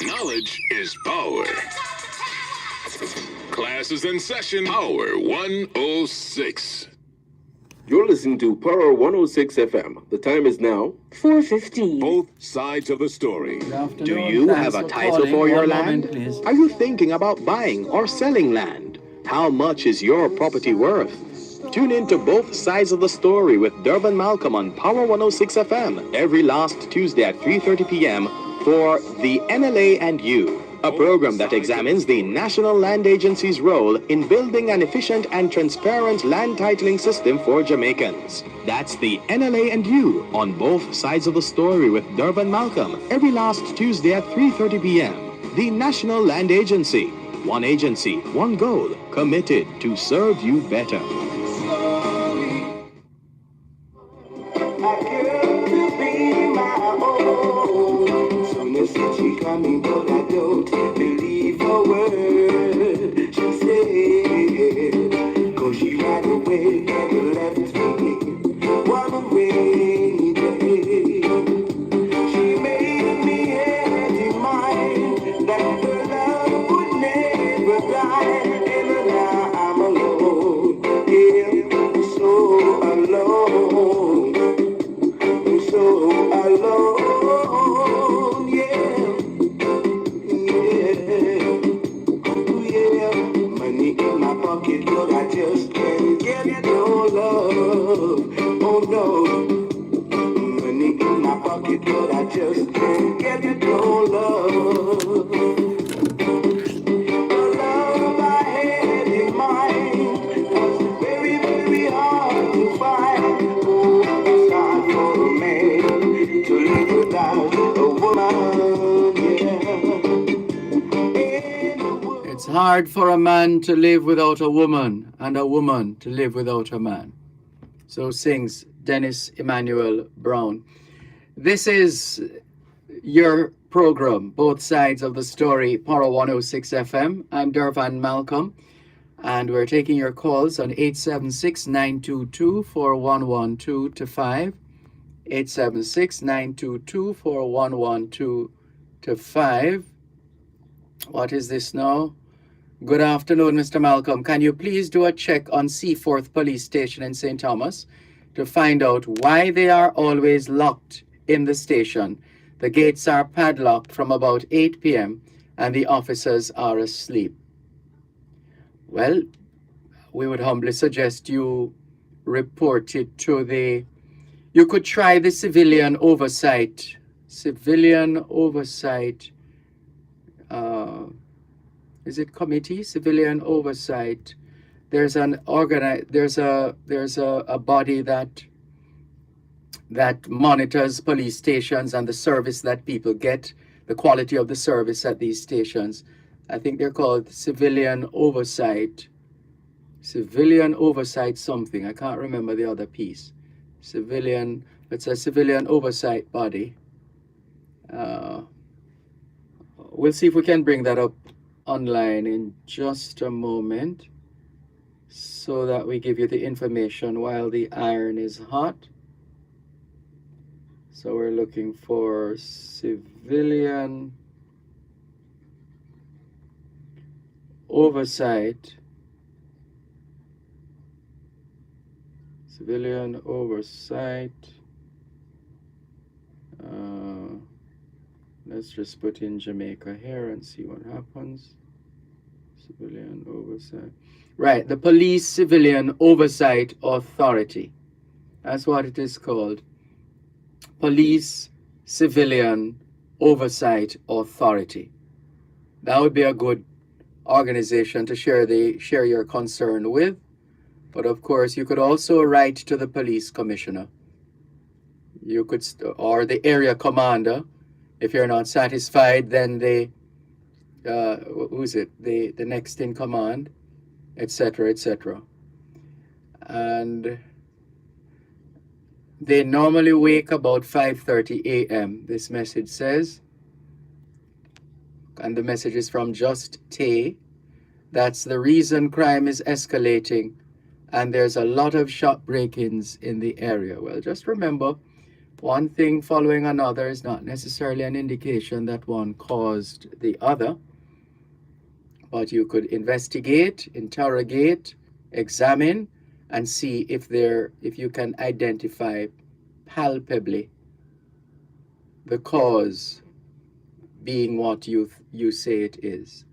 Knowledge is power. Class is in session. Power 106. You're listening to Power 106 FM. The time is now 4:15. Both sides of the story. Do you have a title for your land? Are you thinking about buying or selling land? How much is your property worth? Tune in to Both Sides of the Story with Dervan Malcolm on Power 106 FM every last Tuesday at 3:30 p.m. for The NLA and You, a program that examines the National Land Agency's role in building an efficient and transparent land titling system for Jamaicans. That's The NLA and You on Both Sides of the Story with Dervan Malcolm every last Tuesday at 3:30 p.m. The National Land Agency. One agency, one goal, committed to serve you better. She called me, but I don't believe a word she said. 'Cause she ran away and left me one rainy day. She made me have in mind that her love would never die. And now I'm alone, yeah, so alone, so alone. But I just can't get no love. Oh no, money in my pocket, but I just can't get no love. The love I had in mind was very, very hard to find. Oh, it's hard for a man to live without a woman, yeah. It's hard for a man to live without a woman, and a woman to live without a man. So sings Dennis Emmanuel Brown. This is your program, Both Sides of the Story, Power 106 FM. I'm Dervan Malcolm, and we're taking your calls on 876-922-4112 to 5, 876-922-4112 to 5. What is this now? Good afternoon, Mr. Malcolm. Can you please do a check on Seaforth Police Station in St. Thomas to find out why they are always locked in the station? The gates are padlocked from about 8 p.m. and the officers are asleep. Well, we would humbly suggest you report it to you could try the civilian oversight. Is it committee? Civilian oversight. There's a body that monitors police stations and the service that people get, the quality of the service at these stations. I think they're called civilian oversight. Civilian oversight something. I can't remember the other piece. It's a civilian oversight body. We'll see if we can bring that up online in just a moment so that we give you the information while the iron is hot. So we're looking for civilian oversight. Civilian oversight. Let's just put in Jamaica here and see what happens. Civilian oversight. Right, the Police Civilian Oversight Authority. That's what it is called. Police Civilian Oversight Authority. That would be a good organization to share your concern with. But of course, you could also write to the police commissioner. You could, or the area commander. If you're not satisfied, then the next in command, etc., etc. And they normally wake about 5:30 a.m., this message says. And the message is from Just Tay. That's the reason crime is escalating and there's a lot of shop break-ins in the area. Well, just remember, one thing following another is not necessarily an indication that one caused the other, but you could investigate, interrogate, examine, and see if you can identify palpably the cause being what you say it is.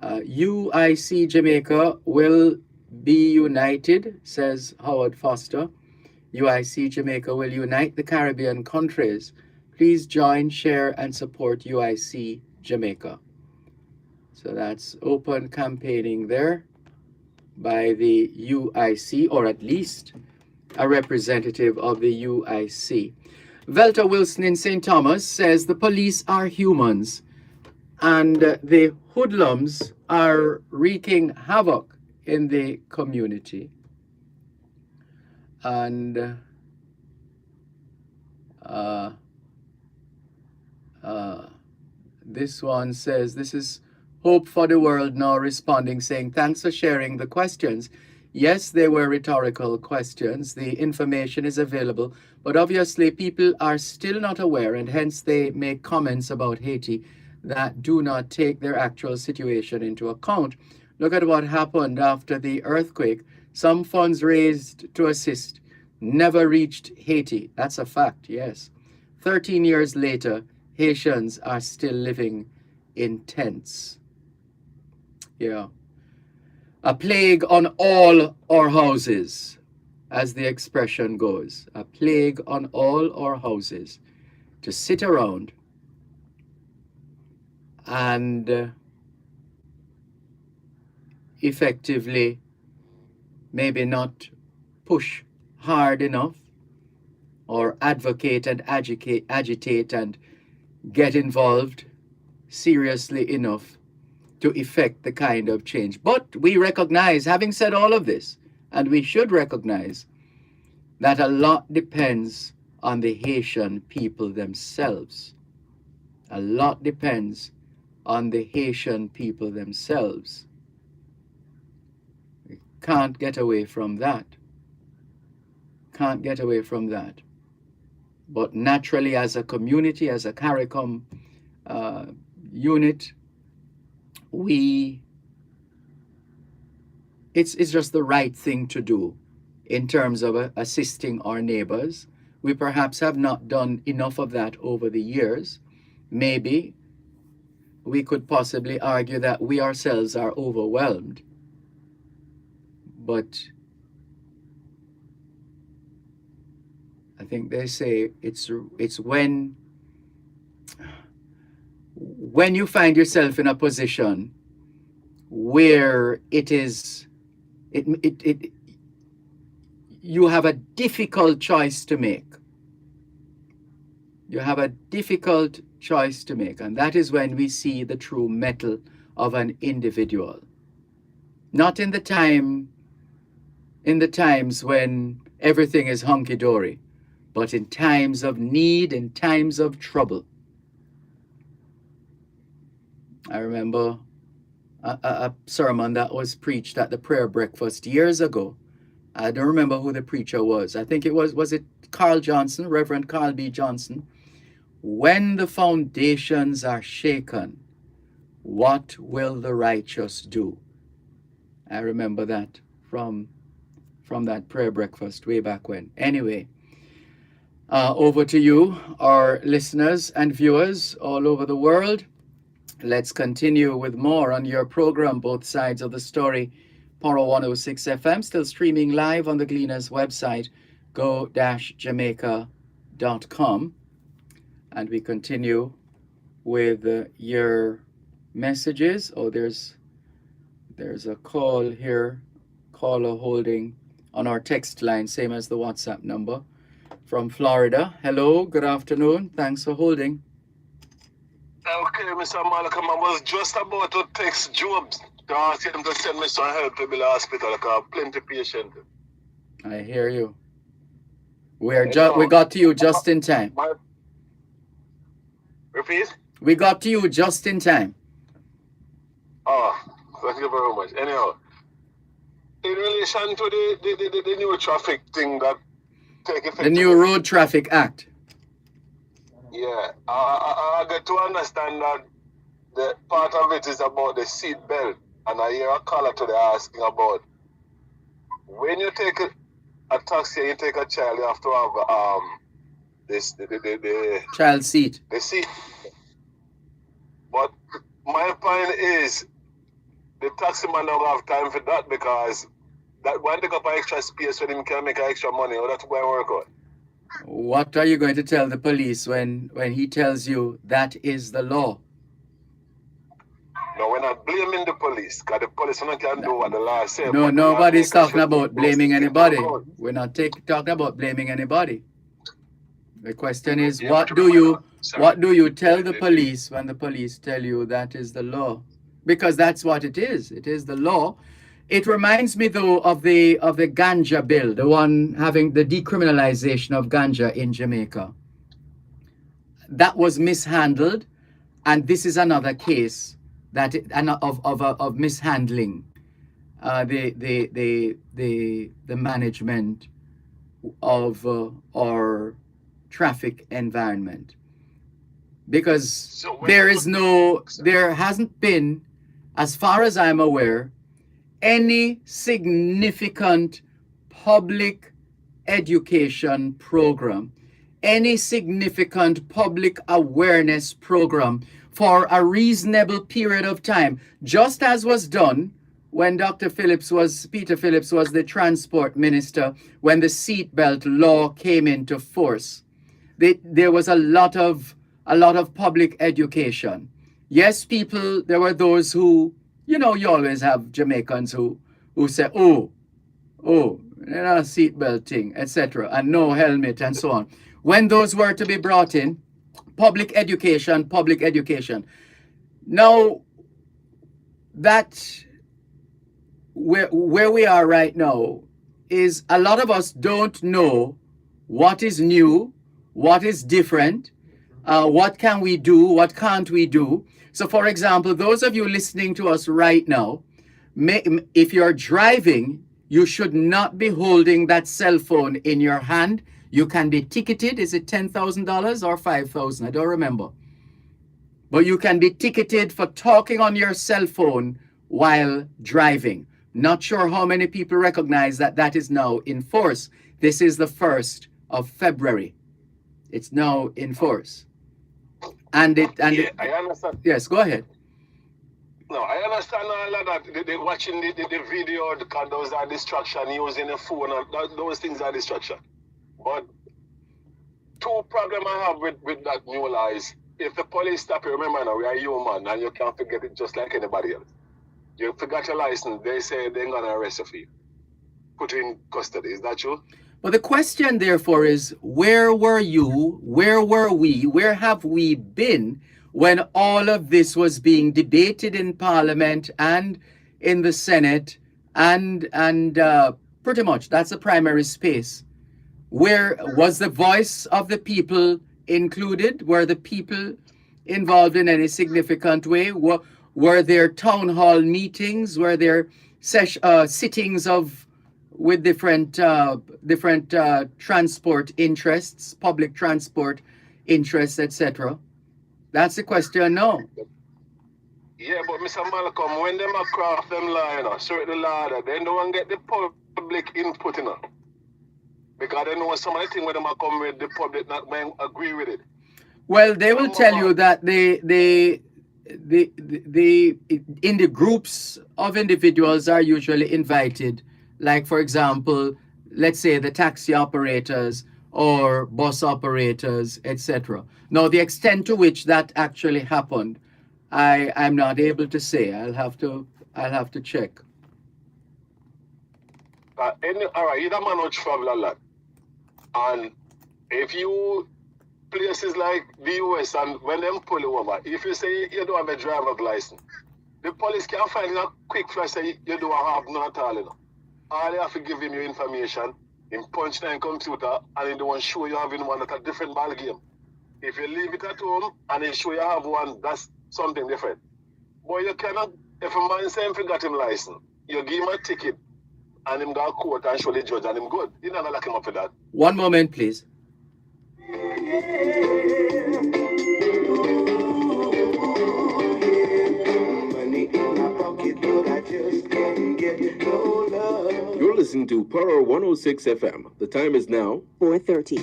UIC Jamaica will be united, says Howard Foster. UIC Jamaica will unite the Caribbean countries. Please join, share, and support UIC Jamaica. So that's open campaigning there by the UIC, or at least a representative of the UIC. Velta Wilson in St. Thomas says the police are humans and the hoodlums are wreaking havoc in the community. And this one says, this is Hope for the World now responding, saying, thanks for sharing the questions. Yes, they were rhetorical questions. The information is available, but obviously people are still not aware, and hence they make comments about Haiti that do not take their actual situation into account. Look at what happened after the earthquake. Some funds raised to assist never reached Haiti. That's a fact, yes. 13 years later, Haitians are still living in tents. Yeah. A plague on all our houses, as the expression goes. A plague on all our houses. To sit around and effectively maybe not push hard enough or advocate and agitate and get involved seriously enough to effect the kind of change. But we recognize, having said all of this, and we should recognize, that a lot depends on the Haitian people themselves. A lot depends on the Haitian people themselves. We can't get away from that. Can't get away from that. But naturally, as a community, as a CARICOM unit, it's just the right thing to do in terms of assisting our neighbors. We perhaps have not done enough of that over the years. Maybe we could possibly argue that we ourselves are overwhelmed. But I think they say it's when you find yourself in a position where you have a difficult choice to make. You have a difficult choice to make, and that is when we see the true mettle of an individual. Not in the times when everything is hunky-dory, but in times of need, in times of trouble. I remember a sermon that was preached at the prayer breakfast years ago. I don't remember who the preacher was. I think it was it Carl Johnson, Reverend Carl B. Johnson? When the foundations are shaken, what will the righteous do? I remember that from that prayer breakfast way back when. Anyway, over to you, our listeners and viewers all over the world. Let's continue with more on your program, Both Sides of the Story, Power 106 FM, still streaming live on the Gleaners website, go-jamaica.com. And we continue with your messages. Oh, there's a call here, caller holding on our text line, same as the WhatsApp number, from Florida. Hello, good afternoon. Thanks for holding. Okay, Mr. Malcolm, I was just about to text Job to ask him to send me some help to the hospital. I have plenty of patients. I hear you. We got to you just in time. Repeat? We got to you just in time. Oh, thank you very much. Anyhow, in relation to the new traffic thing that take effect. The new Road Traffic Act. Yeah, I get to understand that the part of it is about the seat belt, and I hear a caller today asking about when you take a taxi and you take a child, you have to have the child seat. The seat. But my point is, the taxi man don't have time for that because that one take up an extra space when him can make extra money, or that's why I work out. What are you going to tell the police when he tells you that is the law? No, we're not blaming the police, because the police can do what the law says. No, nobody's talking about blaming anybody. We're not talking about blaming anybody. The question is, what do you tell the police when the police tell you that is the law? Because that's what it is. It is the law. It reminds me though of the ganja bill, the one having the decriminalization of ganja in Jamaica. That was mishandled, and this is another case of mishandling the management of our traffic environment, because there hasn't been, as far as I'm aware, any significant public education program, any significant public awareness program for a reasonable period of time, just as was done when Peter Phillips was the transport minister, when the seatbelt law came into force. There was a lot of public education. Yes, there were those who, you always have Jamaicans who say, oh, seatbelt thing, etc., and no helmet and so on. When those were to be brought in, public education. Now, that where we are right now is a lot of us don't know what is new, what is different, what can we do, what can't we do. So, for example, those of you listening to us right now, if you're driving, you should not be holding that cell phone in your hand. You can be ticketed. Is it $10,000 or $5,000? I don't remember. But you can be ticketed for talking on your cell phone while driving. Not sure how many people recognize that is now in force. This is the 1st of February. It's now in force. I understand. Yes, go ahead. No, I understand all of that. They watching the video, because those are distraction, using the phone, and those things are distraction. But two problems I have with that new law is, if the police stop you, remember now, we are human, and you can't forget it just like anybody else. You forgot your license, they say they're going to arrest you for you. Put you in custody. Is that true? Well, the question, therefore, is, where were you, where were we, where have we been when all of this was being debated in Parliament and in the Senate, and pretty much that's the primary space? Where was the voice of the people included? Were the people involved in any significant way? Were there town hall meetings? Were there sittings with different transport interests, public transport interests, etc.? That's the question, no. Yeah, but Mr. Malcolm, when them craft them law, certain law, they don't get the public input, because they know some of the things where them come with, the public not going agree with it. Well, they will tell you that in the groups of individuals are usually invited, like, for example, let's say the taxi operators or bus operators, etc. Now, the extent to which that actually happened, I'm not able to say. I'll have to check. All right, you're a man who travel a lot, and if you places like the US, and when them pull you over, if you say you don't have a driver's license, the police can find a quick flash say you don't have none at all. All they have to give him your information, him punch down computer, and he don't show you having one at a different ball game. If you leave it at home and he show you have one, that's something different. But you cannot, if a man say he got him license, you give him a ticket, and him go to court and show the judge and him good. You don't lock him up for that. One moment, please. You're listening to Power 106 FM. The time is now 4:30.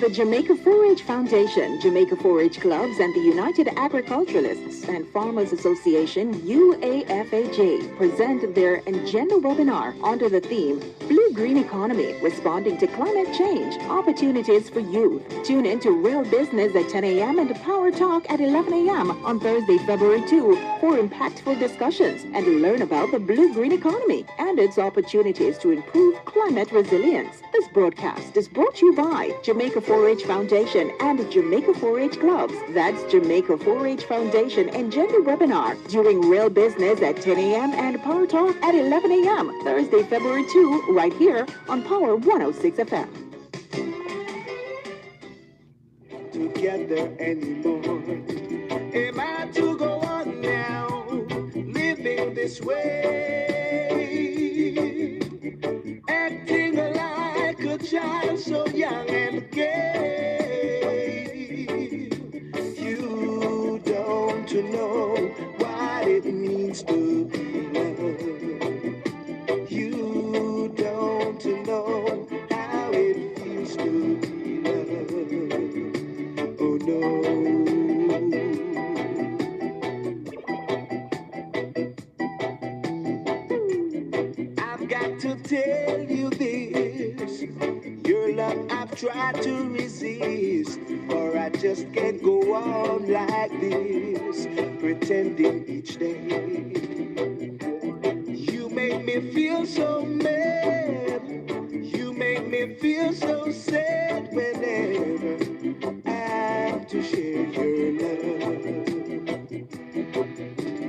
The Jamaica 4-H Foundation, Jamaica 4-H Clubs, and the United Agriculturalists and Farmers Association, UAFAJ, present their agenda webinar under the theme, Blue-Green Economy, Responding to Climate Change, Opportunities for Youth. Tune into Real Business at 10 a.m. and Power Talk at 11 a.m. on Thursday, February 2 for impactful discussions and learn about the Blue-Green Economy and its opportunities to improve climate resilience. This broadcast is brought to you by Jamaica 4-H Foundation and Jamaica 4-H Clubs. That's Jamaica 4-H Foundation and Gender Webinar during Real Business at 10 a.m. and Power Talk at 11 a.m. Thursday, February 2, right here on Power 106 FM. Together anymore. Am I to go on now, living this way? Acting like a child so young and gay. You don't know what it means to be loved. You don't know how it feels to be loved. Oh no. I've got to tell you this. Your love I've tried to resist, for I just can't go on like this, pretending each day. You make me feel so mad. You make me feel so sad whenever I have to share your love.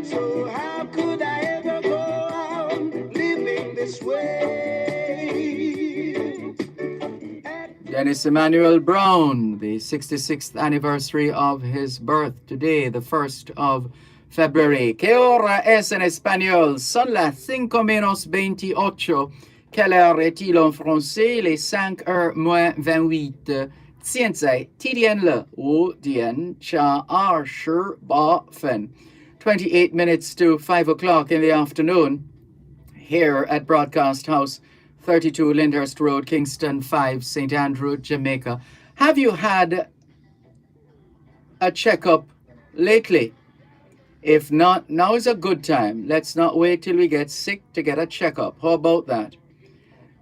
So how could I ever go on living this way? Dennis Emmanuel Brown, the 66th anniversary of his birth today, the 1st of February. ¿Qué hora es en español? Son las 5:28. Quelle heure est-il en français? Les 5h-28. Tiens, TDN-le, ou Dien Cha Archer Bafen. 28 minutes to 5 o'clock in the afternoon here at Broadcast House, 32 Lyndhurst Road, Kingston 5, St. Andrew, Jamaica. Have you had a checkup lately? If not, now is a good time. Let's not wait till we get sick to get a checkup. How about that?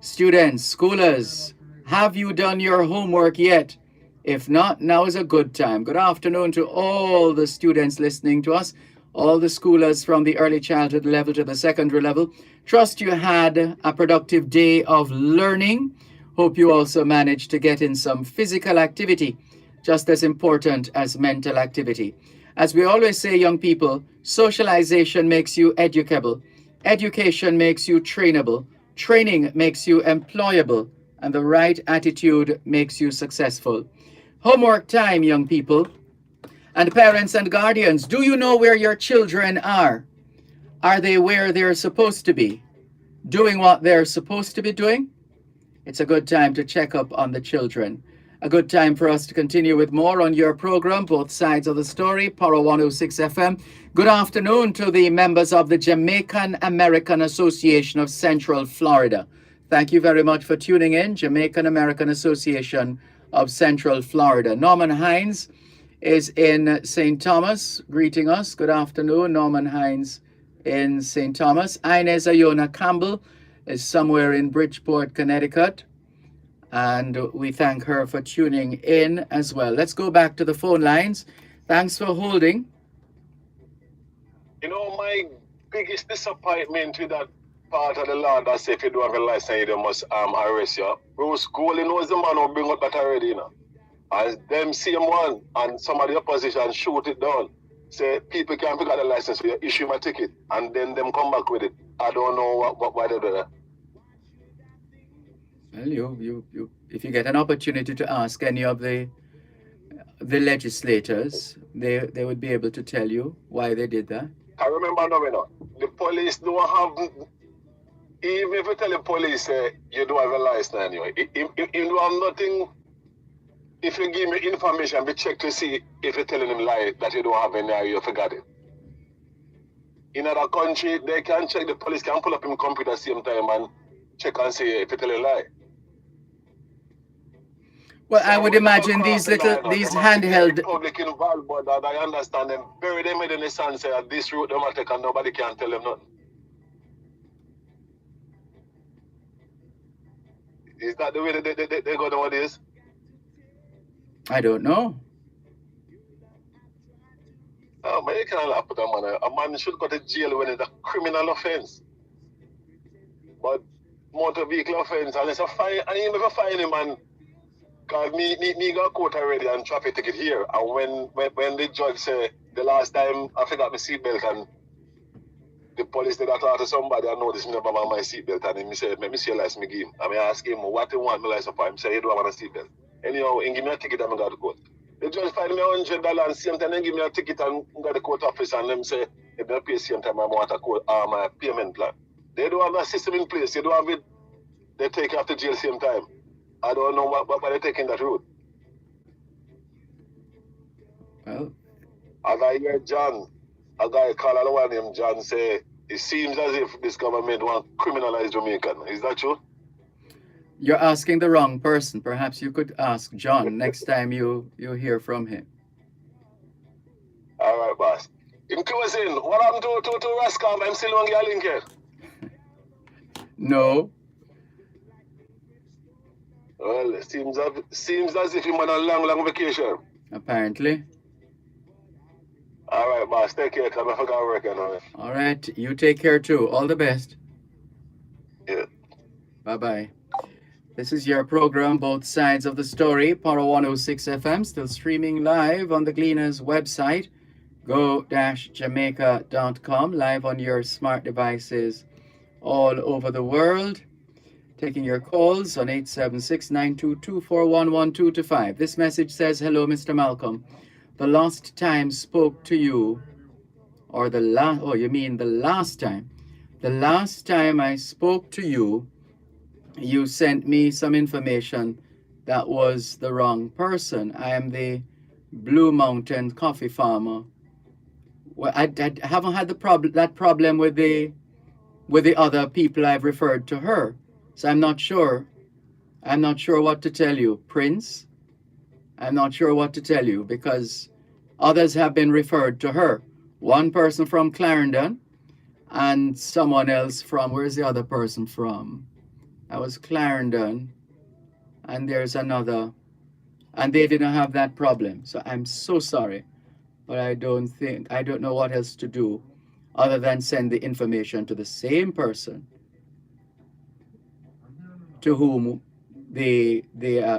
Students, schoolers, have you done your homework yet? If not, now is a good time. Good afternoon to all the students listening to us, all the schoolers from the early childhood level to the secondary level. Trust you had a productive day of learning. Hope you also managed to get in some physical activity, just as important as mental activity. As we always say, young people, socialization makes you educable. Education makes you trainable. Training makes you employable. And the right attitude makes you successful. Homework time, young people. And parents and guardians, do you know where your children are? Are they where they're supposed to be? Doing what they're supposed to be doing? It's a good time to check up on the children. A good time for us to continue with more on your program, Both Sides of the Story, Power 106 FM. Good afternoon to the members of the Jamaican American Association of Central Florida. Thank you very much for tuning in, Jamaican American Association of Central Florida. Norman Hines is in St. Thomas, greeting us. Good afternoon, Norman Hines in St. Thomas. Inez Ayona Campbell is somewhere in Bridgeport, Connecticut. And we thank her for tuning in as well. Let's go back to the phone lines. Thanks for holding. You know, my biggest disappointment with that part of the law that says if you don't have a license, you must arrest you. Bruce Golding was the man who bring up that already, you know. And them same one and some of the opposition shoot it down. Say people can't pick out the license, so you issue my ticket. And then them come back with it. I don't know why they do that. Well, you if you get an opportunity to ask any of the legislators, they would be able to tell you why they did that. I remember now, the police don't have even if you tell the police you don't have a license anyway, you don't have nothing. If you give me information, we check to see if you're telling him lie that you don't have any or you forgot it. In other country, they can check, the police can pull up in computer at the same time and check and see if you tell a lie. Well, I would imagine these handheld. Public involved, but that I understand them. Bury them in the sun, say this route they take and nobody can tell them nothing. Is that the way they go nowadays? I don't know. Oh, man, you can't put a man should go to jail when it's a criminal offense. But motor vehicle offense, and it's a fine, and you never fine him, man. Because me got caught already and traffic ticket here. And when the judge said the last time I forgot my seatbelt and the police did that to somebody, I noticed me never have my seatbelt, and he said, let me see your license, me give him. I ask him, what you want my license for? He said, you don't have a seatbelt. Anyhow, he give me a ticket and I got to court. The judge fined me $100 and same time they give me a ticket and got the court office and them say, if they pay same time I want a court, my payment plan. They don't have a system in place. They don't have it. They take you off to jail same time. I don't know what they're taking that route. Well, as I hear John, a guy called a one named John say, it seems as if this government want to criminalize Jamaican. Is that true? You're asking the wrong person. Perhaps you could ask John next time you hear from him. All right, boss. In closing, what happened to Rascom? I'm still on your link here. No. Well, it seems as if you're on a long vacation. Apparently. All right, boss. Take care, because I forgot work anyway. All right. You take care, too. All the best. Yeah. Bye-bye. This is your program, Both Sides of the Story, Power 106 FM, still streaming live on the Gleaners website, go-jamaica.com, live on your smart devices all over the world. Taking your calls on 876-922-4112-5. This message says, hello, Mr. Malcolm. The last time spoke to you, or the last, oh, you mean the last time. The last time I spoke to you, you sent me some information that was the wrong person. I am the Blue Mountain coffee farmer. Well, I haven't had that problem with the other people I've referred to her. So I'm not sure. I'm not sure what to tell you, Prince. I'm not sure what to tell you because others have been referred to her. One person from Clarendon and someone else from, where's the other person from? That was Clarendon, and there's another, and they didn't have that problem. So I'm so sorry, but I don't know what else to do other than send the information to the same person to whom the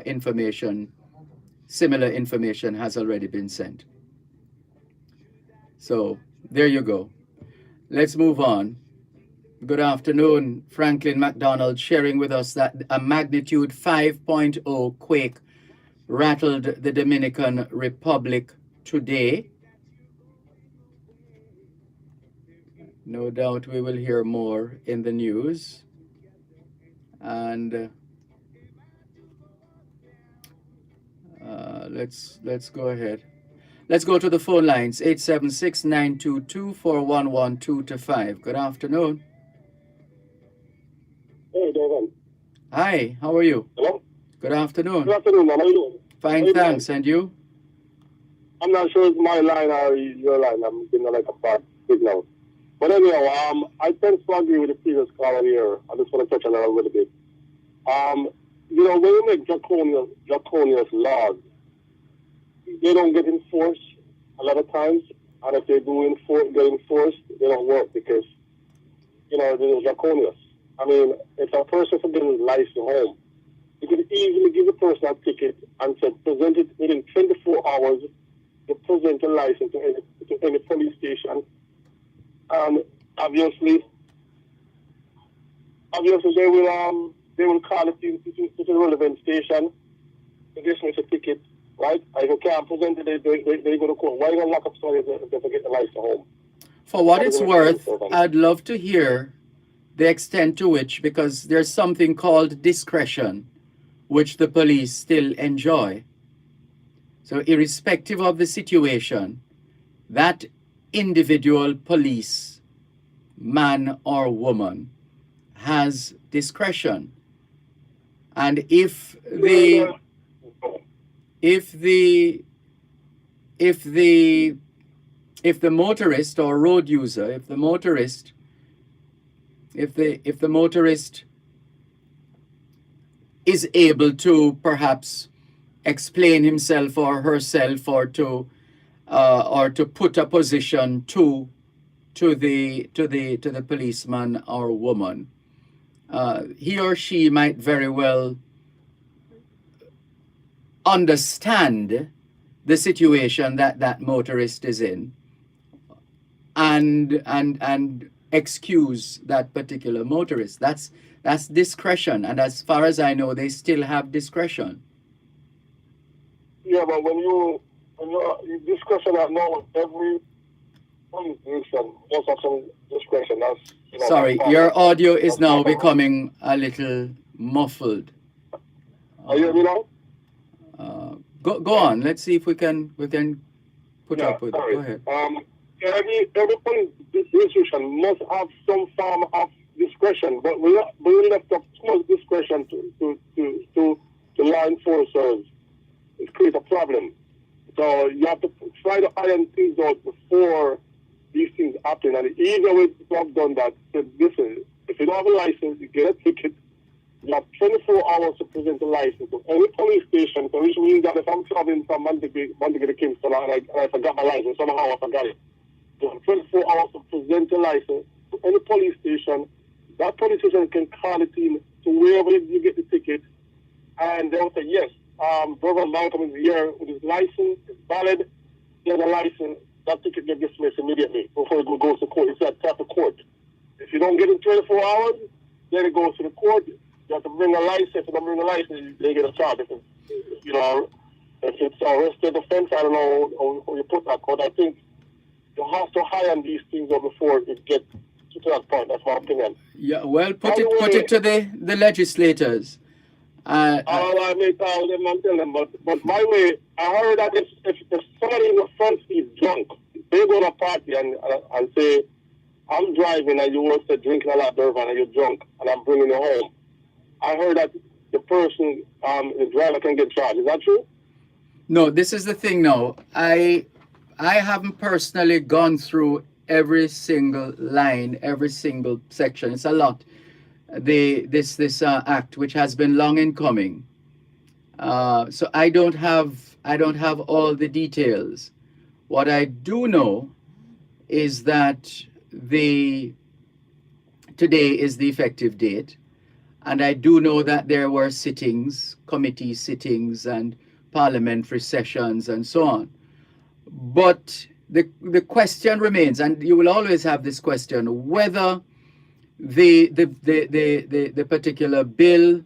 information, similar information has already been sent. So there you go. Let's move on. Good afternoon, Franklin McDonald sharing with us that a magnitude 5.0 quake rattled the Dominican Republic today. No doubt we will hear more in the news. And let's go ahead. Let's go to the phone lines, 876-922-4112-5. Good afternoon. Hey, Dervan. Hi, how are you? Hello? Good afternoon. Good afternoon, man. How you doing? Fine, thanks. And you? I'm not sure it's my line or your line. I'm getting like a bad signal. But anyhow, I tend to agree with the previous caller here. I just want to touch on that a little bit. You know, when you make draconian laws, they don't get enforced a lot of times. And if they do get enforced, they don't work because, you know, they're draconian. I mean, if a person forgets his license home, you could easily give the person a ticket and say, present it within 24 hours. You present a license to any police station. And obviously they will call it to the relevant station to dismiss a ticket, right? If you can't present it, they go to court. Why are you going to lock up somebody if they forget the license home? For what it's worth, I'd love to hear the extent to which, because there's something called discretion, which the police still enjoy. So irrespective of the situation, that individual police, man or woman, has discretion. And if the motorist or road user, if the motorist is able to perhaps explain himself or herself, or to put a position to the policeman or woman, he or she might very well understand the situation that motorist is in, and excuse that particular motorist. That's discretion, and as far as I know, they still have discretion. Yeah, but when you discretion at now, every police station must have some discretion. That's Sorry, your audio is now becoming a little muffled. Are you hear me now? Go on. Let's see if we can put up with it. Sorry. Go ahead. Every police institution must have some form of discretion, but we left up too much discretion to law enforcers. It creates a problem. So you have to try to iron things out before these things happen. And the easier way to have done that, listen, if you don't have a license, you get a ticket. You have 24 hours to present a license to any police station, so which means that if I'm traveling from Montague to Kingston and I forgot my license, somehow I forgot it. You have 24 hours to present a license to any police station. That police station can call it in to wherever you get the ticket, and they'll say, yes, Dervan Malcolm is here with his license, it's valid, he has a license, that ticket gets dismissed immediately before it goes to court. It's that type of court. If you don't get it in 24 hours, then it goes to the court. You have to bring a license. If you don't bring a license, they get a charge. If it's arrested offense, I don't know how you put that code. I think you have to hire these things before it gets to that point. That's my opinion. Yeah, well, put it to the legislators. I may tell them and tell them, but my way, I heard that if somebody in the front is drunk, they go to a party and say, I'm driving and you want to drinking a lot of Dervan and you're drunk and I'm bringing you home. I heard that the person, the driver can get charged. Is that true? No, this is the thing now. I haven't personally gone through every single line, every single section. It's a lot. This act, which has been long in coming. So I don't have all the details. What I do know is that today is the effective date. And I do know that there were sittings, committee sittings and parliamentary sessions and so on. But the question remains, and you will always have this question, whether the particular bill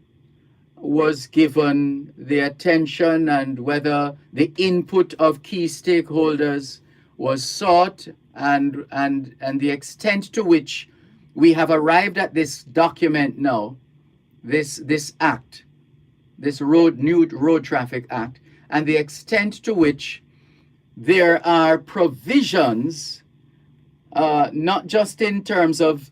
was given the attention and whether the input of key stakeholders was sought, and the extent to which we have arrived at this document now, this act, this new road traffic act, and the extent to which there are provisions, not just in terms of,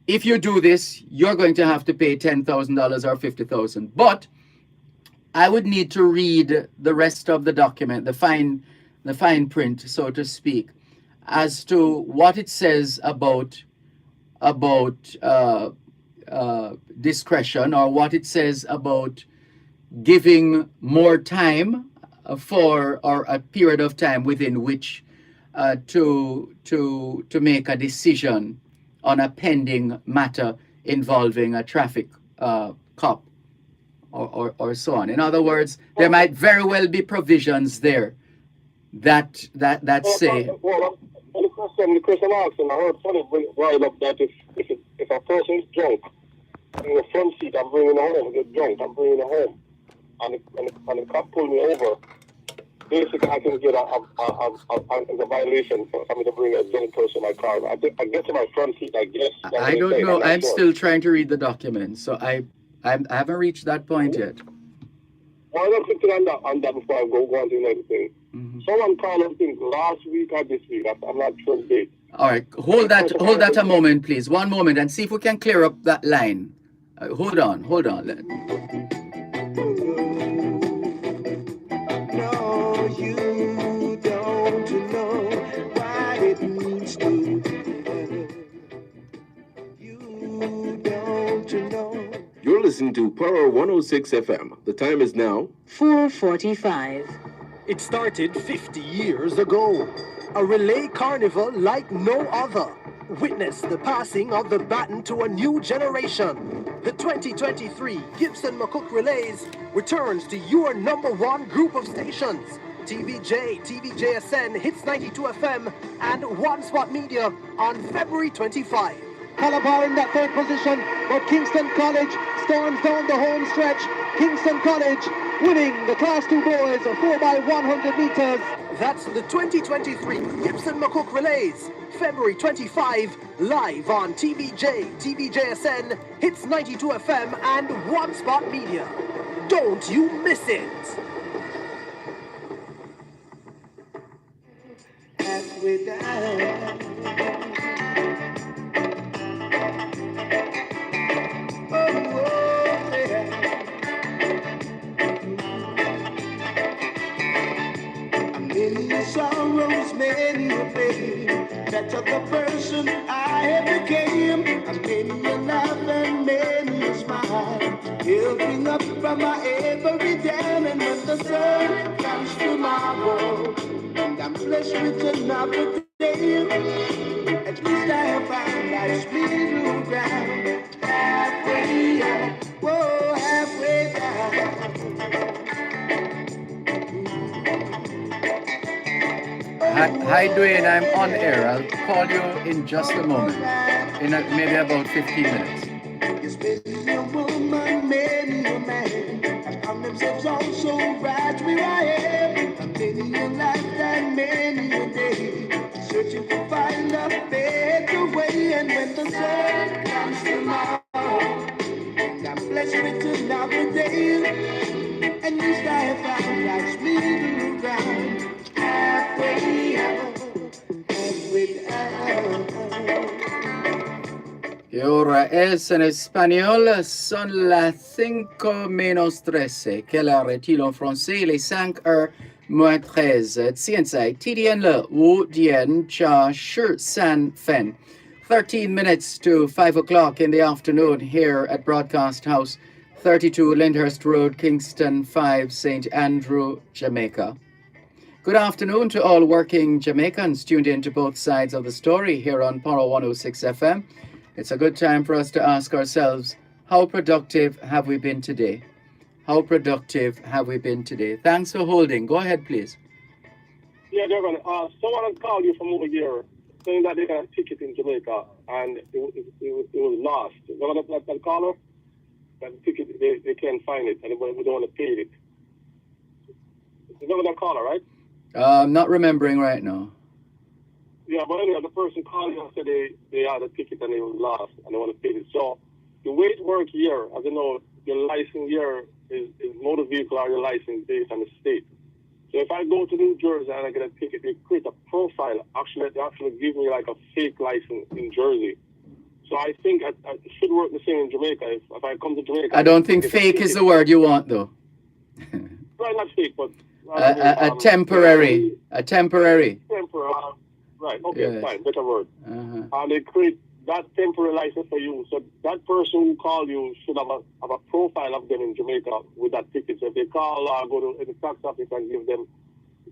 if you do this, you're going to have to pay $10,000 or $50,000. But I would need to read the rest of the document, the fine print, so to speak, as to what it says about discretion, or what it says about giving more time for, or a period of time within which to make a decision on a pending matter involving a traffic cop or so on. In other words, there might very well be provisions there that say. Well, the question I'm asking, I heard somebody brought up that if a person is drunk in the front seat, I'm bringing her home. They're drunk, I'm bringing her home, and the cop pulled me over. basically I can get a violation for me to bring a young person in my car. I get to my front seat, I guess. I don't know. I'm sure. still trying to read the document, so I haven't reached that point yet. Well, I'm quick on that before I go on to the next thing. Someone called us in last week or this week. I'm not sure the date. All right, hold that a moment, please. One moment, and see if we can clear up that line. Hold on. No, you don't know what it means to. You don't know. You're listening to Power 106 FM. The time is now 4:45. It started 50 years ago. A relay carnival like no other. Witness the passing of the baton to a new generation. The 2023 Gibson McCook Relays returns to your #1 group of stations. TVJ, TVJSN, Hits 92 FM, and One Spot Media on February 25. Calabar in that third position, but Kingston College storms down the home stretch. Kingston College winning the Class 2 boys 4x100 meters. That's the 2023 Gibson McCook Relays, February 25, live on TVJ, TVJSN, Hits 92 FM, and One Spot Media. Don't you miss it! Halfway down. Many sorrows, many a pain. Better the person I have became. As many a laugh and many a smile. Helping up from my every down. And when the sun comes tomorrow, and I'm blessed with another day, at least I have found life's middle ground. Halfway up, whoa, halfway down. Hi, Dwayne. I'm on air. I'll call you in just a moment. In maybe about 15 minutes. It's many a woman, many a man have found themselves also right where I am. Many a lifetime, many a day, searching to find a better way. And when the sun comes tomorrow, and I'm blessed with another day, at least I have found life's middle ground. Halfway up, halfway down. Y ahora es en español, son las 5 menos 13, que la retire en français, les 5 heures moins 13. 现在地点了5点加13分. 13 minutes to 5 o'clock in the afternoon here at Broadcast House, 32 Lyndhurst Road, Kingston 5, St. Andrew, Jamaica. Good afternoon to all working Jamaicans tuned in to both sides of the story here on Power 106 FM. It's a good time for us to ask ourselves, how productive have we been today? How productive have we been today? Thanks for holding. Go ahead, please. Yeah, Dervan, someone has called you from over here saying that they got a ticket in Jamaica and it was lost. Remember that caller? That ticket, they can't find it and we don't want to pay it. Remember that caller, right? I'm not remembering right now. Yeah, but anyway, the person called you and said they had a ticket and it was lost and they want to pay it. So the way it works here, as you know, your license here is motor vehicle or your license based on the state. So if I go to New Jersey and I get a ticket, they create a profile. Actually, they actually give me like a fake license in Jersey. So I think it should work the same in Jamaica. If I come to Jamaica, I don't think fake is the word you want, though. Right, not fake, but a temporary. Temporary. Right. Okay. Yes. Fine. Better word. And they create that temporary license for you. So that person who called you should have a profile of them in Jamaica with that ticket. So if they call or go to the tax office and give them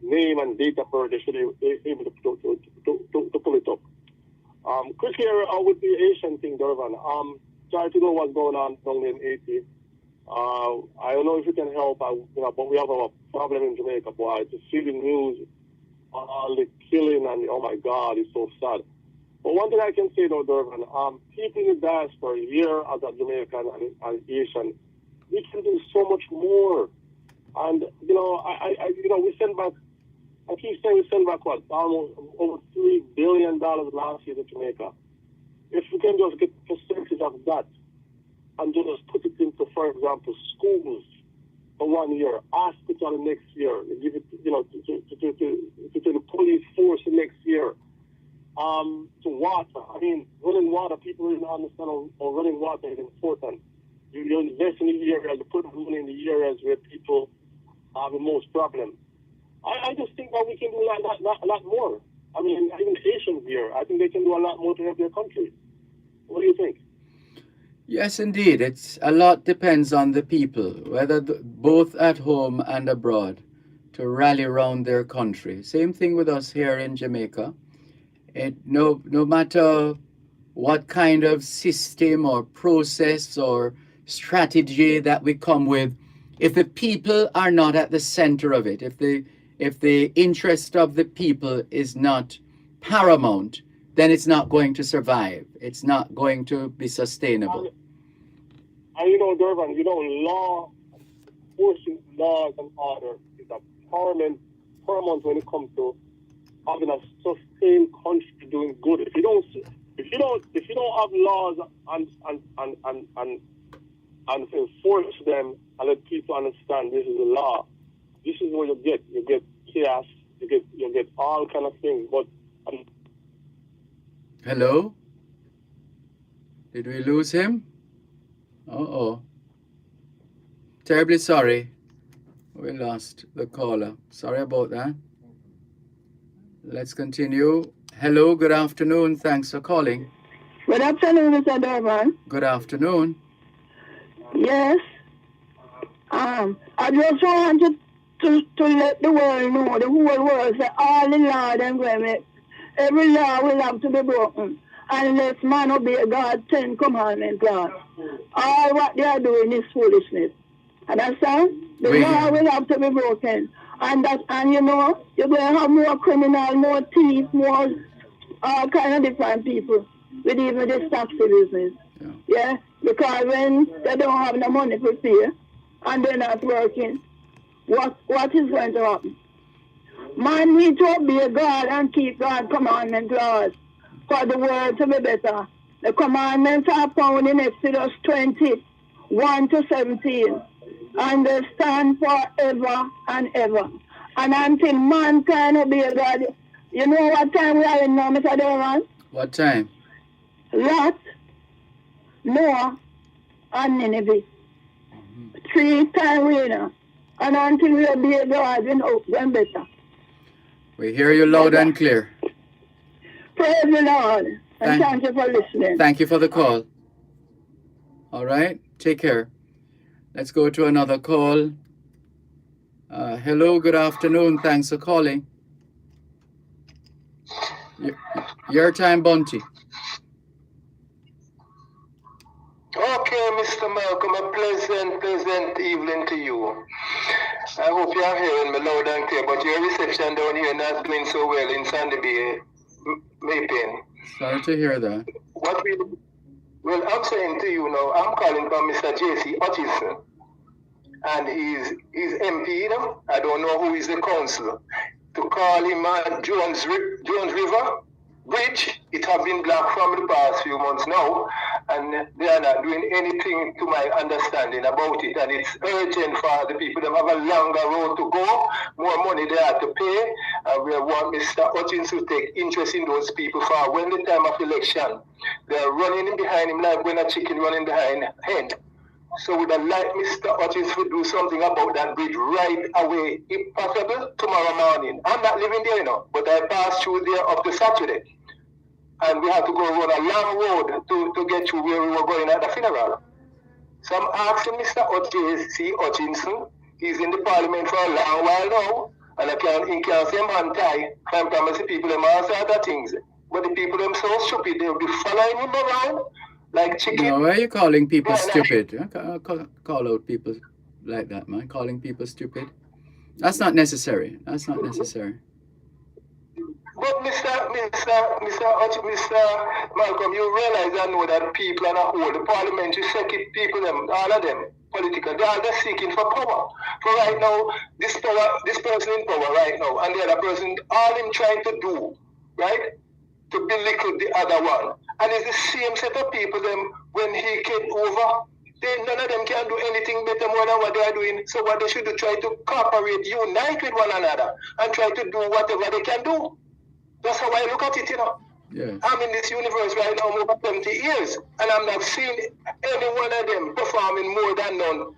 name and date of birth, they should be able to pull it up. Quick here with the Asian thing, Dervan. Try to know what's going on down in Haiti. I don't know if you can help, but we have a problem in Jamaica, boy. To see the news, all the killing, and oh my God, it's so sad. But one thing I can say though, Dervan, people in the diaspora here as a Jamaican and Asian, we can do so much more. And I we send back I keep saying we send back what? Almost over $3 billion last year to Jamaica. If we can just get percentage of that and just put it into, for example, schools for 1 year, hospital next year, give it, to the police force next year, to water. I mean, running water, people really don't understand how running water is important. You invest in the areas, you put money in the areas where people have the most problem. I just think that we can do a lot more. I mean, even the Asians here, I think they can do a lot more to help their country. What do you think? Yes, indeed. It's a lot depends on the people, whether both at home and abroad, to rally around their country. Same thing with us here in Jamaica. No matter what kind of system or process or strategy that we come with, if the people are not at the center of it, if the interest of the people is not paramount, then it's not going to survive. It's not going to be sustainable. And Dervan, law, enforcing laws and order is a paramount when it comes to having a sustained country doing good. If you don't have laws and enforce them and let people understand this is the law, this is what you get chaos, you get all kind of things. But hello? Did we lose him? Uh-oh. Terribly sorry. We lost the caller. Sorry about that. Let's continue. Hello, good afternoon. Thanks for calling. Good afternoon, Mr. Dervan. Good afternoon. Yes. I just wanted to let the world know, the whole world, that all the law them going to make, every law will have to be broken unless man obey God's 10 commandments, God. All what they are doing is foolishness. Understand? The law will have to be broken. And you're going to have more criminal, more thieves, more all kind of different people with even this taxi business. Yeah? Because when they don't have no money to pay and they're not working, what is going to happen? Man need to obey God and keep God's commandment laws for the world to be better. The commandments are found in Exodus 20:1-17. And they stand forever and ever. And until mankind obey God, you know what time we are in now, Mr. Dervan? What time? Lot, Noah, and Nineveh. 3 times we know. And until we obey God, we know when better. We hear you loud and clear. Praise the Lord. And thank you for listening. Thank you for the call. All right. Take care. Let's go to another call. Hello, good afternoon. Thanks for calling. Your time, Bunty. Okay, Mr. Malcolm, a pleasant evening to you. I hope you are hearing me loud and clear, but your reception down here not doing so well in Sandy Bay, Maypen. Sorry to hear that. Well, I'm saying to you now, I'm calling from Mr. J.C. Hutchison. And he's MP, I don't know who is the councillor. To call him Jones River Bridge, it has been blocked from the past few months now, and they are not doing anything to my understanding about it. And it's urgent for the people. They have a longer road to go, more money they have to pay, and we want Mr. Hutchins to take interest in those people for when the time of election, they're running behind him like when a chicken running behind hen. So we'd like Mr. Hutchins to do something about that bridge right away, if possible, tomorrow morning. I'm not living there, but I pass through there up to Saturday. And we have to go run a long road to get to where we were going at the funeral. So I'm asking Mr. J.C. Hutchinson, he's in the parliament for a long while now, and he can't say man tie, can't promise the people them answer other things. But the people them so stupid, they'll be following him around like chicken. No, why are you calling people stupid? Call out people like that, man. Calling people stupid. That's not necessary. That's not necessary. But Mr. Malcolm, you realize and know that people and a whole, the parliamentary circuit people, them, all of them, political, they are just seeking for power. For right now, this person in power right now, and the other person, all him trying to do, right, to belittle the other one. And it's the same set of people, them, when he came over, none of them can do anything better more than what they are doing. So what they should do, try to cooperate, unite with one another, and try to do whatever they can do. That's how I look at it, Yeah. I'm in this universe right now over 20 years, and I'm not seeing any one of them performing more than none.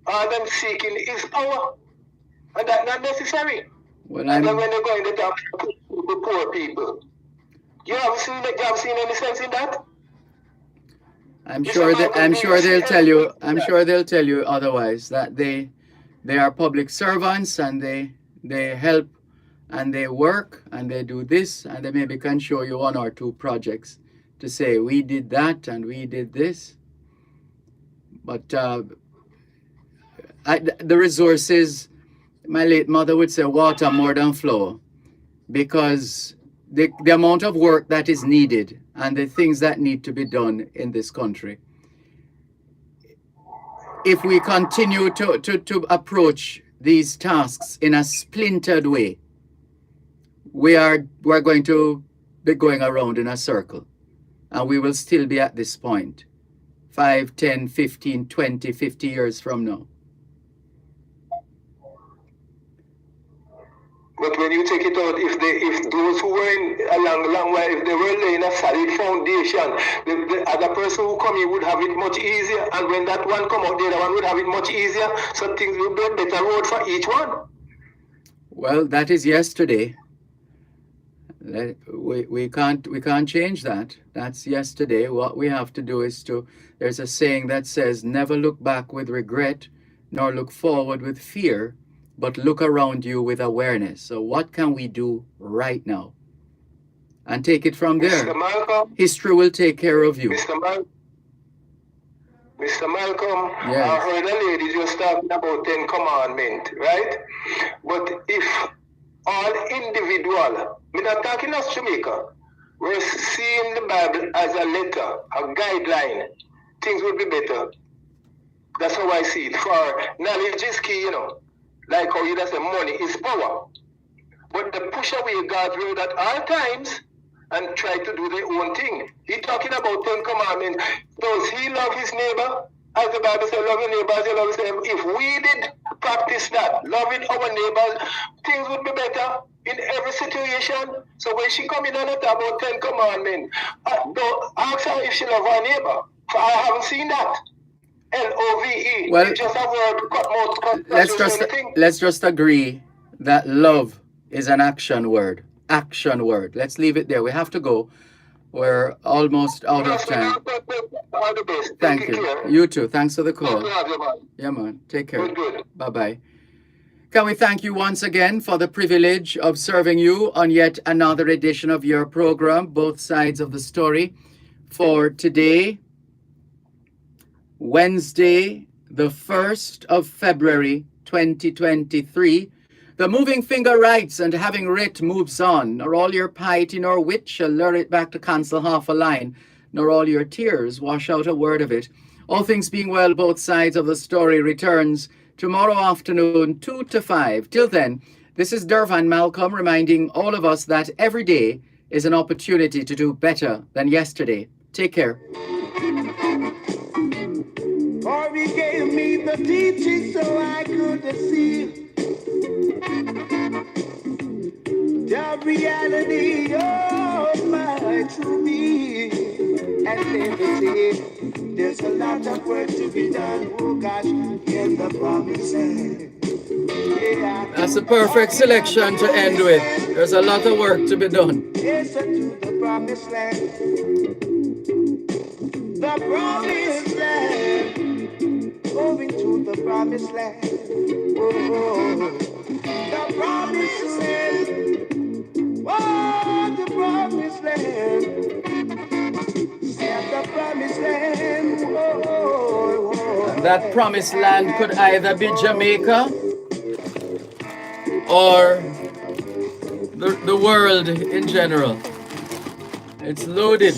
All them seeking is power, and that's not necessary. Well, and then when they're going to talk to the poor people, you haven't seen any sense in that? I'm sure they'll tell you. I'm sure they'll tell you otherwise, that they are public servants, and they help, and they work, and they do this, and they maybe can show you one or two projects to say we did that and we did this. But the resources, my late mother would say, water more than flour, because the amount of work that is needed and the things that need to be done in this country, if we continue to approach these tasks in a splintered way, we're going to be going around in a circle, and we will still be at this point 5, 10, 15, 20, 50 years from now. But when you take it out, if those who were in a long way, if they were laying a solid foundation, the other person who come in would have it much easier. And when that one come out, the other one would have it much easier. So things will be a better road for each one. Well, that is yesterday. We can't change that. That's yesterday. What we have to do is there's a saying that says, never look back with regret, nor look forward with fear, but look around you with awareness. So what can we do right now? And take it from there. Mr. Malcolm, history will take care of you. Mr. Malcolm, Yes. I heard a lady just talking about 10 Commandments, right? But if all individual, we're not talking as Jamaica, we're seeing the Bible as a letter, a guideline, things would be better. That's how I see it. For knowledge is key, Like how you just say money is power. But they push away God's word at all times and try to do their own thing. He's talking about 10 Commandments. Does he love his neighbor? As the Bible says, love your neighbor as you love yourself. If we did practice that, loving our neighbors, things would be better in every situation. So when she come in and talk about 10 Commandments, don't ask her if she love her neighbor. For I haven't seen that. LOVE. Well, just a word, let's just agree that love is an action word. Action word. Let's leave it there. We have to go. We're almost out of time. All the best. Thank you. You too. Thanks for the call. Man. Yeah, man. Take care. Good. Bye-bye. Can we thank you once again for the privilege of serving you on yet another edition of your program, Both Sides of the Story, for today, Wednesday, the 1st of February, 2023. The moving finger writes, and having writ moves on, nor all your piety nor wit shall lure it back to cancel half a line, nor all your tears wash out a word of it. All things being well, Both Sides of the Story returns tomorrow afternoon, 2 to 5. Till then, this is Dervan Malcolm reminding all of us that every day is an opportunity to do better than yesterday. Take care. For he gave me the teaching so I could see the reality of my true being. And liberty, there's a lot of work to be done, oh gosh, in the promised land. Yeah. That's a perfect selection to end with. There's a lot of work to be done. Yes, to the promised land. The promised land. Going to the promised land. Oh, the promised land. Oh, the promised land. The promised land. And that promised land could either be Jamaica or the world in general. It's loaded.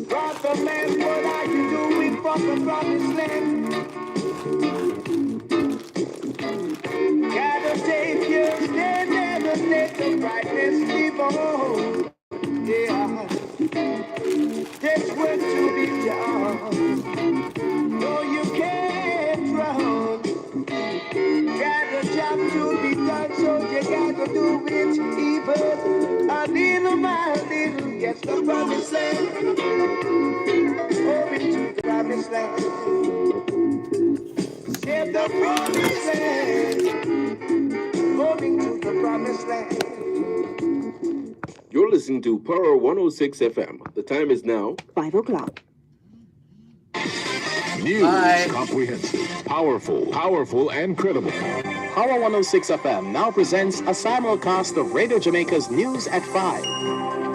Brother man, what are you doing from the promised land? Gotta take your stand and let the brightness be born. Yeah, there's work to be done. No, you can't run. Got a job to be done, so you gotta do it even a little by little. Yes, the promised land. Moving to the promised land. Yes, the promised land. Moving to the promised land. You're listening to Power 106 FM. The time is now 5 o'clock. News, comprehensive, powerful, and credible. Power 106 FM now presents a simulcast of Radio Jamaica's News at 5.